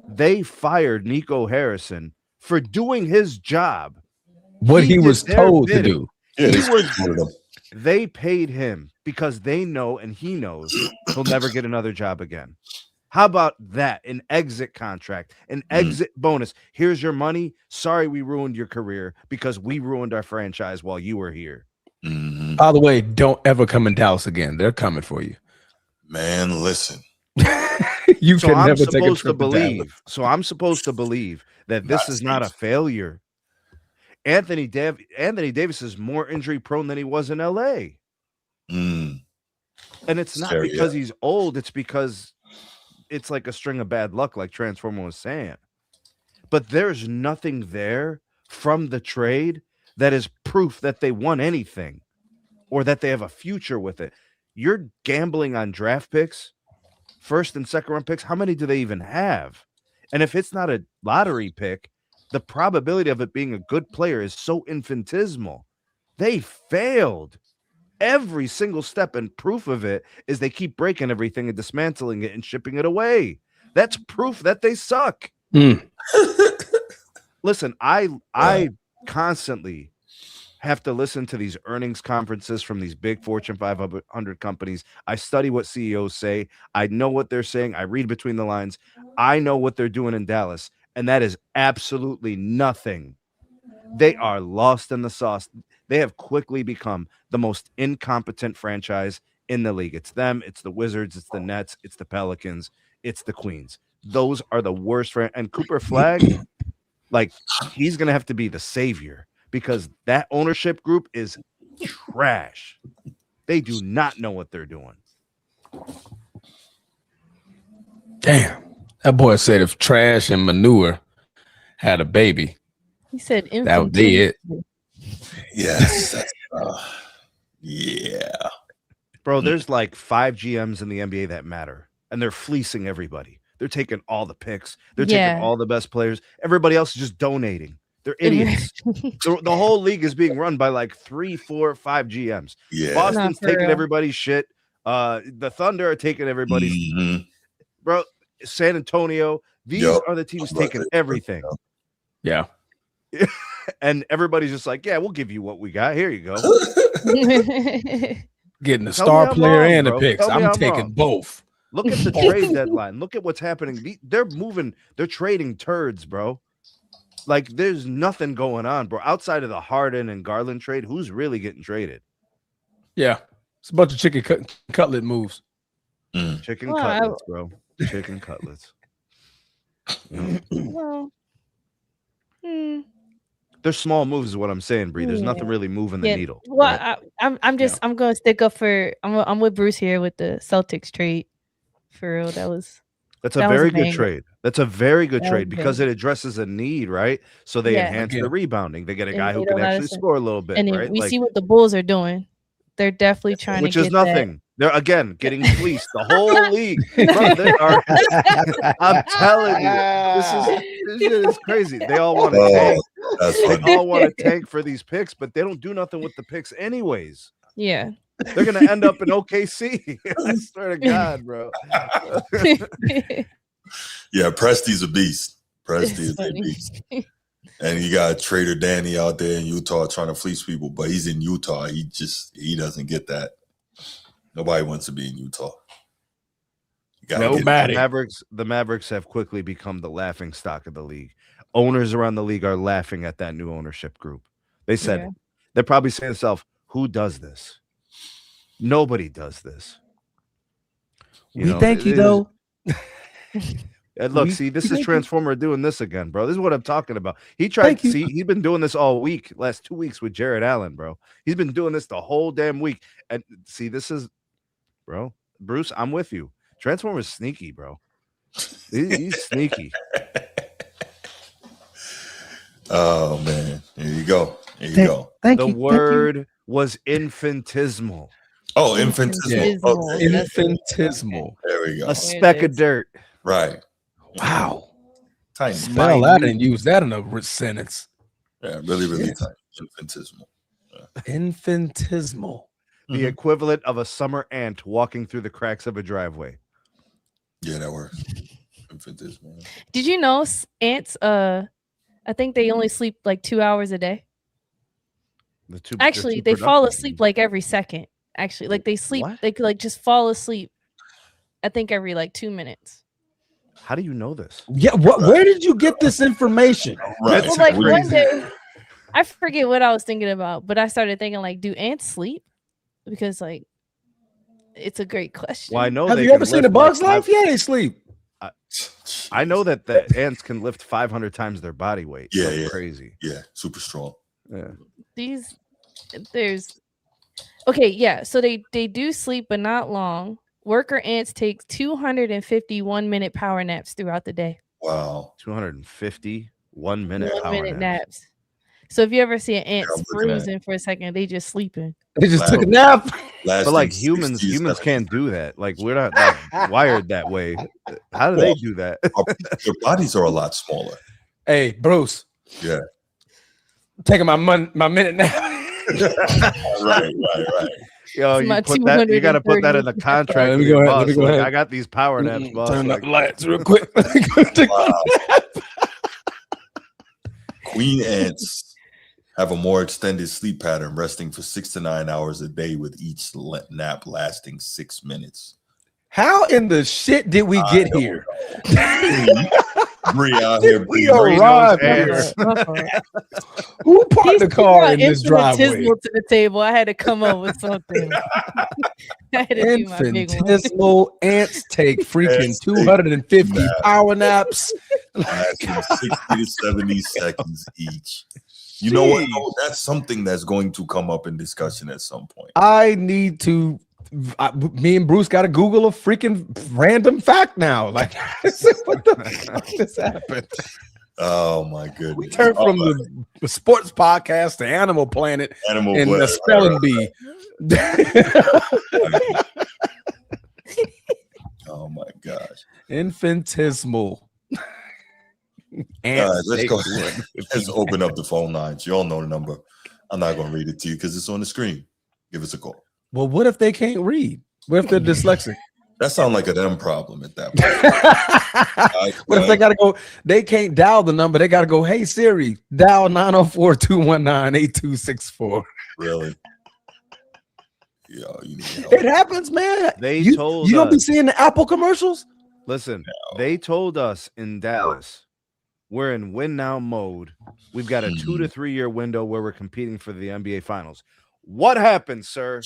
Speaker 6: They fired Nico Harrison for doing his job.
Speaker 2: What he was
Speaker 6: did their
Speaker 2: told to
Speaker 6: bidding.
Speaker 2: do.
Speaker 1: Yeah,
Speaker 6: They paid him because they know and he knows he'll never get another job again. How about that? An exit contract, an exit bonus. Here's your money. Sorry we ruined your career because we ruined our franchise while you were here.
Speaker 2: By the way, don't ever come in Dallas again. They're coming for you.
Speaker 1: Man, listen.
Speaker 2: You
Speaker 6: So
Speaker 2: can
Speaker 6: I'm
Speaker 2: never take a
Speaker 6: supposed to
Speaker 2: trip to Dallas.
Speaker 6: believe. So I'm supposed to believe that this is not a failure. Anthony Davis is more injury prone than he was in LA. And it's not because he's old. It's because it's like a string of bad luck, like Transformer was saying. But there's nothing there from the trade that is proof that they won anything or that they have a future with it. You're gambling on draft picks, first and second round picks. How many do they even have? And if it's not a lottery pick, the probability of it being a good player is so infinitesimal. They failed every single step, and proof of it is they keep breaking everything and dismantling it and shipping it away. That's proof that they suck. Listen, I constantly have to listen to these earnings conferences from these big Fortune 500 companies. I study what CEOs say. I know what they're saying. I read between the lines. I know what they're doing in Dallas, and that is absolutely nothing. They are lost in the sauce. They have quickly become the most incompetent franchise in the league. It's them, it's the Wizards, it's the Nets, it's the Pelicans, it's the Queens. Those are the worst. And Cooper Flagg, like, he's going to have to be the savior because that ownership group is trash. They do not know what they're doing.
Speaker 2: Damn. That boy said if trash and manure had a baby,
Speaker 3: he said
Speaker 2: that would be it.
Speaker 1: Yes. Yeah.
Speaker 6: Bro, there's like 5 GMs in the NBA that matter, and they're fleecing everybody. They're taking all the picks. They're taking all the best players. Everybody else is just donating. They're idiots. the whole league is being run by like 3, 4, 5 GMs.
Speaker 1: Yeah.
Speaker 6: Boston's taking everybody's shit. The Thunder are taking everybody's. Bro, San Antonio, these are the teams taking everything.
Speaker 2: Yeah.
Speaker 6: And everybody's just like, yeah, we'll give you what we got. Here you go.
Speaker 2: Getting the star player and the picks. I'm taking both.
Speaker 6: Look at the trade deadline. Look at what's happening. They're moving. They're trading turds, bro. Like, there's nothing going on, bro. Outside of the Harden and Garland trade, who's really getting traded?
Speaker 2: Yeah. It's a bunch of chicken cutlet moves.
Speaker 6: Chicken cutlets, bro. Chicken cutlets.
Speaker 3: Well,
Speaker 6: they're small moves, is what I'm saying, Bree. There's nothing really moving the needle.
Speaker 3: Well,
Speaker 6: right?
Speaker 3: I'm going to stick up for. I'm with Bruce here with the Celtics trade. For real,
Speaker 6: that's a very good trade. That's a very good trade because it addresses a need, right? So they enhance the rebounding. They get a guy who can actually score a little bit,
Speaker 3: and
Speaker 6: right?
Speaker 3: We see what the Bulls are doing. They're definitely trying
Speaker 6: which
Speaker 3: to
Speaker 6: is nothing. They're again getting fleeced. The whole league. Bro, they are, I'm telling you, this shit is crazy. They all want to tank. They all want to tank for these picks, but they don't do nothing with the picks anyways.
Speaker 3: Yeah.
Speaker 6: They're gonna end up in OKC. I swear to God, bro.
Speaker 1: Yeah, Presti's a beast. Presti is a beast. And you got Trader Danny out there in Utah trying to fleece people, but he's in Utah. He doesn't get that. Nobody wants to be in Utah.
Speaker 2: Nobody.
Speaker 6: The Mavericks have quickly become the laughing stock of the league. Owners around the league are laughing at that new ownership group. They said they're probably saying to themselves, "Who does this? Nobody does this."
Speaker 2: Thank you though.
Speaker 6: And look, see, this is Transformer doing this again, bro. This is what I'm talking about. He tried. See, he's been doing this all week, last 2 weeks with Jared Allen, bro. He's been doing this the whole damn week. And see, this is, bro, Bruce, I'm with you. Transformer's sneaky, bro. He's sneaky.
Speaker 1: Oh man, here you go.
Speaker 6: The word was infinitesimal.
Speaker 1: Oh, infinitesimal.
Speaker 2: Infinitesimal.
Speaker 1: There we go.
Speaker 6: A speck of dirt.
Speaker 1: Right.
Speaker 2: Wow.
Speaker 1: Tiny.
Speaker 2: Spell that and use that in a sentence.
Speaker 1: Yeah, really, really tiny. Infinitesimal.
Speaker 2: Infinitesimal.
Speaker 6: the equivalent of a summer ant walking through the cracks of a driveway.
Speaker 1: Yeah, that works.
Speaker 3: Did you know ants? I think they only sleep like 2 hours a day. Actually, they fall asleep like every second. Actually, like they sleep, they could like just fall asleep. I think every like 2 minutes.
Speaker 6: How do you know this?
Speaker 2: Yeah, where did you get this information?
Speaker 1: Right.
Speaker 3: Well, like one day, I forget what I was thinking about, but I started thinking like, do ants sleep? Because like, it's a great question.
Speaker 6: Well, I know.
Speaker 2: Have you ever seen A Bug's Life? Yeah, they sleep.
Speaker 6: I know that the ants can lift 500 times their body weight.
Speaker 1: Yeah,
Speaker 6: That's
Speaker 1: yeah,
Speaker 6: crazy.
Speaker 1: Yeah, super strong.
Speaker 6: Yeah.
Speaker 3: So they do sleep, but not long. Worker ants take 251 minute power naps throughout the day.
Speaker 1: Wow.
Speaker 6: 251 minute
Speaker 3: One
Speaker 6: power
Speaker 3: minute
Speaker 6: naps.
Speaker 3: naps. So if you ever see an ant frozen for a second, they just sleeping.
Speaker 2: They just took a nap.
Speaker 6: But like humans can't do that. Like we're not like wired that way. How do they do that?
Speaker 1: Their bodies are a lot smaller.
Speaker 2: Hey, Bruce.
Speaker 1: Yeah.
Speaker 2: Taking my minute nap.
Speaker 1: right.
Speaker 6: Yo, you put that. You got to put that in the contract.
Speaker 2: Let me go ahead.
Speaker 6: Like, I got these power naps, boss.
Speaker 2: Turn
Speaker 6: like,
Speaker 2: up the lights real quick.
Speaker 1: Queen ants have a more extended sleep pattern, resting for 6 to 9 hours a day, with each nap lasting 6 minutes.
Speaker 2: How in the shit did we get here?
Speaker 1: Bree out here.
Speaker 2: We arrived here. Who parked the car in this driveway?
Speaker 3: To the table. I had to come up with something. I had to do my big one.
Speaker 2: Infinitesimal ants take freaking 250 power naps.
Speaker 1: Lasting 60 to 70 seconds each. You know what? No, that's something that's going to come up in discussion at some point.
Speaker 2: I need to. Me and Bruce got to Google a freaking random fact now. Like, what the fuck just happened?
Speaker 1: Oh my goodness!
Speaker 2: We turned from the sports podcast to Animal Planet and the spelling bee.
Speaker 1: Oh my gosh!
Speaker 2: Infinitesimal.
Speaker 1: Let's go. Let's open up the phone lines. You all know the number. I'm not going to read it to you because it's on the screen. Give us a call.
Speaker 2: Well, what if they can't read? What if they're dyslexic?
Speaker 1: That sounds like a them problem at that point.
Speaker 2: What if they got to go? They can't dial the number. They got to go, hey, Siri, dial 904-219-8264.
Speaker 1: Really? Yo, you need help.
Speaker 2: It happens, man. You don't be seeing the Apple commercials?
Speaker 6: Listen, they told us in Dallas, we're in win now mode. We've got a 2 to 3 year window where we're competing for the NBA Finals. What happened, sir?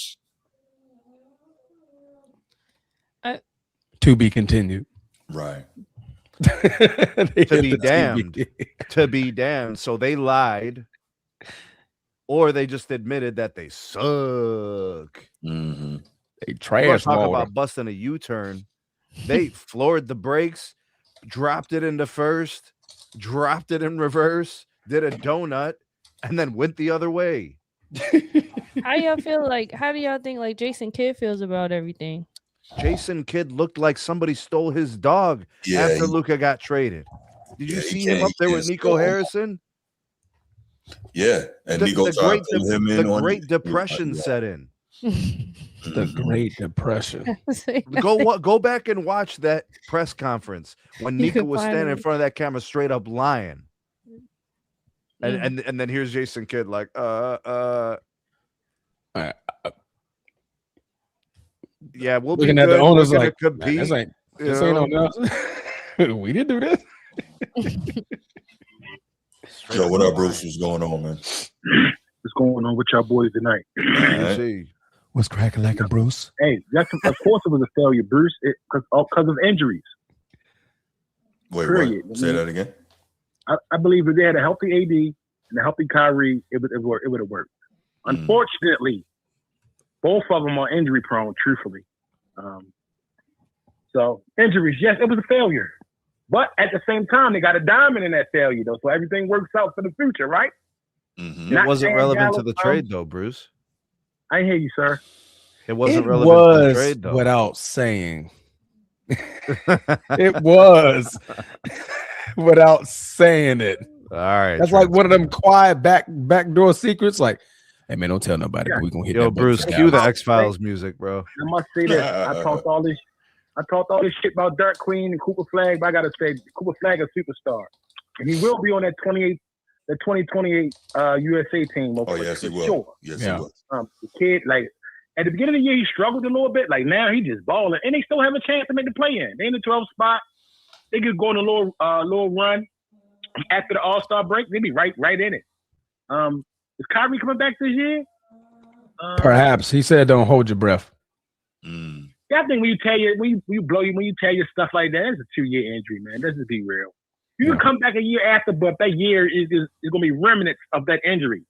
Speaker 2: To be continued.
Speaker 1: Right.
Speaker 6: To be damned. To be damned. So they lied, or they just admitted that they suck.
Speaker 1: Mm-hmm.
Speaker 2: They trash.
Speaker 6: Talk about busting a U-turn. They floored the brakes, dropped it into first, dropped it in reverse, did a donut, and then went the other way.
Speaker 3: How y'all feel like? How do y'all think like Jason Kidd feels about everything?
Speaker 6: Jason Kidd looked like somebody stole his dog after Luka got traded. Did you see him up there with Nico Harrison?
Speaker 1: Yeah, and Nico tried to pull him in.
Speaker 6: The Great Depression set in.
Speaker 2: The Great Depression.
Speaker 6: Go back and watch that press conference when Nico was standing in front of that camera, straight up lying. And then here's Jason Kidd like, yeah, we'll
Speaker 2: looking
Speaker 6: be
Speaker 2: at
Speaker 6: good.
Speaker 2: the owners like,
Speaker 6: compete.
Speaker 2: This ain't on us. We didn't do this.
Speaker 1: Yo, what up, Bruce? What's going on, man?
Speaker 7: What's going on with y'all boys tonight?
Speaker 2: What's cracking like a Bruce?
Speaker 7: Hey, of course it was a failure, Bruce, because of injuries.
Speaker 1: Wait, period. What? Say that again.
Speaker 7: I believe if they had a healthy AD and a healthy Kyrie, it would have worked. Unfortunately, both of them are injury prone, truthfully. So injuries, yes, it was a failure. But at the same time, they got a diamond in that failure, though. So everything works out for the future, right?
Speaker 6: Mm-hmm. It wasn't relevant to the trade, though, Bruce.
Speaker 7: I hear you, sir.
Speaker 6: It wasn't relevant to the trade, though.
Speaker 2: Without saying. It was without saying it.
Speaker 6: All right.
Speaker 2: That's like one of them quiet backdoor secrets. Like, Hey man, don't tell nobody.
Speaker 7: Yeah.
Speaker 2: We're gonna hit
Speaker 6: Yo,
Speaker 2: that
Speaker 6: Bruce,
Speaker 2: button.
Speaker 6: cue the X-Files music, bro.
Speaker 7: I must say this. I talked all this shit about Dark Queen and Cooper Flag, but I gotta say Cooper Flag is a superstar. And he will be on that 2028 USA team.
Speaker 1: Oh, yes, he will.
Speaker 7: Sure.
Speaker 1: Yes,
Speaker 2: Yeah.
Speaker 1: he will.
Speaker 7: The kid, like at the beginning of the year, he struggled a little bit. Like now, he just balling, and they still have a chance to make the play-in. They in the 12th spot. They could go on a little run after the All-Star break. They be right in it. Is Kyrie coming back this year?
Speaker 2: Perhaps he said, "Don't hold your breath."
Speaker 1: Mm.
Speaker 7: Yeah, I think when you tell your stuff like that, it's a 2-year injury, man. Let's just be real. You can come back a year after, but that year is going to be remnants of that injury.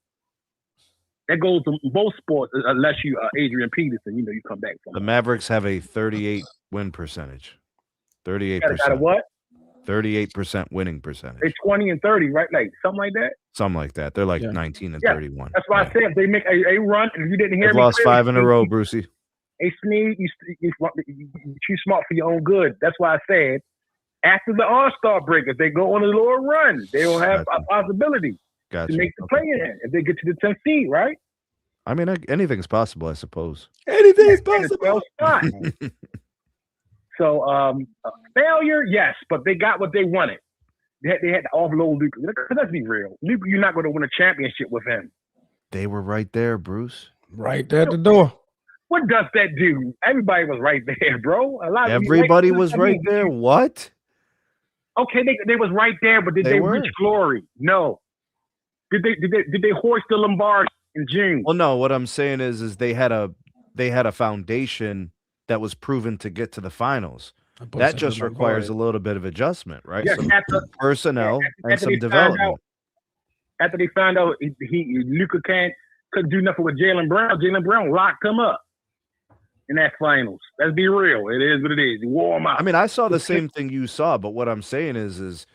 Speaker 7: That goes to both sports, unless you Adrian Peterson, you come back from
Speaker 6: The
Speaker 7: it.
Speaker 6: Mavericks have a 38 win percentage. 38%.
Speaker 7: Got a what?
Speaker 6: 38% winning percentage.
Speaker 7: They're 20 and 30, right? Like something like that.
Speaker 6: Something like that. They're like 19 and 31.
Speaker 7: That's why I said if they make a run, and you didn't hear
Speaker 6: They've
Speaker 7: me.
Speaker 6: lost 5 in a row, Brucey.
Speaker 7: Hey, Sneed, you're too smart for your own good. That's why I said after the All-Star break, if they go on a little run, they will have a possibility to make the play-in if they get to the 10th seed, right?
Speaker 6: I mean, anything's possible, I suppose.
Speaker 2: Anything's possible.
Speaker 7: So, failure, yes, but they got what they wanted. They had to offload Luka. Let's be real. Luka, you're not going to win a championship with him.
Speaker 6: They were right there, Bruce.
Speaker 2: Right there at the door.
Speaker 7: What does that do? Everybody was right there, bro.
Speaker 6: Everybody was right there. What?
Speaker 7: Okay, they was right there, but did they reach glory? No. Did they hoist the Lombardi in June?
Speaker 6: Well, no. What I'm saying is they had a foundation that was proven to get to the finals. That just requires a little bit of adjustment, right?
Speaker 7: Yeah,
Speaker 6: some personnel and some development.
Speaker 7: After they found out Luka couldn't do nothing with Jaylen Brown locked him up in that finals. Let's be real. It is what it is. He wore him out.
Speaker 6: I mean, I saw the same thing you saw, but what I'm saying is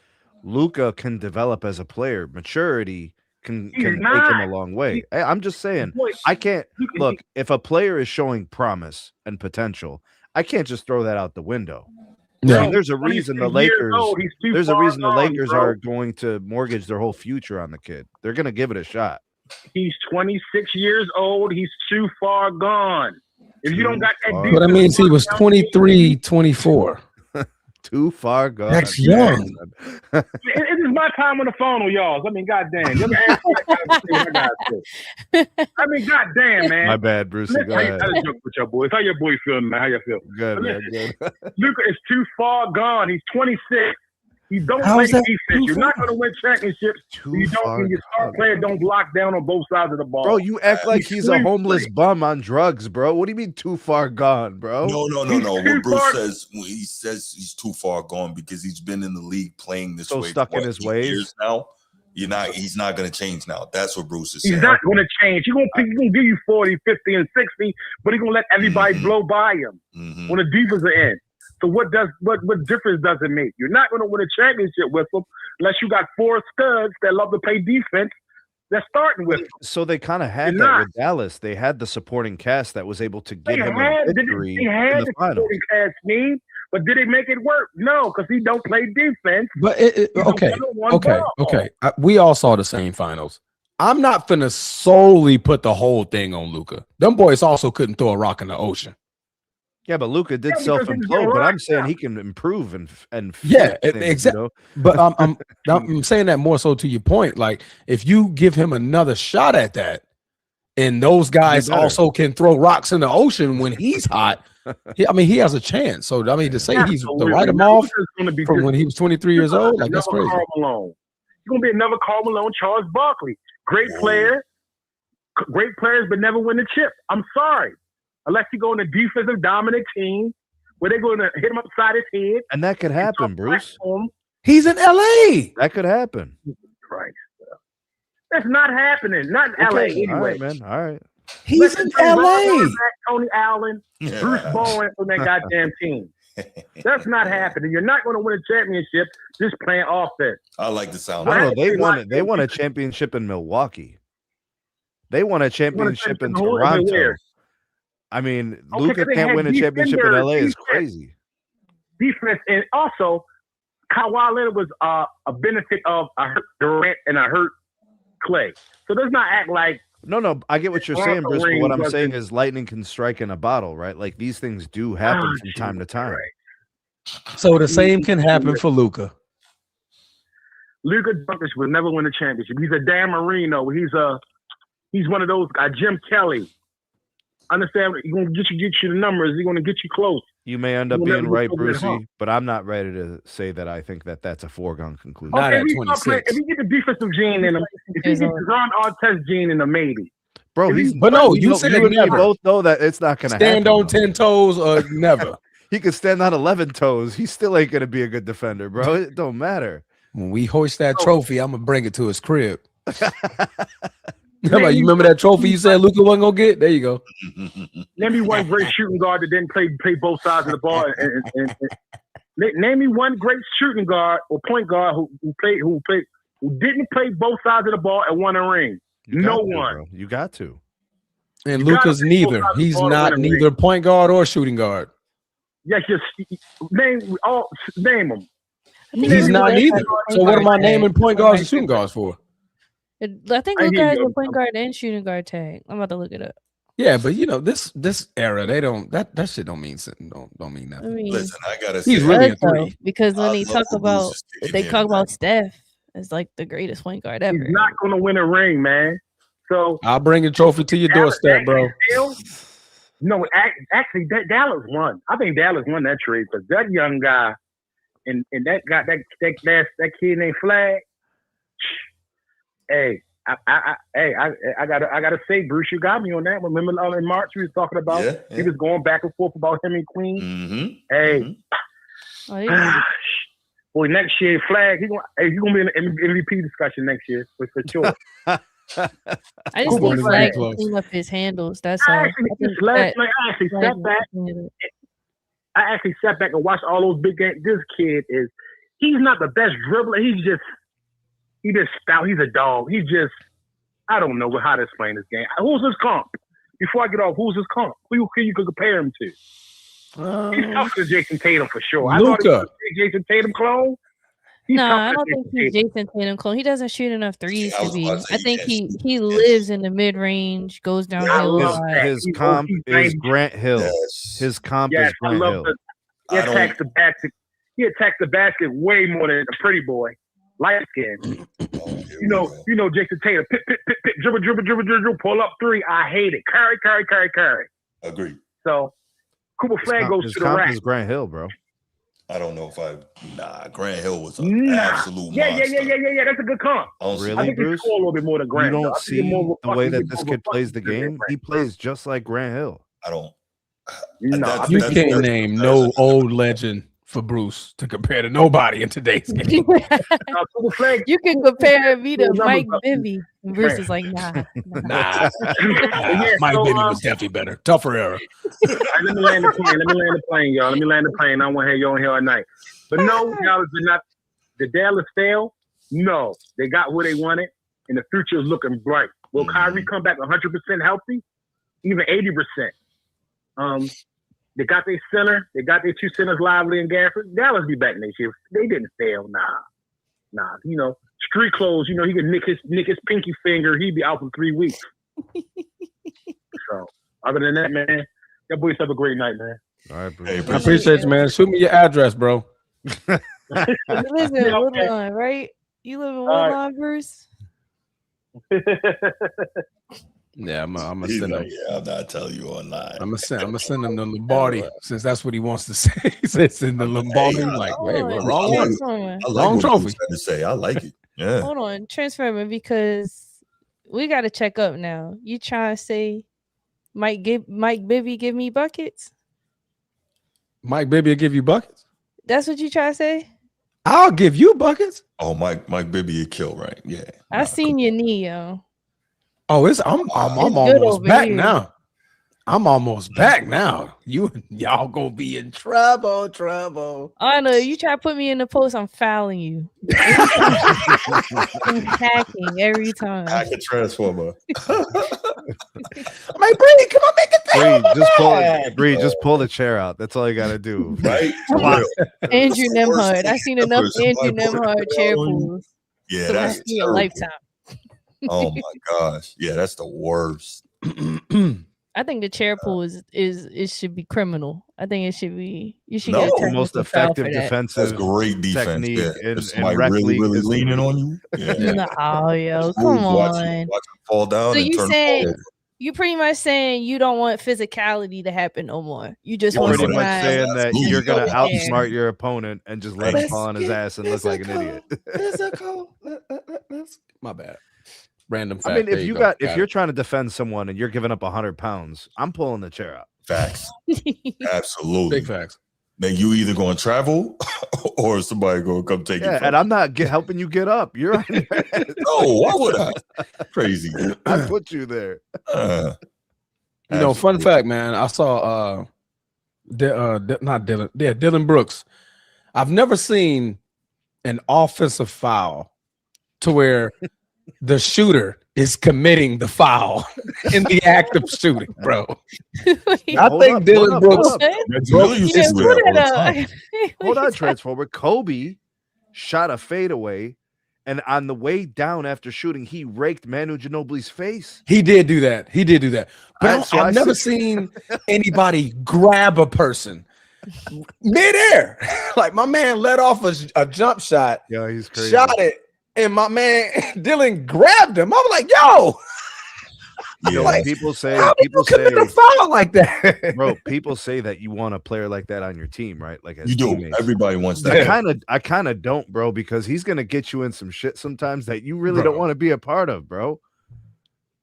Speaker 6: Luka can develop as a player. Maturity can take him a long way. I'm just saying, I can't look if a player is showing promise and potential, I can't just throw that out the window.
Speaker 2: Yeah.
Speaker 6: I mean, there's a reason the Lakers. There's a reason the Lakers are going to mortgage their whole future on the kid. They're going to give it a shot.
Speaker 7: He's 26 years old. He's too far gone. If you don't got that,
Speaker 2: but that means he was 23, 24.
Speaker 6: Too far gone.
Speaker 2: That's young.
Speaker 7: It is my time on the phone with y'all. I mean, goddamn. I mean, goddamn, man.
Speaker 6: My bad, Bruce. Go ahead.
Speaker 7: I joke with your boys. How your boy feeling, man? How you feel?
Speaker 6: Good, man. Good.
Speaker 7: Luka is too far gone. He's 26. You don't play defense. You're not going to win championships. Your star player don't block down on both sides of the ball.
Speaker 6: Bro, you act like he's a homeless bum on drugs, bro. What do you mean too far gone, bro?
Speaker 1: No. What Bruce says, he says he's too far gone because he's been in the league playing this way.
Speaker 6: Stuck in his ways
Speaker 1: years now. He's not going to change now. That's what Bruce is saying.
Speaker 7: He's not going to change. He's going to give you 40, 50, and 60, but he's going to let everybody blow by him on the defensive end. So what difference does it make? You're not going to win a championship with them unless you got 4 studs that love to play defense that's starting with them.
Speaker 6: So they kind of had that with Dallas. They had the supporting cast that was able to give him a victory in the finals.
Speaker 7: Supporting cast need, but did it make it work? No, because he don't play defense.
Speaker 2: But okay. We all saw the same finals. I'm not finna solely put the whole thing on Luka. Them boys also couldn't throw a rock in the ocean.
Speaker 6: Yeah, but Luka did self-implode, but I'm saying he can improve and
Speaker 2: exactly. You know? But I'm saying that more so to your point. Like if you give him another shot at that, and those guys also can throw rocks in the ocean when he's hot. He has a chance. So I mean, to say he's to write him off from when he was 23 years old, like that's crazy.
Speaker 7: He's gonna be another Karl Malone, Charles Barkley, great player, great players, but never win a chip. I'm sorry. Unless you go in a defensive dominant team where they're going to hit him upside his head.
Speaker 6: And that could happen, Bruce.
Speaker 2: He's in LA.
Speaker 6: That could happen.
Speaker 7: Christ. That's not happening. Not in LA anyway.
Speaker 6: All right, man. All right.
Speaker 2: He's in LA.
Speaker 7: Tony Allen, Bruce Bowen on that goddamn team. That's not happening. You're not going to win a championship just playing offense.
Speaker 1: I like the sound.
Speaker 6: I don't know. They won a championship in Milwaukee. They won a championship in Toronto. I mean, Luka can't win a championship in LA is crazy.
Speaker 7: Defense, and also Kawhi Leonard was a benefit of a hurt Durant and a hurt Clay. So let's not act like
Speaker 6: No, I get what you're saying, Bruce. But
Speaker 7: ring
Speaker 6: what I'm
Speaker 7: doesn't-
Speaker 6: saying is lightning can strike in a bottle, right? Like these things do happen from time to time.
Speaker 7: Right.
Speaker 2: So the same can happen for Luka.
Speaker 7: Luka Doncic will never win a championship. He's a Dan Marino. He's one of those guys. Jim Kelly. Understand? He's gonna get you the numbers. He's gonna get you close.
Speaker 6: You may end up
Speaker 7: We'll
Speaker 6: being
Speaker 7: never
Speaker 6: right,
Speaker 7: get over that hump.
Speaker 6: Brucey, but I'm not ready to say that I think that that's a foregone conclusion.
Speaker 2: Not
Speaker 7: if
Speaker 2: at
Speaker 7: he start playing-
Speaker 2: 26.
Speaker 7: If he get the defensive gene in him, if he get the Ron Artest gene in him, maybe.
Speaker 6: Bro, he's
Speaker 2: But no, you said
Speaker 6: you and me
Speaker 2: never.
Speaker 6: both know that it's not going to happen.
Speaker 2: Stand on 10 toes or never.
Speaker 6: He could stand on 11 toes. He still ain't going to be a good defender, bro. It don't matter.
Speaker 2: When we hoist that trophy, I'm gonna bring it to his crib. You remember that trophy you said Luka wasn't gonna get? There you go.
Speaker 7: Name me one great shooting guard that didn't play both sides of the ball. And name me one great shooting guard or point guard who didn't play both sides of the ball and won a ring. No one.
Speaker 6: Bro. You got to.
Speaker 2: And
Speaker 7: You
Speaker 2: Luka's
Speaker 7: gotta play both
Speaker 2: neither.
Speaker 7: sides of the
Speaker 2: He's
Speaker 7: ball to
Speaker 2: not
Speaker 7: win a ring.
Speaker 2: neither point guard or shooting guard.
Speaker 7: Yes, just name them.
Speaker 2: He's not neither. So what am I naming point guards and shooting guards for?
Speaker 3: I think
Speaker 7: I
Speaker 3: Luka
Speaker 7: hear
Speaker 3: has
Speaker 7: you.
Speaker 3: a point guard and shooting guard tag. I'm about to look it up.
Speaker 2: Yeah, but this era, they don't that shit don't mean something. Don't mean
Speaker 3: I
Speaker 2: nothing.
Speaker 3: mean,
Speaker 1: Listen, I gotta
Speaker 2: He's
Speaker 1: say,
Speaker 2: really
Speaker 3: does,
Speaker 2: a three.
Speaker 3: though, because when
Speaker 1: I
Speaker 3: they
Speaker 1: love
Speaker 3: talk
Speaker 1: the
Speaker 3: about
Speaker 1: losers kicking
Speaker 3: they
Speaker 1: in,
Speaker 3: talk
Speaker 1: man.
Speaker 3: about Steph as like the greatest point guard ever.
Speaker 7: He's not going to win a ring, man. So
Speaker 2: I'll bring a trophy to your doorstep, bro.
Speaker 7: No, actually, Dallas won. I think Dallas won that trade because that young guy and that guy, that kid named Flag. Hey, I gotta say, Bruce, you got me on that. Remember in March we was talking about he was going back and forth about him and Queen.
Speaker 1: Mm-hmm.
Speaker 7: Hey, boy, next year Flag he gonna be in the MVP discussion next year for sure.
Speaker 3: I just
Speaker 2: Cool.
Speaker 3: need Flag to
Speaker 2: Close.
Speaker 3: clean up his handles. That's all.
Speaker 7: I actually sat back and watched all those big games. This kid he's not the best dribbler. He just stout. He's a dog. I don't know how to explain this game. Who's his comp? Before I get off, who's his comp? Who you could compare him to? He's tougher than Jason Tatum for sure. I thought he was a Jason Tatum clone.
Speaker 3: No, I don't think he's Jason Tatum clone. He doesn't shoot enough threes to be. I think he lives in the mid range, goes downhill a lot.
Speaker 6: His comp is Grant Hill.
Speaker 1: Yes.
Speaker 6: His comp is Grant Hill.
Speaker 7: He attacks the basket. He attacks the basket way more than a pretty boy. Light skin. You know Jason Tatum. Pip, dribble, pull up three. I hate it. Carry.
Speaker 1: Agree.
Speaker 7: So Cooper Flag goes to the rack.
Speaker 6: Is Grant Hill, bro.
Speaker 1: I don't know if Grant Hill was an absolute monster.
Speaker 7: Yeah. That's a good comp.
Speaker 6: Really,
Speaker 7: I think
Speaker 6: Bruce?
Speaker 7: he score a little bit more than Grant.
Speaker 6: You don't see the way that this kid plays the
Speaker 7: game.
Speaker 6: game. He plays just like Grant Hill.
Speaker 1: I don't.
Speaker 7: No,
Speaker 2: You can't name no old legend for Bruce to compare to nobody in today's game.
Speaker 7: Cooper Flag.
Speaker 3: You can compare me to
Speaker 7: Numbers
Speaker 3: Mike
Speaker 7: up.
Speaker 3: Bibby. And Bruce is like, nah.
Speaker 2: Nah. Mike Bibby was definitely better. Tougher era.
Speaker 7: Let me land the plane, y'all. Let me land the plane. I don't want to have you on here all night. But no, Dallas did not. The Dallas fail? No. They got what they wanted, and the future is looking bright. Will Kyrie come back 100% healthy? Even 80%? They got their center. They got their two centers, Lively and Gafford. Dallas be back next year. They didn't fail. Nah. Street clothes. He could nick his pinky finger. He'd be out for 3 weeks. So, other than that, man, y'all boys have a great night, man.
Speaker 6: All right, Bruce.
Speaker 1: Hey,
Speaker 2: I appreciate you, man. Shoot me your address, bro.
Speaker 3: You live in Woodlawn, right? You live in Woodlawn, Bruce?
Speaker 2: Yeah, I'm gonna
Speaker 1: He's
Speaker 2: send him.
Speaker 1: like, I'm not telling you online.
Speaker 2: I'm gonna send him to Lombardi since that's what he wants to say. He says in the Lombardi, like, wait, wrong one.
Speaker 1: I like
Speaker 2: Wrong
Speaker 1: what
Speaker 2: trophy.
Speaker 1: he's trying to say. I like it. Yeah.
Speaker 3: Hold on, transfer me because we got to check up now. You trying to say Mike Bibby give me buckets?
Speaker 2: Mike Bibby will give you buckets.
Speaker 3: That's what you try to say?
Speaker 2: I'll give you buckets.
Speaker 1: Oh, Mike Bibby, you kill, right? Yeah.
Speaker 3: I seen your knee, yo.
Speaker 2: Oh, I'm almost back now. I'm almost back now. Y'all gonna be in trouble.
Speaker 3: I know you try to put me in the post, I'm fouling you. I'm hacking every time.
Speaker 1: Hack a transformer.
Speaker 2: I'm like, Brady, come on, make it.
Speaker 6: Bree, just pull the chair out. That's all you gotta do.
Speaker 1: Right?
Speaker 3: Andrew Nemhard. I seen enough Andrew Nemhard chair pulls
Speaker 1: Yeah,
Speaker 3: to
Speaker 1: that's
Speaker 3: last me a
Speaker 1: terrible.
Speaker 3: lifetime.
Speaker 1: Oh my gosh. Yeah, that's the worst.
Speaker 3: I think the chair pull is it should be criminal. I think it should be you should
Speaker 1: No.
Speaker 3: get a
Speaker 1: The
Speaker 6: The most
Speaker 3: technical foul for
Speaker 6: effective
Speaker 3: that.
Speaker 6: defensive
Speaker 1: That's great defense.
Speaker 6: technique
Speaker 1: Yeah.
Speaker 6: in
Speaker 1: If somebody
Speaker 6: rec
Speaker 1: really,
Speaker 6: league
Speaker 1: really
Speaker 6: history.
Speaker 1: leaning on you. Yeah.
Speaker 3: No, yo,
Speaker 1: Just
Speaker 3: come
Speaker 1: move, watch him
Speaker 3: on.
Speaker 1: fall down
Speaker 3: So
Speaker 1: and
Speaker 3: you
Speaker 1: turn the
Speaker 3: saying
Speaker 1: ball over.
Speaker 3: you pretty much saying you don't want physicality to happen no more. You just
Speaker 1: Oh,
Speaker 3: want
Speaker 1: no,
Speaker 6: Pretty much
Speaker 1: that's
Speaker 3: somebody
Speaker 6: saying that
Speaker 1: absolutely
Speaker 6: you're
Speaker 3: to go
Speaker 6: gonna
Speaker 3: in there.
Speaker 6: outsmart your opponent and just let him fall on his ass and look like an idiot.
Speaker 2: My bad. Random
Speaker 6: I
Speaker 2: fact.
Speaker 6: mean,
Speaker 2: There
Speaker 6: if
Speaker 2: you
Speaker 6: you
Speaker 2: go.
Speaker 6: got if
Speaker 2: Got
Speaker 6: you're
Speaker 2: it.
Speaker 6: trying to defend someone and you're giving up 100 pounds, I'm pulling the chair out.
Speaker 1: Facts. Absolutely.
Speaker 2: Big facts.
Speaker 1: Then you either going to travel or somebody going to come take it
Speaker 6: Yeah,
Speaker 1: from
Speaker 6: and I'm not helping you get up. You're on your ass.
Speaker 1: Oh, why would I? Crazy.
Speaker 6: I put you there.
Speaker 2: Fun
Speaker 1: Absolutely.
Speaker 2: fact, man. I saw not Dylan. Yeah, Dylan Brooks. I've never seen an offensive foul to where the shooter is committing the foul in the act of shooting, bro. I
Speaker 6: Hold
Speaker 2: think
Speaker 6: up,
Speaker 2: Dylan
Speaker 6: hold up,
Speaker 2: Brooks.
Speaker 6: hold up.
Speaker 1: That's really used to
Speaker 3: Yeah,
Speaker 1: do
Speaker 3: put
Speaker 1: that all
Speaker 3: it
Speaker 1: the
Speaker 3: up.
Speaker 1: time.
Speaker 6: Hold on, Transformer. Kobe shot a fadeaway, and on the way down after shooting, he raked Manu Ginobili's face.
Speaker 2: He did do that. But
Speaker 6: So I
Speaker 2: I've never
Speaker 6: said-
Speaker 2: seen anybody grab a person midair. Like my man let off a jump shot,
Speaker 6: Yeah, he's crazy.
Speaker 2: shot it, and my man Dylan grabbed him. I was like, yo,
Speaker 6: Yo,
Speaker 1: Yeah.
Speaker 6: people say,
Speaker 2: how did you commit a foul like that?
Speaker 6: bro, people say that you want a player like that on your team, right? Like as
Speaker 1: You do.
Speaker 6: teammates.
Speaker 1: Everybody wants
Speaker 2: Yeah.
Speaker 1: that.
Speaker 6: I kind of don't, bro, because he's gonna get you in some shit sometimes that you really
Speaker 2: Bro.
Speaker 6: don't want to be a part of, bro.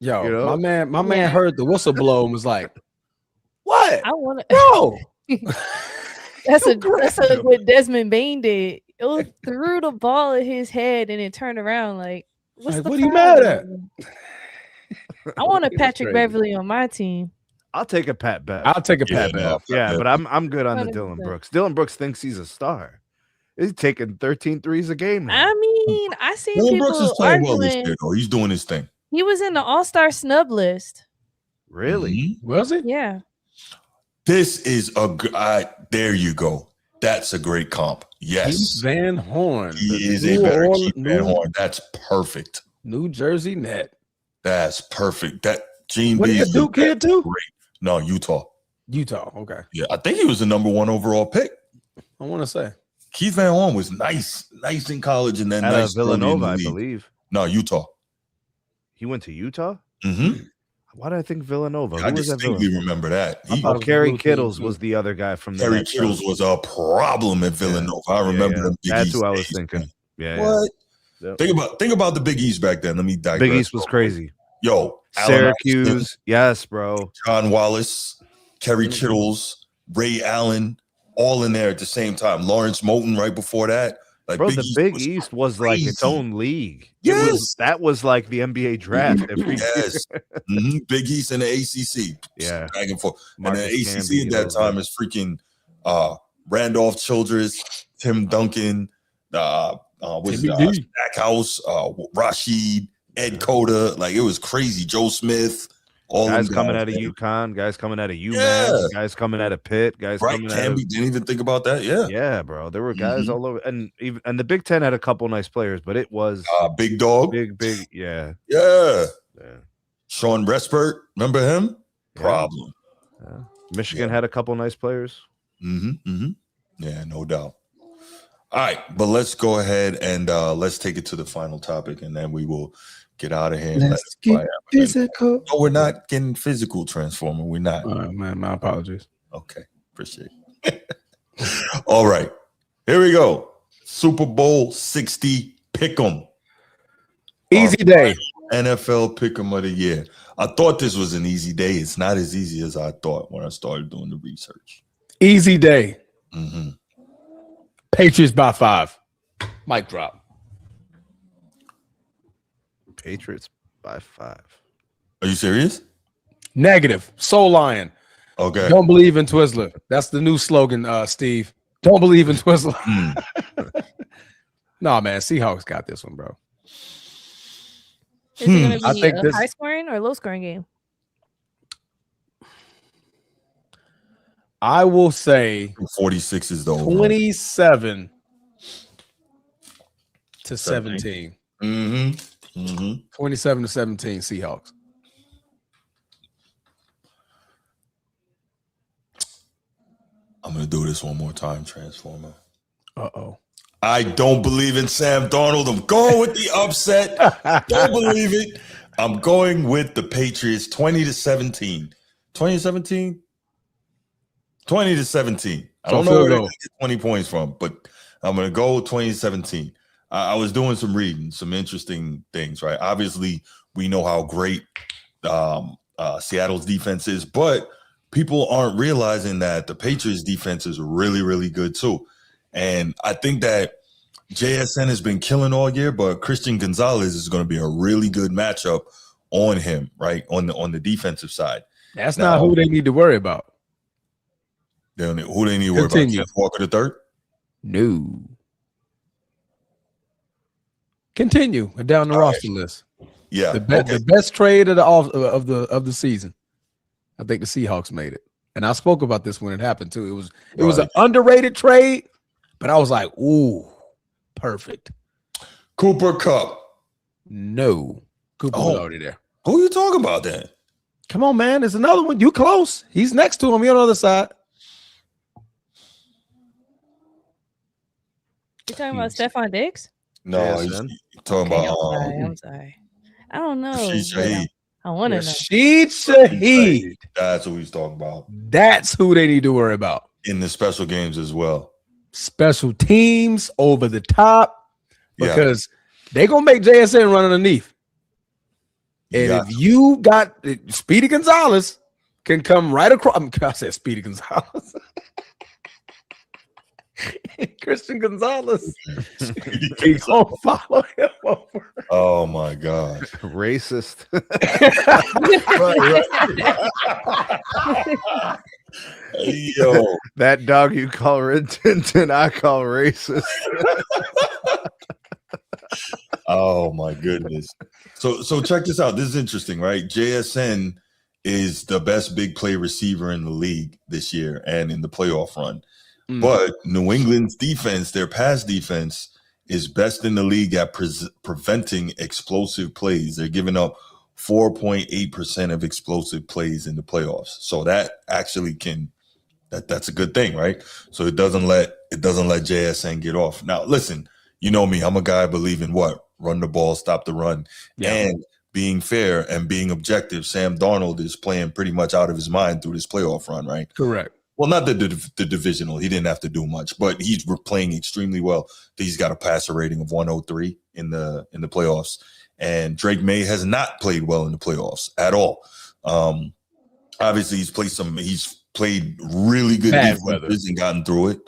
Speaker 2: Yo,
Speaker 6: You know?
Speaker 2: my man
Speaker 3: Yeah.
Speaker 2: heard the whistle blow and was like, what?
Speaker 3: I want to.
Speaker 2: Bro.
Speaker 3: That's
Speaker 2: grabbed him.
Speaker 3: what Desmond Bain did. It threw the ball at his head and it turned around. Like, what's
Speaker 2: Like,
Speaker 3: the
Speaker 2: what are you
Speaker 3: foul?
Speaker 2: mad at?
Speaker 3: I want a
Speaker 2: It's
Speaker 3: Patrick
Speaker 2: crazy.
Speaker 3: Beverly on my team.
Speaker 6: I'll take a Pat Bev.
Speaker 2: I'll take a
Speaker 1: Yeah,
Speaker 2: pat
Speaker 1: no,
Speaker 2: back.
Speaker 6: Yeah, but I'm good on the
Speaker 3: 100%.
Speaker 6: Dylan Brooks. Dylan Brooks thinks he's a star. He's taking 13 threes a game now.
Speaker 3: I mean, I seen
Speaker 1: Dylan Brooks is
Speaker 3: people
Speaker 1: playing well this
Speaker 3: arguing.
Speaker 1: year, though. He's doing his thing.
Speaker 3: He was in the All-Star snub list.
Speaker 6: Really?
Speaker 1: Mhm.
Speaker 2: Was it?
Speaker 3: Yeah.
Speaker 1: This is there you go. That's a great comp. Yes.
Speaker 2: Keith Van Horn.
Speaker 1: He
Speaker 2: the
Speaker 1: is a better
Speaker 2: New
Speaker 1: Keith Van Horn. That's perfect.
Speaker 2: New Jersey net.
Speaker 1: That's perfect. That Gene
Speaker 2: What
Speaker 1: B
Speaker 2: is
Speaker 1: is
Speaker 2: a Duke kid too?
Speaker 1: great. No, Utah.
Speaker 2: Utah. Okay.
Speaker 1: Yeah, I think he was the number 1 overall pick.
Speaker 2: I want to say.
Speaker 1: Keith Van Horn was nice in college, and then
Speaker 6: Out
Speaker 1: nice
Speaker 6: of Villanova,
Speaker 1: early
Speaker 6: I
Speaker 1: in the league.
Speaker 6: believe.
Speaker 1: No, Utah.
Speaker 6: He went to Utah?
Speaker 1: Mm-hmm.
Speaker 6: Why did I think Villanova?
Speaker 1: I
Speaker 6: Who was at
Speaker 1: distinctly
Speaker 6: Villanova?
Speaker 1: remember that.
Speaker 2: I
Speaker 1: He,
Speaker 2: thought-
Speaker 6: Oh, Kerry
Speaker 2: Blue team,
Speaker 6: Kittles
Speaker 2: too.
Speaker 6: was the other guy from the
Speaker 1: Terry
Speaker 6: Nets.
Speaker 1: Kittles was a problem at Villanova. I remember them Big
Speaker 6: That's
Speaker 1: East
Speaker 6: who I was
Speaker 1: days,
Speaker 6: thinking.
Speaker 1: man.
Speaker 6: Yeah.
Speaker 1: What?
Speaker 6: Yep.
Speaker 1: Think about the Big East back then. Let me digress.
Speaker 6: Big East was
Speaker 1: real quick.
Speaker 6: crazy.
Speaker 1: Yo, Allen Iverson,
Speaker 6: Syracuse. Yes, bro.
Speaker 1: John Wallace, Kerry
Speaker 6: Mm-hmm.
Speaker 1: Kittles, Ray Allen, all in there at the same time. Lawrence Moulton right before that. Like
Speaker 6: Bro, the Big
Speaker 1: was
Speaker 6: East was like its
Speaker 1: crazy.
Speaker 6: own league.
Speaker 1: Yes.
Speaker 6: That was like the NBA draft every year.
Speaker 1: Yes. Mhm. Big East and the ACC.
Speaker 6: Yeah.
Speaker 1: Back and forth.
Speaker 6: Marcus
Speaker 1: and the ACC
Speaker 6: Camby,
Speaker 1: at that
Speaker 6: those
Speaker 1: time
Speaker 6: guys.
Speaker 1: is freaking Randolph Childress, Tim Duncan,
Speaker 2: Timmy D.
Speaker 1: Stackhouse, Rashid, Ed Cota. Like it was crazy. Joe Smith. All
Speaker 6: Guys
Speaker 1: them
Speaker 6: coming
Speaker 1: guys,
Speaker 6: out of
Speaker 1: man.
Speaker 6: UConn, guys coming out of UMass,
Speaker 1: Yeah.
Speaker 6: guys coming out of Pitt, guys
Speaker 1: Right,
Speaker 6: coming out
Speaker 1: Camby
Speaker 6: of
Speaker 1: didn't even think about that. Yeah,
Speaker 6: yeah, bro. There were guys
Speaker 1: Mhm.
Speaker 6: all over, and the Big Ten had a couple nice players, but it was
Speaker 1: Big Dog.
Speaker 6: big, yeah.
Speaker 1: Yeah,
Speaker 6: Yeah.
Speaker 1: Sean Respert. Remember him?
Speaker 6: Yeah.
Speaker 1: Problem.
Speaker 6: Michigan
Speaker 1: Yeah.
Speaker 6: had a couple nice players.
Speaker 1: Yeah, no doubt. All right, but let's go ahead and let's take it to the final topic, and then we will get out of here. And
Speaker 2: Let's get physical.
Speaker 1: No, we're not getting physical, Transformer. We're not.
Speaker 2: Oh, man, my apologies.
Speaker 1: Okay, appreciate it. All right, here we go. Super Bowl 60 Pick'em.
Speaker 2: Easy day.
Speaker 1: NFL Pick'em of the year. I thought this was an easy day. It's not as easy as I thought when I started doing the research.
Speaker 2: Easy day.
Speaker 1: Mm-hmm.
Speaker 2: Patriots by 5. Mic drop.
Speaker 6: Patriots by 5.
Speaker 1: Are you serious?
Speaker 2: Negative. Soul Lion.
Speaker 1: Okay.
Speaker 2: Don't believe in Twizzler. That's the new slogan, Steve. Don't believe in Twizzler. No, man. Seahawks got this one, bro.
Speaker 3: Is it going to be
Speaker 2: I think
Speaker 3: a
Speaker 2: this-
Speaker 3: high scoring or low scoring game?
Speaker 2: I will say
Speaker 1: 46 is the over.
Speaker 2: 27 to 17.
Speaker 1: Mm-hmm. Mm-hmm.
Speaker 2: 27-17 Seahawks.
Speaker 1: I'm going to do this one more time, Transformer.
Speaker 2: Uh-oh.
Speaker 1: I don't believe in Sam Darnold. I'm going with the upset. Don't believe it. I'm going with the Patriots 20-17. 20-17? 20-17. I
Speaker 2: So
Speaker 1: don't know
Speaker 2: field
Speaker 1: where they
Speaker 2: goal.
Speaker 1: get 20 points from, but I'm going to go 20-17. I was doing some reading, some interesting things, right? Obviously, we know how great Seattle's defense is, but people aren't realizing that the Patriots defense is really, really good too. And I think that JSN has been killing all year, but Christian Gonzalez is going to be a really good matchup on him, right? On the defensive side.
Speaker 2: That's
Speaker 1: Now,
Speaker 2: not who they need to worry about.
Speaker 1: Who they need to worry about?
Speaker 2: Continue.
Speaker 1: Jeff Walker the third?
Speaker 2: No. Continue down the roster list.
Speaker 1: Yeah.
Speaker 2: The best trade of the season. I think the Seahawks made it. And I spoke about this when it happened too. It was an underrated trade, but I was like, ooh, perfect.
Speaker 1: Cooper Kupp.
Speaker 2: No. Cooper's already there.
Speaker 1: Who are you talking about then?
Speaker 2: Come on, man. There's another one. You close. He's next to him. You're on the other side.
Speaker 3: You talking about Stephon Diggs?
Speaker 1: No, he's talking about
Speaker 3: I'm sorry. I don't know.
Speaker 1: Rashid Shaheed.
Speaker 3: I want to know.
Speaker 2: Rashid Shaheed.
Speaker 1: That's who he's talking about.
Speaker 2: That's who they need to worry about.
Speaker 1: In the special games as well.
Speaker 2: Special teams over the top. Because they're going to make JSN run underneath. And if you got Speedy Gonzalez can come right across. I said Speedy Gonzalez. Christian Gonzalez. He's going to follow him over.
Speaker 1: Oh, my God.
Speaker 6: Racist.
Speaker 1: Yo.
Speaker 6: That dog you call Red Tintin, I call racist.
Speaker 1: Oh my goodness. So check this out. This is interesting, right? JSN is the best big play receiver in the league this year and in the playoff run. But New England's defense, their pass defense, is best in the league at preventing explosive plays. They're giving up 4.8% of explosive plays in the playoffs. So that actually that's a good thing, right? So it doesn't let JSN get off. Now, listen, you know me, I'm a guy believing what? Run the ball, stop the run. Yeah. And being fair and being objective, Sam Darnold is playing pretty much out of his mind through this playoff run, right?
Speaker 2: Correct.
Speaker 1: Well, not the divisional. He didn't have to do much, but he's playing extremely well. He's got a passer rating of 103 in the playoffs. And Drake May has not played well in the playoffs at all. Obviously, he's played really good defenses and gotten through it.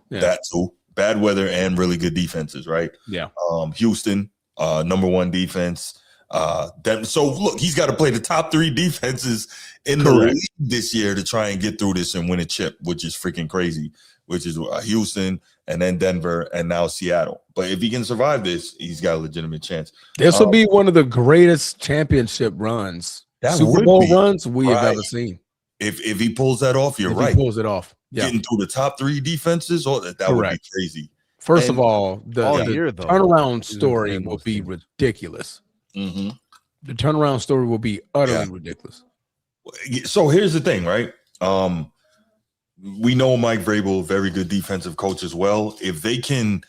Speaker 1: Yeah. That too. Bad weather and really good defenses, right?
Speaker 2: Yeah.
Speaker 1: Houston, number one defense. So look, he's got to play the top three defenses in the league this year to try and get through this and win a chip, which is freaking crazy. Which is Houston and then Denver and now Seattle. But if he can survive this, he's got a legitimate chance.
Speaker 2: This will be one of the greatest championship runs, Super Bowl runs we have ever seen.
Speaker 1: If he pulls that off, you're right.
Speaker 2: He pulls it off. Yeah.
Speaker 1: Getting through the top three defenses, that would be crazy.
Speaker 2: First of all, the turnaround story will be ridiculous.
Speaker 1: Mm-hmm.
Speaker 2: The turnaround story will be utterly ridiculous.
Speaker 1: So here's the thing, right? We know Mike Vrabel, very good defensive coach as well. If they can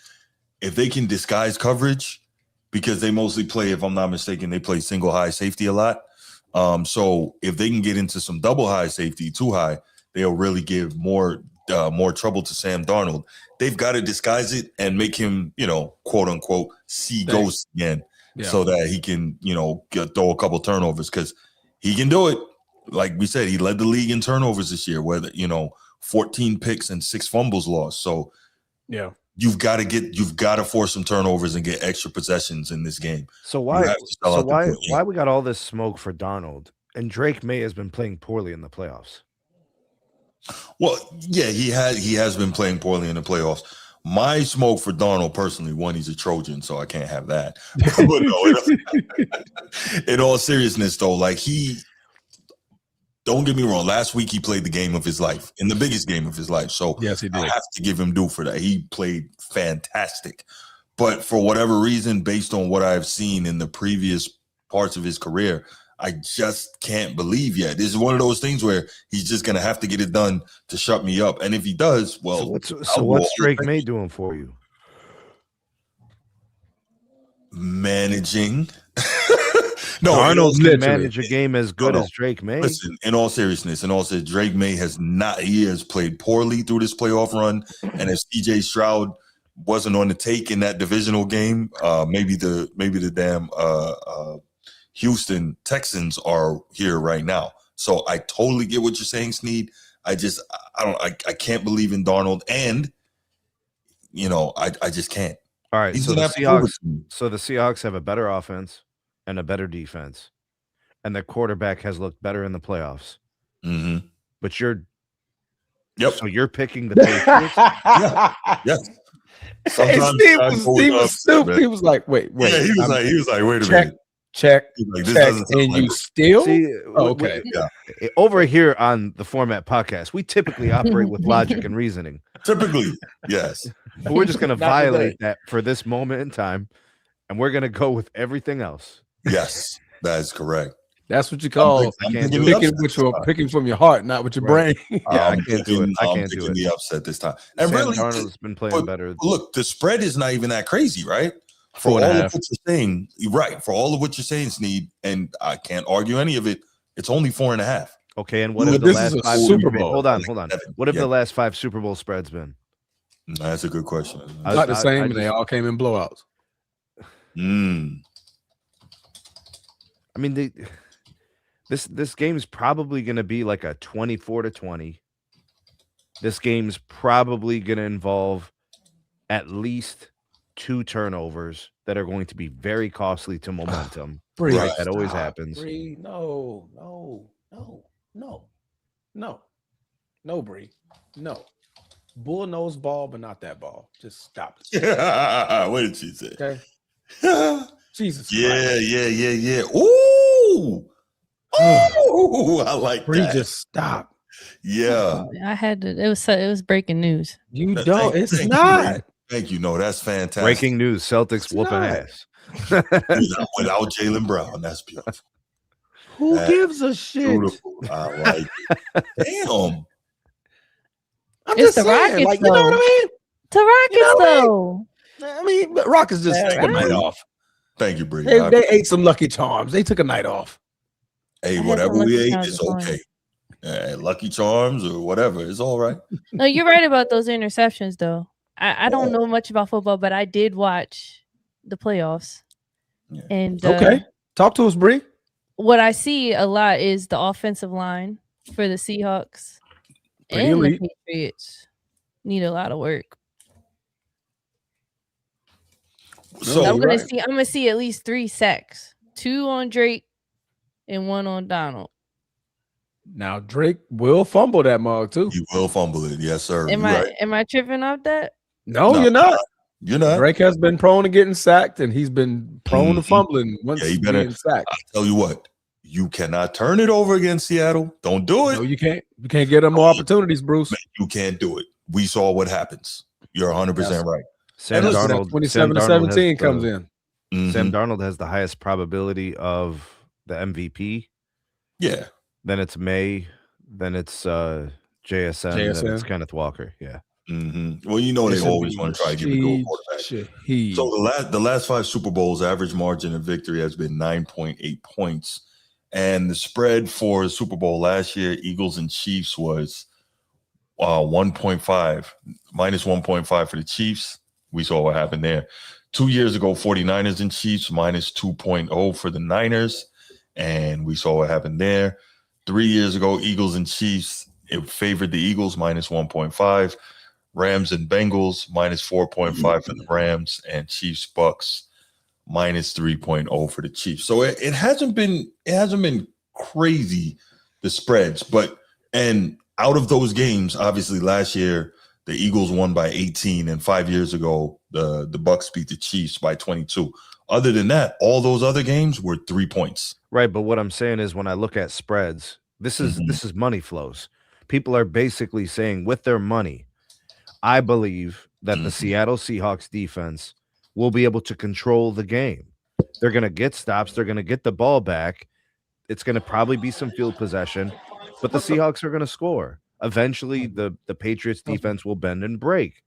Speaker 1: disguise coverage, because they mostly play, if I'm not mistaken, they play single high safety a lot. So if they can get into some double high safety, too high, they'll really give more trouble to Sam Darnold. They've got to disguise it and make him, quote unquote, see ghosts again, so that he can, throw a couple turnovers, because he can do it. Like we said, he led the league in turnovers this year, whether 14 picks and 6 fumbles lost. So you've got to force some turnovers and get extra possessions in this game.
Speaker 6: So why we got all this smoke for Darnold and Drake May has been playing poorly in the playoffs?
Speaker 1: Well, yeah, he has been playing poorly in the playoffs. My smoke for Darnold personally, one, he's a Trojan, so I can't have that. But no, in all seriousness, though, don't get me wrong. Last week he played the game of his life, in the biggest game of his life. So
Speaker 2: yes, he did.
Speaker 1: I have to give him due for that. He played fantastic. But for whatever reason, based on what I've seen in the previous parts of his career, I just can't believe yet. This is one of those things where he's just going to have to get it done to shut me up. And if he does, well,
Speaker 6: so what's Drake May doing for you?
Speaker 1: Managing. No,
Speaker 6: Darnold can manage a game as good as Drake May.
Speaker 1: Listen, in all seriousness, Drake May has played poorly through this playoff run. And if CJ Stroud wasn't on the take in that divisional game, maybe the damn Houston Texans are here right now. So I totally get what you're saying, Sneed. I can't believe in Darnold, and I just can't.
Speaker 6: All right, so the Seahawks have a better offense and a better defense, and their quarterback has looked better in the playoffs.
Speaker 1: Mm-hmm.
Speaker 6: But
Speaker 1: so
Speaker 6: you're picking the Patriots?
Speaker 1: Yes.
Speaker 2: Sometimes Steve was stupid. He was like, wait.
Speaker 1: Yeah, he was like, wait a minute.
Speaker 2: Check.
Speaker 1: Like,
Speaker 2: check, and you still?
Speaker 6: Okay. Over here on the Format Podcast, we typically operate with logic and reasoning.
Speaker 1: Typically, yes.
Speaker 6: But we're just going to violate that for this moment in time, and we're going to go with everything else.
Speaker 1: Yes, that is correct.
Speaker 2: That's what you call picking from your heart, not with your brain.
Speaker 6: I can't do it. I can't do it.
Speaker 1: The upset this time. And
Speaker 6: Sam
Speaker 1: really,
Speaker 6: Darnold's been playing better.
Speaker 1: Look, the spread is not even that crazy, right? For all of what you're saying, for all of what you're saying, Sneed, and I can't argue any of it. It's only 4.5.
Speaker 6: Okay, and what have the last 5
Speaker 2: Super Bowl?
Speaker 6: Hold on. What have the last 5 Super Bowl spreads been?
Speaker 1: That's a good question.
Speaker 2: Not the same, and they all came in blowouts.
Speaker 6: I mean, this game's probably going to be like a 24-20. This game's probably going to involve at least 2 turnovers that are going to be very costly to momentum.
Speaker 2: Right?
Speaker 6: That always happens.
Speaker 2: Bree, no, Bree, no. Bull nose ball, but not that ball. Just stop it.
Speaker 1: What did she say?
Speaker 2: Okay. Jesus.
Speaker 1: Yeah. Ooh, I like
Speaker 2: Bree,
Speaker 1: that.
Speaker 2: just stop.
Speaker 1: Yeah.
Speaker 3: I had to. It was breaking news.
Speaker 2: You don't. It's not.
Speaker 1: Thank you. No, that's fantastic.
Speaker 6: Breaking news: Celtics whooping ass.
Speaker 1: Without Jaylen Brown, that's beautiful.
Speaker 2: Who gives a shit?
Speaker 1: Beautiful. I like it. Damn.
Speaker 2: I'm
Speaker 3: It's
Speaker 2: just
Speaker 3: the
Speaker 2: saying,
Speaker 3: Rockets,
Speaker 2: you know what I mean?
Speaker 3: The Rockets,
Speaker 2: though. I mean, Rockets just took a night off.
Speaker 1: Thank you, Bree.
Speaker 2: They ate some Lucky Charms. They took a night off.
Speaker 1: Hey, whatever we ate is okay. Lucky Charms or whatever, it's all right.
Speaker 3: No, you're right about those interceptions, though. I don't know much about football, but I did watch the playoffs.
Speaker 1: Yeah.
Speaker 3: And
Speaker 2: okay, talk to us, Bree.
Speaker 3: What I see a lot is the offensive line for the Seahawks and the Patriots need a lot of work.
Speaker 1: So
Speaker 3: I'm gonna see at least 3 sacks, 2 on Drake and 1 on Donald.
Speaker 2: Now Drake will fumble that mug too.
Speaker 1: He will fumble it, yes, sir.
Speaker 3: Am I tripping off that?
Speaker 2: No, you're not.
Speaker 1: You're not.
Speaker 2: Drake has been prone to getting sacked, and he's been prone to fumbling once he's getting sacked.
Speaker 1: I'll tell you what, you cannot turn it over against Seattle. Don't do it.
Speaker 2: No, you can't. You can't get them more opportunities, Bruce.
Speaker 1: Man, you can't do it. We saw what happens. You're 100% right.
Speaker 6: Sam Darnold,
Speaker 2: 27-17 comes in.
Speaker 6: Sam Darnold has the highest probability of the MVP.
Speaker 1: Yeah.
Speaker 6: Then it's May. Then it's JSN. Then it's Kenneth Walker. Yeah.
Speaker 1: Mm-hmm. Well, they always want to try to give it to a quarterback. So the last 5 Super Bowls, average margin of victory has been 9.8 points. And the spread for the Super Bowl last year, Eagles and Chiefs, was 1.5, minus 1.5 for the Chiefs. We saw what happened there. 2 years ago, 49ers and Chiefs, minus 2.0 for the Niners. And we saw what happened there. 3 years ago, Eagles and Chiefs, it favored the Eagles, minus 1.5. Rams and Bengals, minus 4.5 for the Rams, and Chiefs Bucks, minus 3.0 for the Chiefs. So it hasn't been crazy, the spreads, and out of those games, obviously last year the Eagles won by 18, and 5 years ago the Bucks beat the Chiefs by 22. Other than that, all those other games were 3 points.
Speaker 6: Right, but what I'm saying is when I look at spreads, this is money flows. People are basically saying with their money, I believe that the Seattle Seahawks defense will be able to control the game. They're going to get stops. They're going to get the ball back. It's going to probably be some field possession, but the Seahawks are going to score. Eventually, the Patriots defense will bend and break,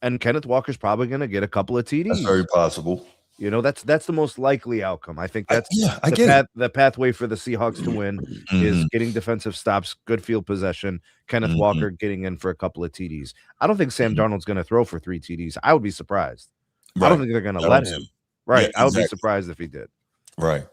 Speaker 6: and Kenneth Walker's probably going to get a couple of TDs.
Speaker 1: That's very possible.
Speaker 6: You know, that's the most likely outcome. I think that's the pathway for the Seahawks to win is getting defensive stops, good field possession, Kenneth Walker getting in for a couple of TDs. I don't think Sam Darnold's going to throw for 3 TDs. I would be surprised. Right. I don't think they're going to let him. Right. Yeah, I would be surprised if he did.
Speaker 1: Right.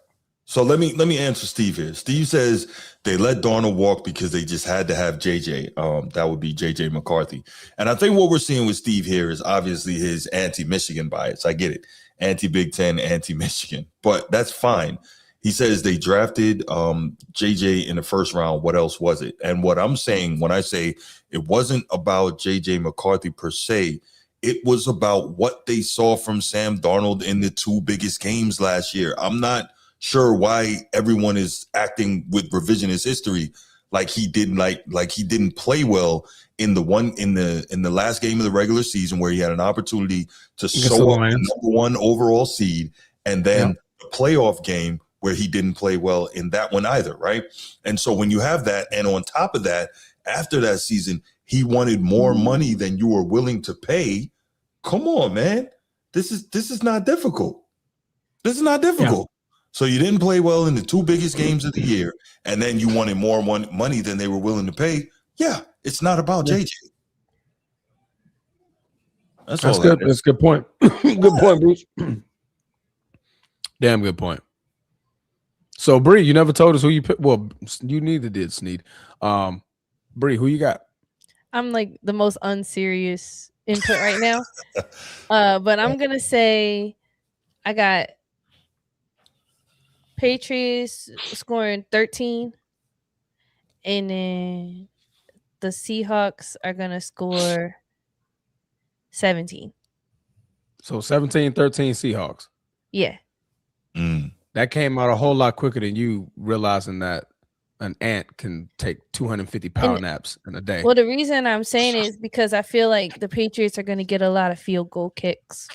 Speaker 1: So let me answer Steve here. Steve says they let Darnold walk because they just had to have JJ. That would be JJ McCarthy. And I think what we're seeing with Steve here is obviously his anti-Michigan bias. I get it. Anti-Big Ten, anti-Michigan. But that's fine. He says they drafted JJ in the first round. What else was it? And what I'm saying when I say it wasn't about JJ McCarthy per se, it was about what they saw from Sam Darnold in the 2 biggest games last year. I'm not sure why everyone is acting with revisionist history like he didn't like he didn't play well in the last game of the regular season where he had an opportunity to show up the number 1 overall seed, and then the playoff game where he didn't play well in that one either, right? And so when you have that, and on top of that, after that season, he wanted more money than you were willing to pay. Come on, man. This is not difficult. This is not difficult. Yeah. So you didn't play well in the 2 biggest games of the year, and then you wanted more money than they were willing to pay. Yeah, it's not about JJ. That's
Speaker 2: good. That's a good point. Good point, Bruce. Damn good point. So, Bree, you never told us who you picked. Well, you neither did, Sneed. Bree, who you got?
Speaker 3: I'm like the most unserious input right now. But I'm going to say I got Patriots scoring 13, and then the Seahawks are going to score 17.
Speaker 2: So 17-13 Seahawks.
Speaker 3: Yeah.
Speaker 2: That came out a whole lot quicker than you realizing that an ant can take 250-pound naps in a day.
Speaker 3: Well, the reason I'm saying it is because I feel like the Patriots are going to get a lot of field goal kicks.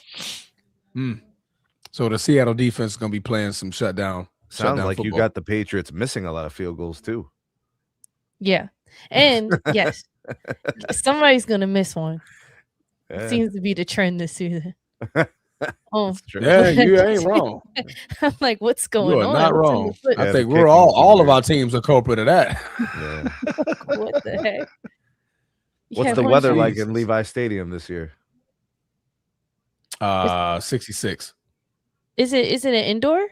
Speaker 2: So the Seattle defense is going to be playing some shutdown.
Speaker 6: Sounds like
Speaker 2: football.
Speaker 6: You got the Patriots missing a lot of field goals too.
Speaker 3: Yeah. And yes, somebody's going to miss one.
Speaker 6: Yeah.
Speaker 3: It seems to be the trend this season.
Speaker 2: Yeah, you ain't wrong.
Speaker 3: I'm like, what's going on?
Speaker 2: You are not wrong. I think
Speaker 6: we're
Speaker 2: all of our teams are culprit of that.
Speaker 6: Yeah.
Speaker 3: What the heck?
Speaker 6: What's the weather like in Levi Stadium this year?
Speaker 2: 66.
Speaker 3: Is it an indoor?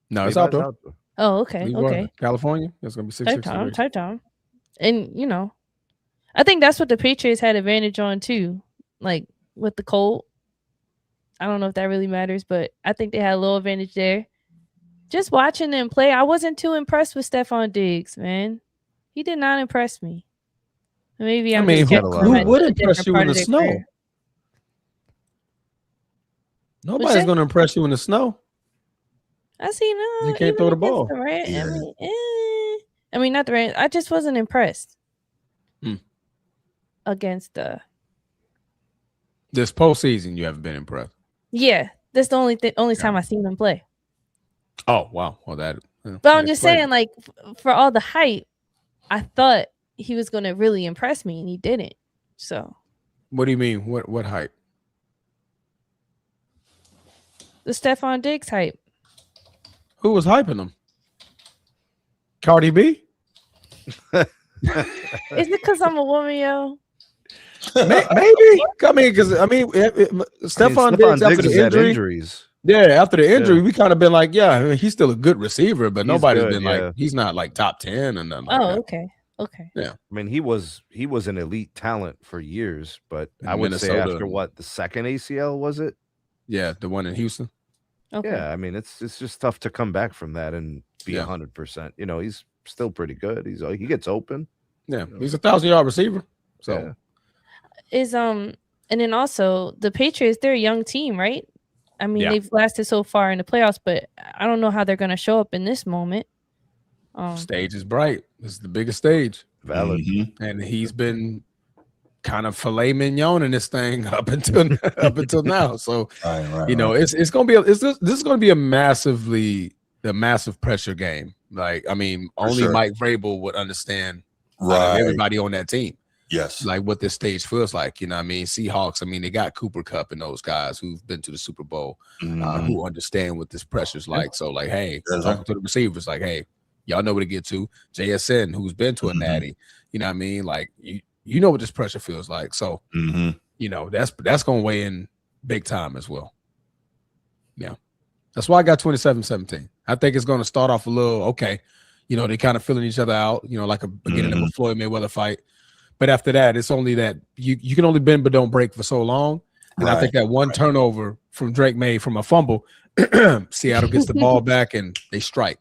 Speaker 2: No, it's outdoor.
Speaker 3: Oh, okay. Okay.
Speaker 2: California. It's gonna be 66.
Speaker 3: Type time. And I think that's what the Patriots had advantage on too. Like with the cold. I don't know if that really matters, but I think they had a little advantage there. Just watching them play, I wasn't too impressed with Stephon Diggs, man. He did not impress me. Maybe who
Speaker 2: would impress you in the snow? Career. Nobody's going to impress you in the snow.
Speaker 3: I see. No,
Speaker 2: you can't throw the ball.
Speaker 3: I mean, not the Rams. I just wasn't impressed against the.
Speaker 2: This postseason, you haven't been impressed.
Speaker 3: Yeah, that's the only time I seen him play.
Speaker 2: Oh wow! Well, that.
Speaker 3: But I'm just saying, like, for all the hype, I thought he was going to really impress me, and he didn't. So.
Speaker 2: What do you mean? What hype?
Speaker 3: The Stephon Diggs hype.
Speaker 2: Who was hyping him? Cardi B?
Speaker 3: Is it because I'm a woman, yo?
Speaker 2: Maybe. Stephon Diggs after the injuries. Yeah, after the injury, we kind of been like, he's still a good receiver, but nobody's been like, he's not like top 10 and nothing.
Speaker 3: Okay.
Speaker 2: Yeah.
Speaker 6: I mean, he was an elite talent for years, but I would say after the second ACL was it?
Speaker 2: Yeah, the one in Houston.
Speaker 3: Okay.
Speaker 6: Yeah, I mean, it's just tough to come back from that and be 100%. He's still pretty good. He gets open.
Speaker 2: Yeah, he's a 1,000-yard receiver. So
Speaker 3: and then also the Patriots, they're a young team, right? I mean, they've lasted so far in the playoffs, but I don't know how they're going to show up in this moment.
Speaker 2: Stage is bright. This is the biggest stage.
Speaker 6: Valid.
Speaker 2: And he's been kind of filet mignon in this thing up until now. So
Speaker 1: Right,
Speaker 2: it's gonna be this is gonna be a massive pressure game. Like, I mean, only Mike Vrabel would understand out of everybody on that team.
Speaker 1: Yes,
Speaker 2: like what this stage feels like. You know what I mean? Seahawks, I mean, they got Cooper Kupp and those guys who've been to the Super Bowl, who understand what this pressure's like. So, like, hey, talking to the receivers, like, hey, y'all know what to get to. JSN, who's been to a natty, you know what I mean? Like, you know what this pressure feels like. So, you know, that's going to weigh in big time as well. Yeah. That's why I got 27-17. I think it's going to start off a little, okay, you know, they kind of filling each other out, you know, like a beginning of a Floyd Mayweather fight. But after that, it's only that you can only bend but don't break for so long. And I think that one turnover from Drake May from a fumble, Seattle gets the ball back and they strike.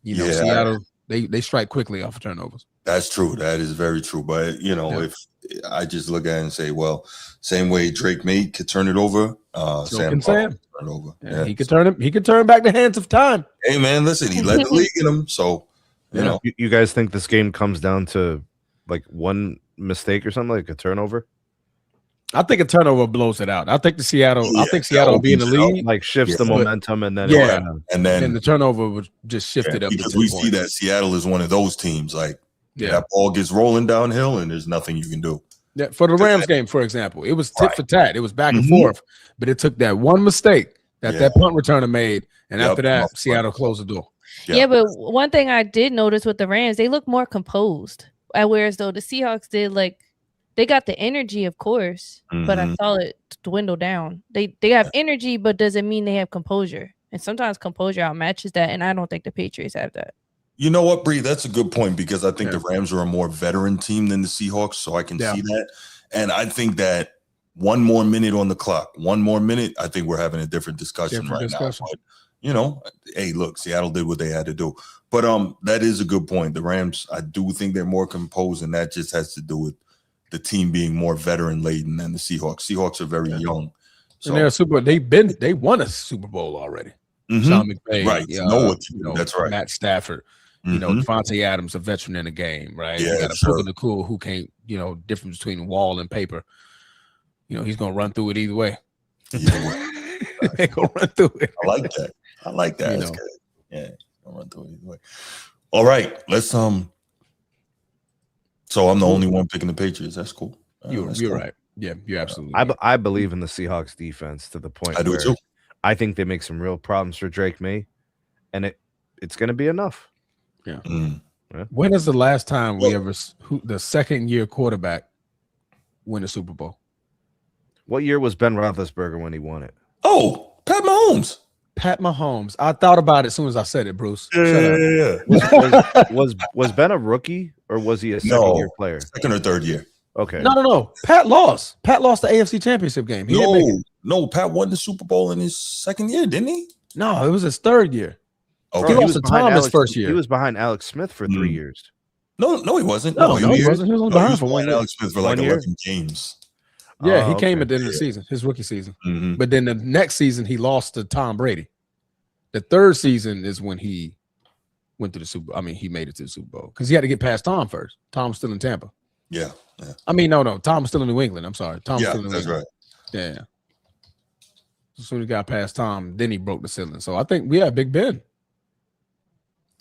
Speaker 2: You know, Seattle, they strike quickly off of turnovers.
Speaker 1: That's true. That is very true. But, you know, if I just look at it and say, well, same way Drake May could turn it over, Sam turn it over.
Speaker 2: Yeah, he could turn back the hands of time.
Speaker 1: Hey, man, listen, he led the league in him. So, you know.
Speaker 6: You guys think this game comes down to like one mistake or something, like a turnover?
Speaker 2: I think a turnover blows it out. I think Seattle will be in the lead,
Speaker 6: like shifts the momentum, and then
Speaker 1: and then
Speaker 2: the turnover would just shift it up.
Speaker 1: Because we see that Seattle is one of those teams. Like that ball gets rolling downhill, and there's nothing you can do.
Speaker 2: Yeah, for the Rams game, for example, it was tit for tat. It was back and forth, but it took that one mistake that punt returner made, and after that, Seattle closed the door.
Speaker 3: Yeah, but one thing I did notice with the Rams, they look more composed. Whereas though the Seahawks did, like, they got the energy, of course, but I saw it dwindle down. They have energy, but doesn't mean they have composure. And sometimes composure outmatches that, and I don't think the Patriots have that.
Speaker 1: You know what, Bree? That's a good point because I think the Rams are a more veteran team than the Seahawks, so I can see that. And I think that one more minute on the clock, I think we're having a different discussion now. But, you know, hey, look, Seattle did what they had to do. But that is a good point. The Rams, I do think they're more composed, and that just has to do with the team being more veteran laden than the Seahawks. Seahawks are very young. So
Speaker 2: and they won a Super Bowl already. Sean McVay,
Speaker 1: right? Know what to do. That's right.
Speaker 2: Matt Stafford, you know, Devontae Adams, a veteran in the game, right? You got a Puka Nacua who can't, you know, difference between wall and paper. You know, he's gonna run through it either way. They gonna run through it.
Speaker 1: I like that. That's good. Yeah. Run through it either way. All right, let's So I'm the only one picking the Patriots. That's cool.
Speaker 2: You're right. Yeah, you're absolutely.
Speaker 6: I believe in the Seahawks defense to the point
Speaker 1: I do too.
Speaker 6: I think they make some real problems for Drake May, and it's going to be enough.
Speaker 2: Yeah. When is the last time the second year quarterback win a Super Bowl?
Speaker 6: What year was Ben Roethlisberger when he won it?
Speaker 1: Oh, Pat Mahomes.
Speaker 2: I thought about it as soon as I said it, Bruce.
Speaker 1: Yeah.
Speaker 6: Was Ben a rookie or was he a second-year player?
Speaker 1: Second or third year.
Speaker 6: Okay.
Speaker 2: No. Pat lost. Pat lost the AFC Championship game.
Speaker 1: No, Pat won the Super Bowl in his second year, didn't he?
Speaker 2: No, it was his third year.
Speaker 1: Okay.
Speaker 2: He lost to Tom his first year.
Speaker 6: He was behind Alex Smith for 3 years.
Speaker 1: No, he wasn't.
Speaker 2: No, he wasn't. He was on behind for 1 year.
Speaker 1: Alex Smith for like 11 games.
Speaker 2: Yeah, he came at the end of the season, his rookie season. But then the next season, he lost to Tom Brady. The third season is when he went to the Super Bowl. I mean, he made it to the Super Bowl because he had to get past Tom first. Tom's still in Tampa.
Speaker 1: Yeah.
Speaker 2: I mean, no. Tom's still in New England. I'm sorry. Tom's still in New England.
Speaker 1: Right.
Speaker 2: Yeah. As soon as he got past Tom, then he broke the ceiling. So I think, Big Ben.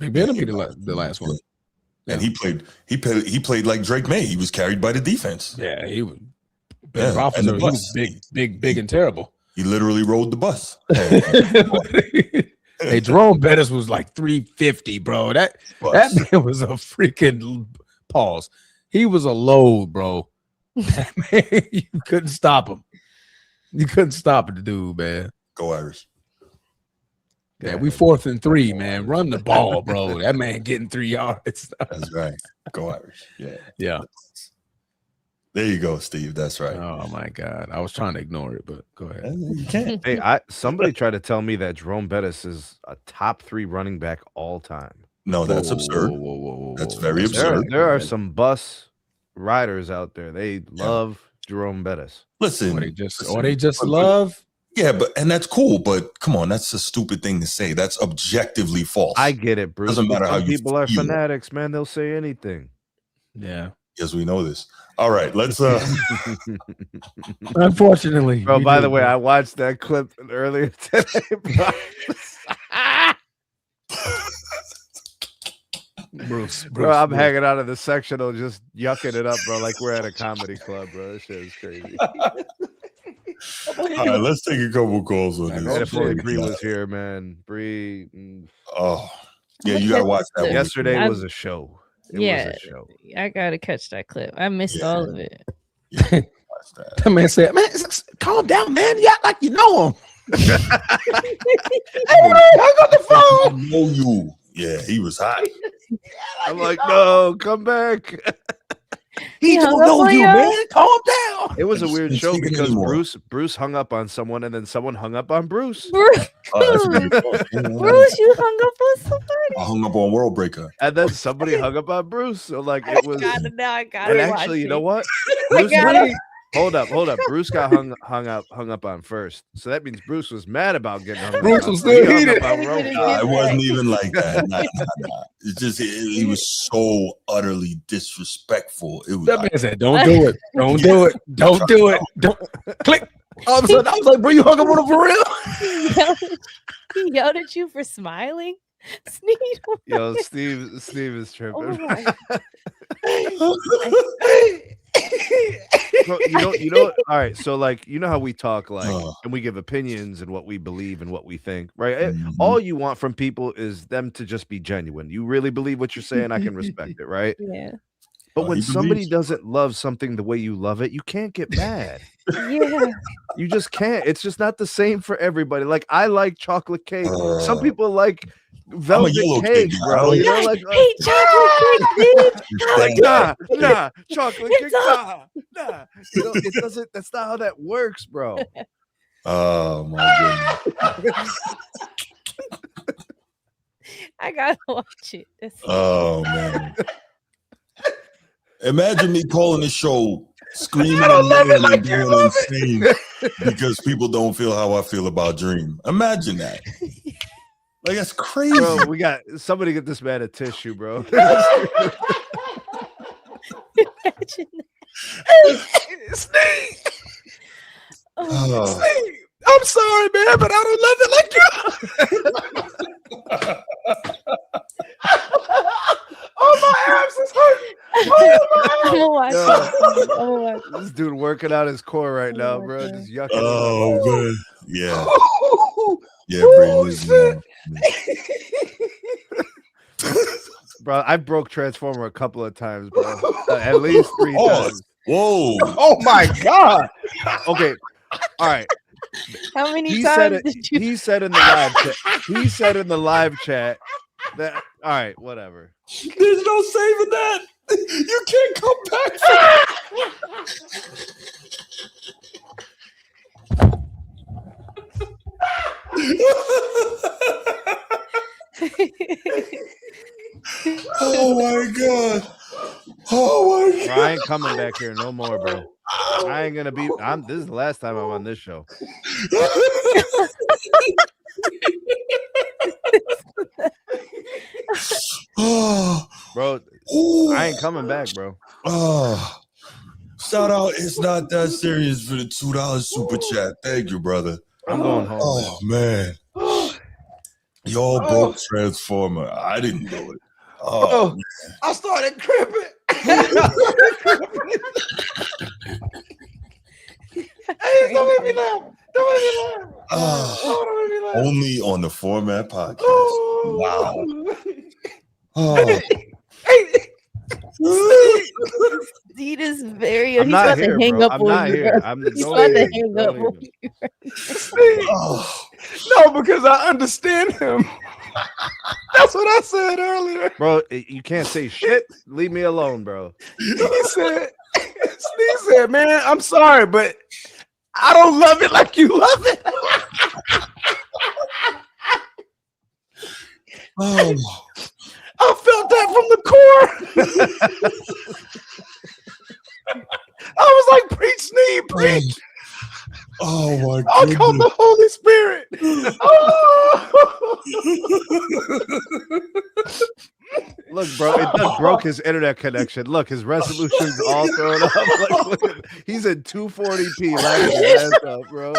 Speaker 2: Big Ben will be the last one.
Speaker 1: And he played like Drake May. He was carried by the defense.
Speaker 2: Yeah, he was. Ben Roethlisberger, he was big and terrible.
Speaker 1: He literally rode the bus.
Speaker 2: Hey, Jerome Bettis was like 350, bro. That man was a freaking pause. He was a load, bro. That man, you couldn't stop him. You couldn't stop it, the dude, man.
Speaker 1: Go Irish.
Speaker 2: Yeah, we 4th and 3, man. Run the ball, bro. That man getting 3 yards.
Speaker 1: That's right. Go Irish.
Speaker 2: Yeah.
Speaker 1: There you go, Steve. That's right.
Speaker 2: Oh my God, I was trying to ignore it, but go ahead.
Speaker 1: You can't.
Speaker 6: Hey, somebody tried to tell me that Jerome Bettis is a top 3 running back all time.
Speaker 1: No, that's absurd.
Speaker 2: Whoa.
Speaker 1: That's very absurd.
Speaker 6: There are some bus riders out there. They love Jerome Bettis.
Speaker 1: Listen,
Speaker 2: or they just love.
Speaker 1: Yeah, and that's cool, but come on, that's a stupid thing to say. That's objectively false.
Speaker 6: I get it, Bruce.
Speaker 1: Doesn't matter how
Speaker 6: people
Speaker 1: you
Speaker 6: are
Speaker 1: feel.
Speaker 6: fanatics, man. They'll say anything.
Speaker 2: Yeah.
Speaker 1: Yes, we know this. All right, let's.
Speaker 2: Unfortunately,
Speaker 6: Bro, by the way,
Speaker 2: bro.
Speaker 6: I watched that clip earlier today, bro.
Speaker 2: Bruce,
Speaker 6: Bro, I'm hanging out in the sectional just yucking it up, bro, like we're at a comedy club, bro. This shit is crazy.
Speaker 1: All right, let's take a couple calls on
Speaker 6: And
Speaker 1: this.
Speaker 6: if only Bree was here, man. Bree.
Speaker 1: Oh, yeah, you gotta watch that one.
Speaker 6: Yesterday was a show. It was a show.
Speaker 3: I gotta catch that clip. I missed all of it.
Speaker 1: Yeah,
Speaker 2: that man said, "Man, calm down, man. You act like you know him." Hey, I got the phone.
Speaker 1: I know you. Yeah, he was hot.
Speaker 6: I'm like, no, come back.
Speaker 2: He don't know you, man. Calm down.
Speaker 6: It was a weird show because Bruce hung up on someone and then someone hung up on Bruce. Bruce,
Speaker 3: you hung up on somebody.
Speaker 1: I hung up on World Breaker.
Speaker 6: And then somebody hung up on Bruce. So like it was.
Speaker 3: I got
Speaker 6: and
Speaker 3: it.
Speaker 6: actually, you know what? Bruce Hold up. Bruce got hung up on first. So that means Bruce was mad about getting hung up.
Speaker 2: Bruce was still heated.
Speaker 1: It wasn't even like that. Nah. It's just he was so utterly disrespectful. It was.
Speaker 2: That man said, "Don't do it. Don't do it. Don't do it. Don't click." All of a sudden, I was like, "Bro, you hung up on him for real?"
Speaker 3: He yelled at you for smiling. Sneed.
Speaker 6: Yo, Steve is tripping.
Speaker 3: Oh
Speaker 6: Bro, you know. All right, so like, you know how we talk, like, and we give opinions and what we believe and what we think, right?
Speaker 1: Mm-hmm.
Speaker 6: All you want from people is them to just be genuine. You really believe what you're saying, I can respect it, right?
Speaker 3: Yeah.
Speaker 6: But when somebody doesn't love something the way you love it, you can't get mad.
Speaker 3: Yeah.
Speaker 6: You just can't. It's just not the same for everybody. Like, I like chocolate cake. Some people like velvet cake, bro. You know, like,
Speaker 3: hey, chocolate cake, dude.
Speaker 6: like, nah, chocolate cake, nah. You know, it doesn't. That's not how that works, bro.
Speaker 1: Oh my goodness.
Speaker 3: I gotta watch it.
Speaker 1: Oh man. Imagine me calling the show screaming and yelling and going insane because people don't feel how I feel about Dream. Imagine that. Like, that's crazy.
Speaker 6: Bro, we got somebody get this man a tissue, bro.
Speaker 3: Imagine
Speaker 2: Steve.
Speaker 1: Oh.
Speaker 2: Steve, I'm sorry, man, but I don't love it like you. Oh, my abs is hurting.
Speaker 3: I'm gonna watch it.
Speaker 6: This dude working out his core right now, bro. Just yucking.
Speaker 1: Oh man, yeah, yeah,
Speaker 6: bro. I broke Transformer a couple of times, bro. At least 3 times.
Speaker 1: Whoa!
Speaker 2: Oh my god!
Speaker 6: Okay, all right.
Speaker 3: How many times did you?
Speaker 6: He said in the live chat. He said in the live chat that. All right, whatever.
Speaker 1: There's no saving that. You can't come back Oh my god. Oh my god.
Speaker 6: Bro, I ain't coming back here no more, bro. I ain't gonna be. This is the last time I'm on this show. Bro, I ain't coming back, bro.
Speaker 1: Shout out, it's not that serious for the $2 super chat. Thank you, brother.
Speaker 6: I'm going home.
Speaker 1: Oh man. Y'all broke Transformer. I didn't do it. Oh,
Speaker 2: I started cripping. Hey, don't make me laugh. Don't make me laugh. Don't make me laugh.
Speaker 1: Only on the Format Podcast. Wow.
Speaker 3: Steve is very.
Speaker 6: I'm
Speaker 3: He's
Speaker 6: not
Speaker 3: about
Speaker 6: here,
Speaker 3: to hang
Speaker 6: bro.
Speaker 3: up
Speaker 6: I'm
Speaker 3: on
Speaker 6: not
Speaker 3: you.
Speaker 6: here.
Speaker 3: He's about to hang up on you.
Speaker 2: No, because I understand him. That's what I said earlier.
Speaker 6: Bro, you can't say shit. Leave me alone, bro.
Speaker 2: Steve said, man, I'm sorry, but I don't love it like you love it.
Speaker 1: Oh.
Speaker 2: I felt that from the core. I was like, preach, Sneed, preach.
Speaker 1: Oh my god.
Speaker 2: I'll call the Holy Spirit.
Speaker 6: Look, bro, it done broke his internet connection. Look, his resolution's all thrown up. Like, look at, he's in 240p, laughing his ass off, bro.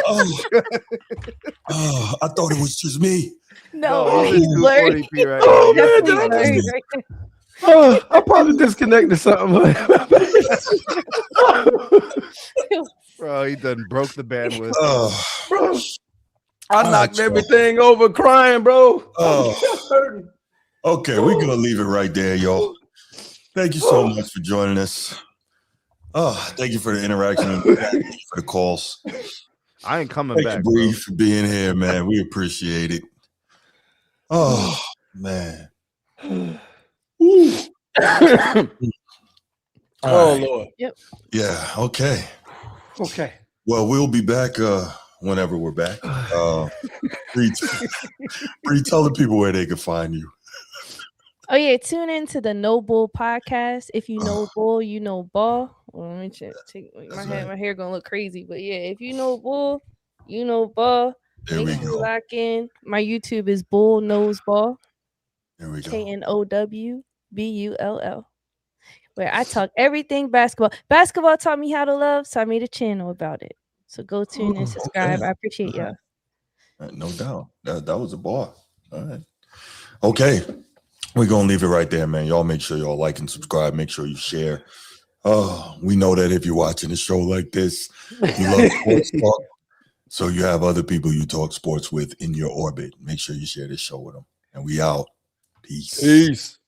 Speaker 1: I thought it was just me.
Speaker 6: No, he's in
Speaker 3: he's blurry.
Speaker 6: 240p right
Speaker 2: Oh,
Speaker 6: now.
Speaker 2: man,
Speaker 3: He's
Speaker 2: did I
Speaker 3: blurry
Speaker 2: just-
Speaker 3: right now.
Speaker 2: I probably disconnected something.
Speaker 6: Bro, he done broke the bandwidth.
Speaker 2: Bro, I knocked everything over crying, bro.
Speaker 1: Okay, we're gonna leave it right there, y'all. Thank you so much for joining us. Thank you for the interaction. Thank you for the calls.
Speaker 6: I ain't coming
Speaker 1: Thank
Speaker 6: back,
Speaker 1: you,
Speaker 6: bro.
Speaker 1: Bree, for being here, man. We appreciate it. Oh man.
Speaker 2: Oh Lord.
Speaker 1: Yeah. Okay.
Speaker 2: Okay.
Speaker 1: Well, we'll be back whenever we're back. Bree, tell the people where they can find you.
Speaker 3: Oh yeah, tune into the No Bull podcast. If you know bull, you know ball. Well, let me take my hair gonna look crazy, but yeah, if you know bull, you know ball.
Speaker 1: There we
Speaker 3: Make sure you
Speaker 1: go.
Speaker 3: lock in. My YouTube is Bull Knows Ball.
Speaker 1: There we go.
Speaker 3: KNOWBULL. Where I talk everything basketball. Basketball taught me how to love, so I made a channel about it. So go tune and subscribe.
Speaker 1: Okay.
Speaker 3: I appreciate y'all.
Speaker 1: No doubt. That was a bar. All right. Okay. We're going to leave it right there, man. Y'all make sure y'all like and subscribe. Make sure you share. We know that if you're watching a show like this, you love sports talk. So you have other people you talk sports with in your orbit. Make sure you share this show with them. And we out. Peace.
Speaker 2: Peace.